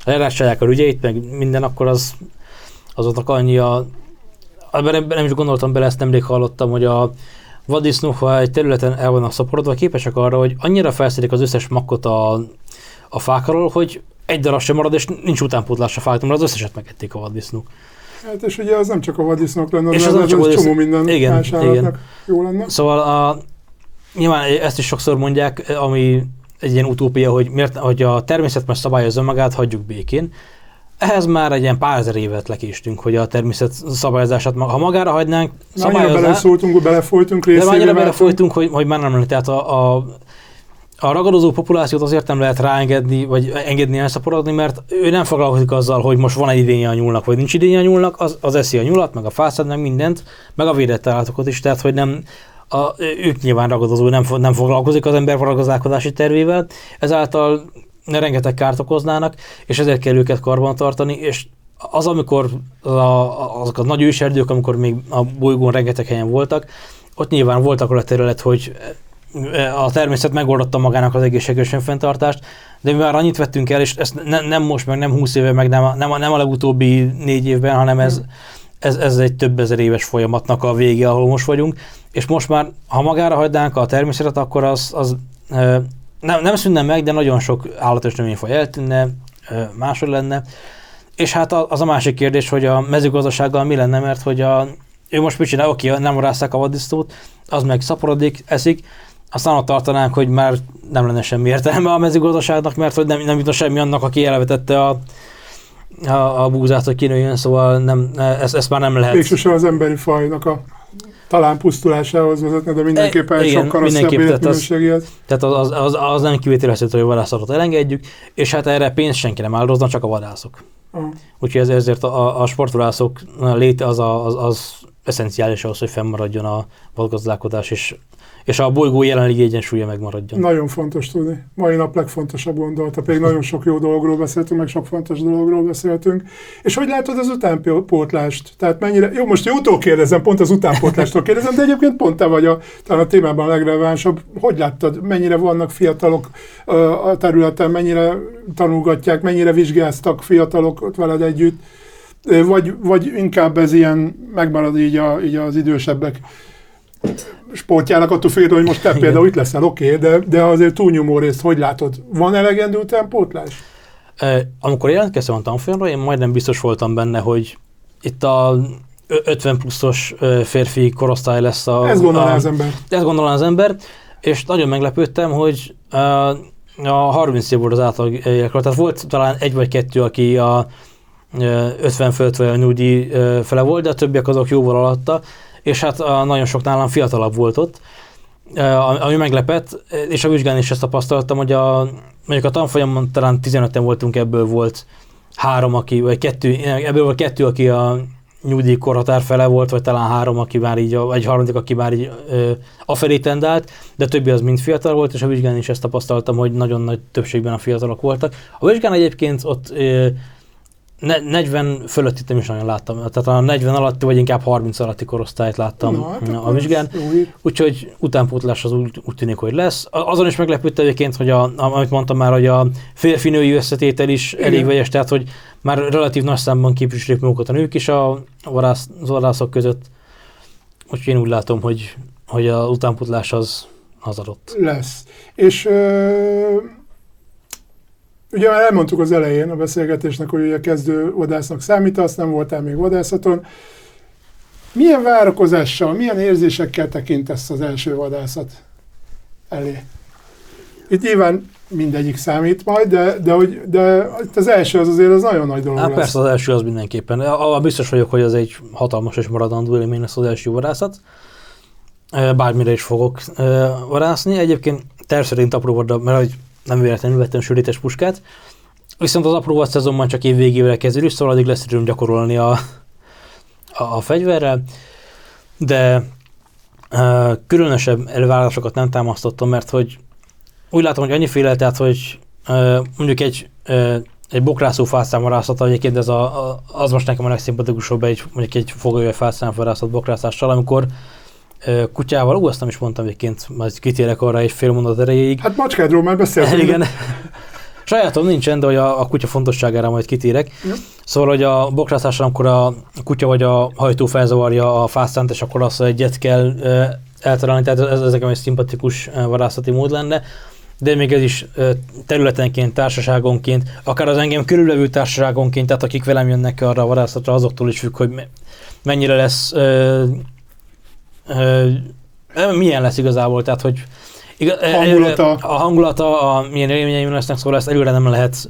lerácsolják a rügyeit, meg minden, akkor azoknak annyi nem is gondoltam bele, ezt nemrég hallottam, hogy a vaddisznók, ha egy területen el vannak szaporodva, képesek arra, hogy annyira felszedik az összes makkot a fákról, hogy egy darab sem marad, és nincs utánpótlás a fáknak, mert az összeset megették a vaddisznók. Hát és ugye az nem csak a vaddisznók lenne, és az csomó minden más állatnak jó lenne. Szóval nyilván ezt is sokszor mondják, ami egy ilyen utópia, hogy a természet már szabályozza magát, hagyjuk békén. Ehhez már egy ilyen pár ezer évet lekéstünk, hogy a természet szabályozását, ha magára hagynánk, szabályozná. Belefolytunk részévé. De annyira belefolytunk, hogy már nem lenne. Tehát a ragadozó populációt azért nem lehet ráengedni, vagy engedni elszaporodni, mert ő nem foglalkozik azzal, hogy most van egy idénye a nyúlnak, vagy nincs idénye a nyúlnak, az eszi a nyulat, meg a fászát, meg mindent, meg a védett állatokat is, tehát hogy nem, ők nyilván ragadozó, nem foglalkozik az ember varagazdálkodási tervével, ezáltal rengeteg kárt okoznának, és ezért kell őket karbantartani, és az, amikor azok a nagy őserdők, amikor még a bolygón rengeteg helyen voltak, ott nyilván volt akkor a terület, hogy a természet megoldotta magának az egészséges önfenntartást, de mi már annyit vettünk el, és ezt nem most, meg nem 20 éve, meg nem a legutóbbi 4 évben, hanem ez egy több ezer éves folyamatnak a vége, ahol most vagyunk, és most már, ha magára hagynánk a természetet, akkor az nem szűnne meg, de nagyon sok állat és növényfaj eltűnne, máshogy lenne. És hát az a másik kérdés, hogy a mezőgazdasággal mi lenne, mert hogy ő most mit csinál, oké, nem vadásszák a vaddisznót, az meg szaporodik, eszik, aztán ott tartanánk, hogy már nem lenne semmi értelme a mezőgazdaságnak, mert hogy nem jutna semmi annak, aki elvetette a búzát, hogy kinőjön, szóval ezt már nem lehet. Végsősorban az emberi fajnak a talán pusztulásához vezetne, de mindenképpen egy sokkal rosszabb életminőségéhez. Tehát az nem kivételezhető, hogy a vadászatot elengedjük, és hát erre pénzt senki nem áldozna, csak a vadászok. Úgyhogy ezért a sportvadászok léte az eszenciális ahhoz, hogy fennmaradjon a vadgazdálkodás, és a bolygó jelenlegi egyensúlya megmaradjon. Nagyon fontos tudni. Mai nap legfontosabb gondolata, pedig nagyon sok jó dologról beszéltünk, meg sok fontos dologról beszéltünk. És hogy látod az utánpótlást? Tehát mennyire, jó, most jótól kérdezem, pont az utánpótlástól kérdezem, de egyébként pont te vagy talán a témában a legrelevánsabb. Hogy láttad, mennyire vannak fiatalok a területen, mennyire tanulgatják, mennyire vizsgáztak fiatalok ott veled együtt, vagy inkább ez ilyen megmarad így az idősebbek sportjának, attól függően, hogy most te például itt leszel, oké, de azért túlnyomó részt hogy látod? Van elegendő utánpótlás? Amikor jelentkeztem a tanfolyamra, én majdnem biztos voltam benne, hogy itt a 50 pluszos férfi korosztály lesz Ezt gondolná az ember. Ezt gondolná az ember, és nagyon meglepődtem, hogy a 30 év volt az átlag életkor, tehát volt talán egy vagy kettő, aki a 50 fölött vagy a nyugdíj fele volt, de a többiek azok jóval alatta, és hát nagyon sok nálam fiatalabb volt ott, ami meglepett, és a vizsgán is ezt tapasztaltam, hogy mondjuk a tanfolyamon talán 15-en voltunk, ebből volt 3, vagy 2, ebből volt 2, aki a nyugdíjkorhatár fele volt, vagy talán 3, aki már így, vagy harmadik, aki már így afelé tendált, de többi az mind fiatal volt, és a vizsgán is ezt tapasztaltam, hogy nagyon nagy többségben a fiatalok voltak. A vizsgán egyébként ott 40 fölött nem is nagyon láttam, tehát a 40 alatti, vagy inkább 30 alatti korosztályt láttam a vizsgán, úgyhogy utánpótlás az úgy tűnik, hogy lesz. Azon is meglepődtem egyébként, hogy amit mondtam már, hogy a férfi-női összetétel is elég vegyes, tehát hogy már relatív nagy számban képviselik magukat a nők is a vadászok között, úgyhogy én úgy látom, hogy az utánpótlás az adott. Lesz. És ugye már elmondtuk az elején a beszélgetésnek, hogy ugye kezdő vadásznak számítasz, nem voltál még vadászaton. Milyen várakozással, milyen érzésekkel tekintesz az első vadászat elé? Itt nyilván mindegyik számít majd, de az első az azért az nagyon nagy dolog lesz. Persze az első az mindenképpen. Biztos vagyok, hogy ez egy hatalmas és maradandó élmény lesz az első vadászat. Bármire is fogok vadászni. Egyébként terv szerint apró vadra, mert hogy nem véletlenül vettem sörétes puskát. Viszont az apró vad szezonban csak év végével kezdődik, szóval addig lesz időm gyakorolni a fegyverrel. De különösebb elvárásokat nem támasztottam, mert hogy úgy látom, hogy annyiféle, tehát hogy mondjuk egy bokrászó fászánvadászata, egyébként az most nekem a legszimpatikusabb mondjuk egy fogajöve fászánvadászat bokrászással, amikor kutyával, azt nem is mondtam egyébként, majd kitérek arra egy fél mondat erejéig. Hát macskádról már beszéltünk. Igen. Sajátom nincsen, de hogy a kutya fontosságára majd kitérek. Ja. Szóval, hogy a bokrászással, amikor a kutya vagy a hajtó felzavarja a fászánt, és akkor azt egyet kell eltalálni, tehát ez nekem egy szimpatikus vadászati mód lenne. De még ez is területenként, társaságonként, akár az engem körülvevő társaságonként, tehát akik velem jönnek arra a vadászatra, azoktól is függ, hogy mennyire lesz, milyen lesz igazából, tehát hogy a hangulata, milyen élményeim lesznek, szóval ezt előre nem lehet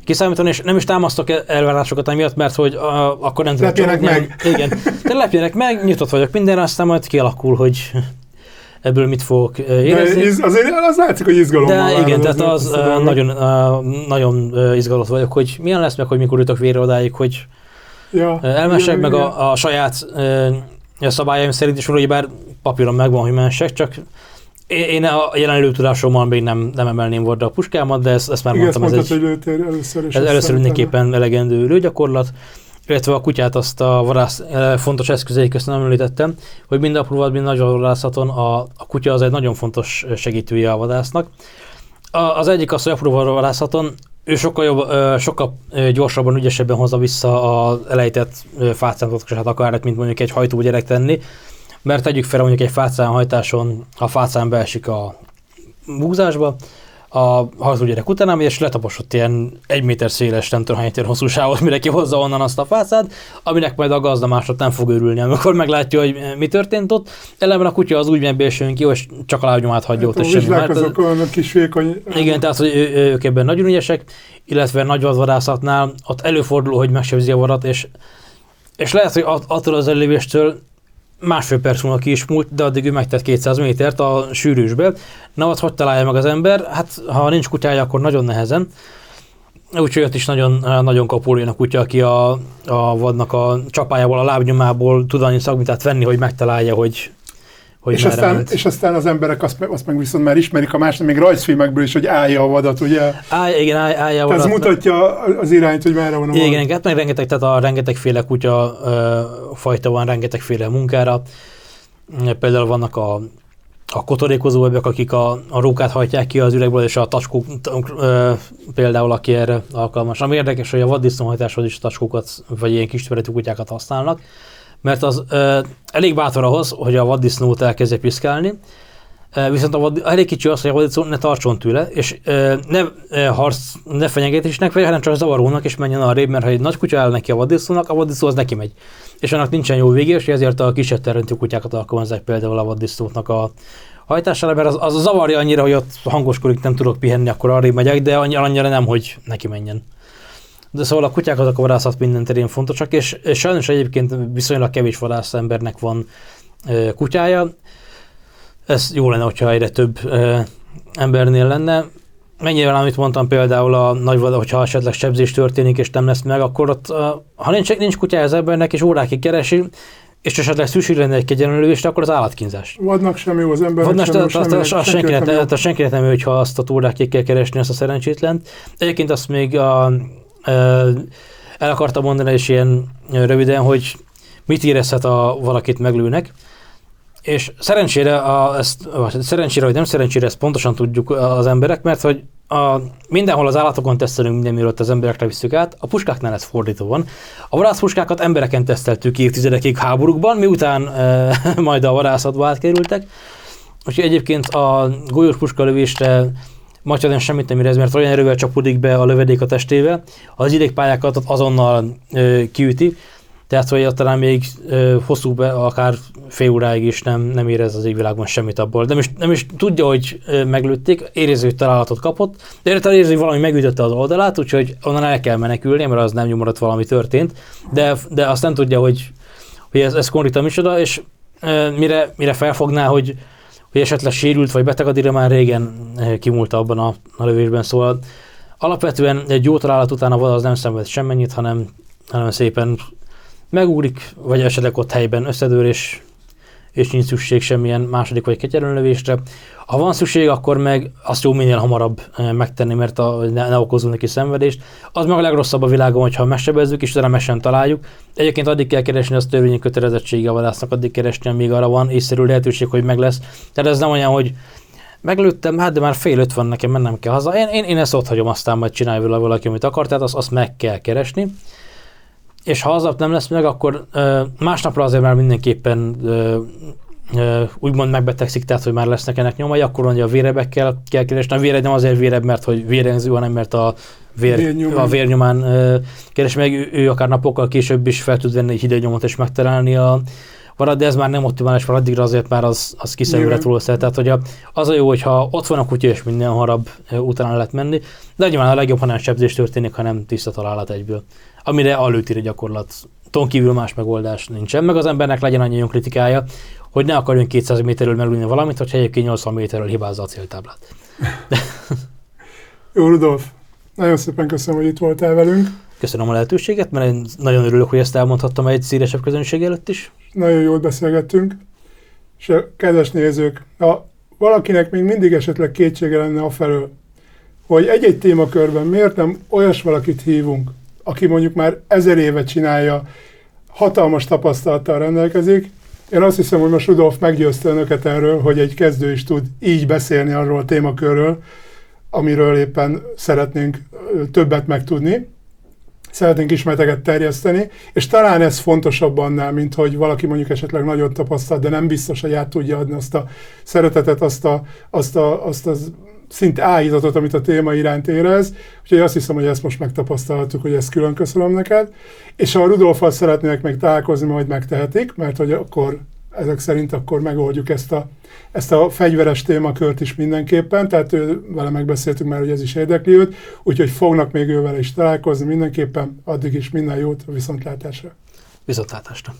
kiszámítani, és nem is támasztok elvárásokat emiatt, mert hogy akkor nem tudom. Lepjenek meg. Igen, de lepjenek meg, nyitott vagyok mindenre, aztán majd kialakul, hogy ebből mit fogok érezni. De azért az látszik, hogy izgalommal vár. De igen, tehát az nagyon izgalott vagyok, hogy milyen lesz, meg hogy mikor jutok végre odáig, hogy elmessek, meg a saját szabályaim szerint is, hogy bár papíron megvan, hogy mensek, csak én a jelen előtudásommal még nem emelném vadra a puskámat, de ezt már mondtam, ez először mindenképpen elegendő lőgyakorlat, illetve a kutyát, azt a vadász fontos eszközei közt nem említettem, hogy mind apró vad, mind nagy vadászaton a kutya az egy nagyon fontos segítője a vadásznak. Az egyik az, hogy apró vadászaton ő sokkal gyorsabban, ügyesebben hozza vissza az elejtett fácántokat, akár mint mondjuk egy hajtó gyerek tenni, mert tegyük fel, mondjuk egy fácánhajtáson a fácán beesik a búzásba, a hajtógyerek után, és letaposott ilyen 1 méter széles, nem tudom hány méter hosszú sávot, mire kihozza onnan azt a fácát, aminek majd a gazda másod nem fog örülni, amikor meglátja, hogy mi történt ott. Ellenben a kutya az úgy megy belsőn ki, és csak a lábnyomát hagyja ott, és semmi. Azok olyan kis vékony... Igen, tehát hogy ők ebben nagyon ügyesek, illetve nagy vadvadászatnál ott előfordul, hogy megsebzi a vadat, és lehet, hogy attól az elévéstől másfél perc múlva ki is múlt, de addig ő megtett 200 métert a sűrűsbe. Na, ott hogy találja meg az ember? Hát, ha nincs kutyája, akkor nagyon nehezen. Úgyhogy ott is nagyon, nagyon kapó a kutya, aki a vadnak a csapájából, a lábnyomából tud annyi szagmitát venni, hogy megtalálja, hogy és aztán az emberek azt meg viszont már ismerik a másik, még rajzfilmekből is, hogy állja a vadat, ugye? Igen, állja a vadat. Ez mutatja az irányt, hogy merre van a vad. Igen, hát meg rengetegféle kutya fajta van, rengetegféle munkára. Például vannak a kotorékozóbbak, akik a rókát hajtják ki az üregből, és a tacskók például, aki erre alkalmas. Ami érdekes, hogy a vaddisznóhajtáshoz is tacskókat, vagy ilyen kis töretű kutyákat használnak, mert az elég bátor ahhoz, hogy a vaddisznót elkezdje piszkálni, viszont elég kicsi az, hogy a vaddisznó ne tartson tőle, és ne fenyegetésnek, hanem csak zavarónak, és menjen arrébb, mert ha egy nagy kutya áll neki a vaddisznó az neki megy. És annak nincsen jó vége, és ezért a kisebb területű kutyákat alkalmazzák például a vaddisznóknak a hajtására, mert az zavarja annyira, hogy ott hangoskodik, nem tudok pihenni, akkor arrébb megyek, de annyira nem, hogy neki menjen. De szóval a kutyák azok a vadászat minden terén fontosak, és sajnos egyébként viszonylag kevés vadász embernek van kutyája. Ez jó lenne, hogyha egyre több embernél lenne. Mennyivel, amit mondtam például a nagyvadak, hogyha esetleg sebzés történik és nem lesz meg, akkor ott, ha nincs kutyája az embernek és órákig keresi, és esetleg szükség lenne egy kegyenlővést, akkor az állatkínzás. Vadnak sem jó, az embernek sem jó. Senkinek nem jó, hogyha azt a órákig kell keresni, azt a szerencsétlent. Egyébként azt még el akartam mondani is ilyen röviden, hogy mit érezhet, valakit meglőnek. És szerencsére, vagy nem szerencsére, ezt pontosan tudjuk az emberek, mert hogy mindenhol az állatokon tesztelünk minden, mielőtt az emberekre visszük át, a puskáknál ez fordítva van. A vadászpuskákat embereken teszteltük évtizedekig háborúkban, miután majd a vadászatba átkerültek. Úgyhogy egyébként a golyós puskalövésre majdnem semmit nem érez, mert olyan erővel csapódik be a lövedék a testébe, az idegpályákat azonnal kiüti, tehát hogy talán még hosszú akár fél óráig is nem érez az égvilágon semmit abból. Nem is tudja, hogy meglőtték, érező találatot kapott, de érzi, hogy valami megütötte az oldalát, úgyhogy onnan el kell menekülni, mert az nem nyomorott, valami történt, de azt nem tudja, hogy ez konkrétan micsoda, és mire felfogná, hogy esetleg sérült vagy beteg, addigra már régen kimúlta abban a lövésben, szóval alapvetően egy jó találat után a vad az nem szenved semmennyit, hanem szépen megugrik, vagy esetleg ott helyben összedől, és nincs szükség semmilyen második vagy kegyelőlövésre. Ha van szükség, akkor meg azt jó minél hamarabb megtenni, mert ne okozunk neki szenvedést. Az meg a legrosszabb a világon, hogyha megsebezzük, és utána meg sem találjuk. Egyébként addig kell keresni, az törvényi kötelezettsége a vadásznak, addig keresni, amíg arra van észszerű lehetőség, hogy meg lesz. Tehát ez nem olyan, hogy meglőttem, de már 4:30 van, nekem mennem kell haza. Én ezt ott hagyom, aztán majd csinálj vele valaki, amit akar, tehát azt meg kell keresni. És ha aznap nem lesz meg, akkor másnapra azért már mindenképpen úgymond megbetegszik, tehát hogy már lesznek ennek nyomai, akkor mondja a vérebekkel kell keresni. A véred nem azért vérebb, mert hogy vérengző, hanem mert a vérnyomán keres meg. Ő akár napokkal később is fel tud venni egy hideg nyomot és megtalálni a varat, de ez már nem optimális, mert addigra azért már az kiszerűre róla. Tehát hogy az a jó, hogyha ott van a kutya és minden hamarabb utána lehet menni, de nyilván a legjobb, ha nem sebzés történik, hanem tiszta találat egyből. Amire a lőtéri gyakorlaton kívül más megoldás nincsen, meg az embernek legyen annyi önkritikája, hogy ne akarjon 200 méterről meglőni valamit, hogy egyébként 80 méterről hibázza a céltáblát. Jó, Rudolf, nagyon szépen köszönöm, hogy itt voltál velünk. Köszönöm a lehetőséget, mert én nagyon örülök, hogy ezt elmondhattam egy szélesebb közönség előtt is. Nagyon jól beszélgettünk, és a kedves nézők, ha valakinek még mindig esetleg kétsége lenne afelől, hogy egy-egy témakörben miért nem olyas valakit hívunk, aki mondjuk már 1000 éve csinálja, hatalmas tapasztalattal rendelkezik. Én azt hiszem, hogy most Rudolf meggyőzte önöket erről, hogy egy kezdő is tud így beszélni arról a témakörről, amiről éppen szeretnénk többet megtudni. Szeretnénk ismereteket terjeszteni, és talán ez fontosabb annál, mint hogy valaki mondjuk esetleg nagyon tapasztalt, de nem biztos, hogy át tudja adni azt a szeretetet, azt a szinte áhítatot, amit a téma iránt érez. Úgyhogy azt hiszem, hogy ezt most megtapasztalhattuk, hogy ezt külön köszönöm neked. És ha a Rudolffal szeretnének még találkozni, majd megtehetik, mert hogy akkor ezek szerint akkor megoldjuk ezt a fegyveres témakört is mindenképpen, tehát vele megbeszéltük már, hogy ez is érdekli őt, úgyhogy fognak még ővel is találkozni mindenképpen, addig is minden jót, a viszontlátásra. Viszontlátásra.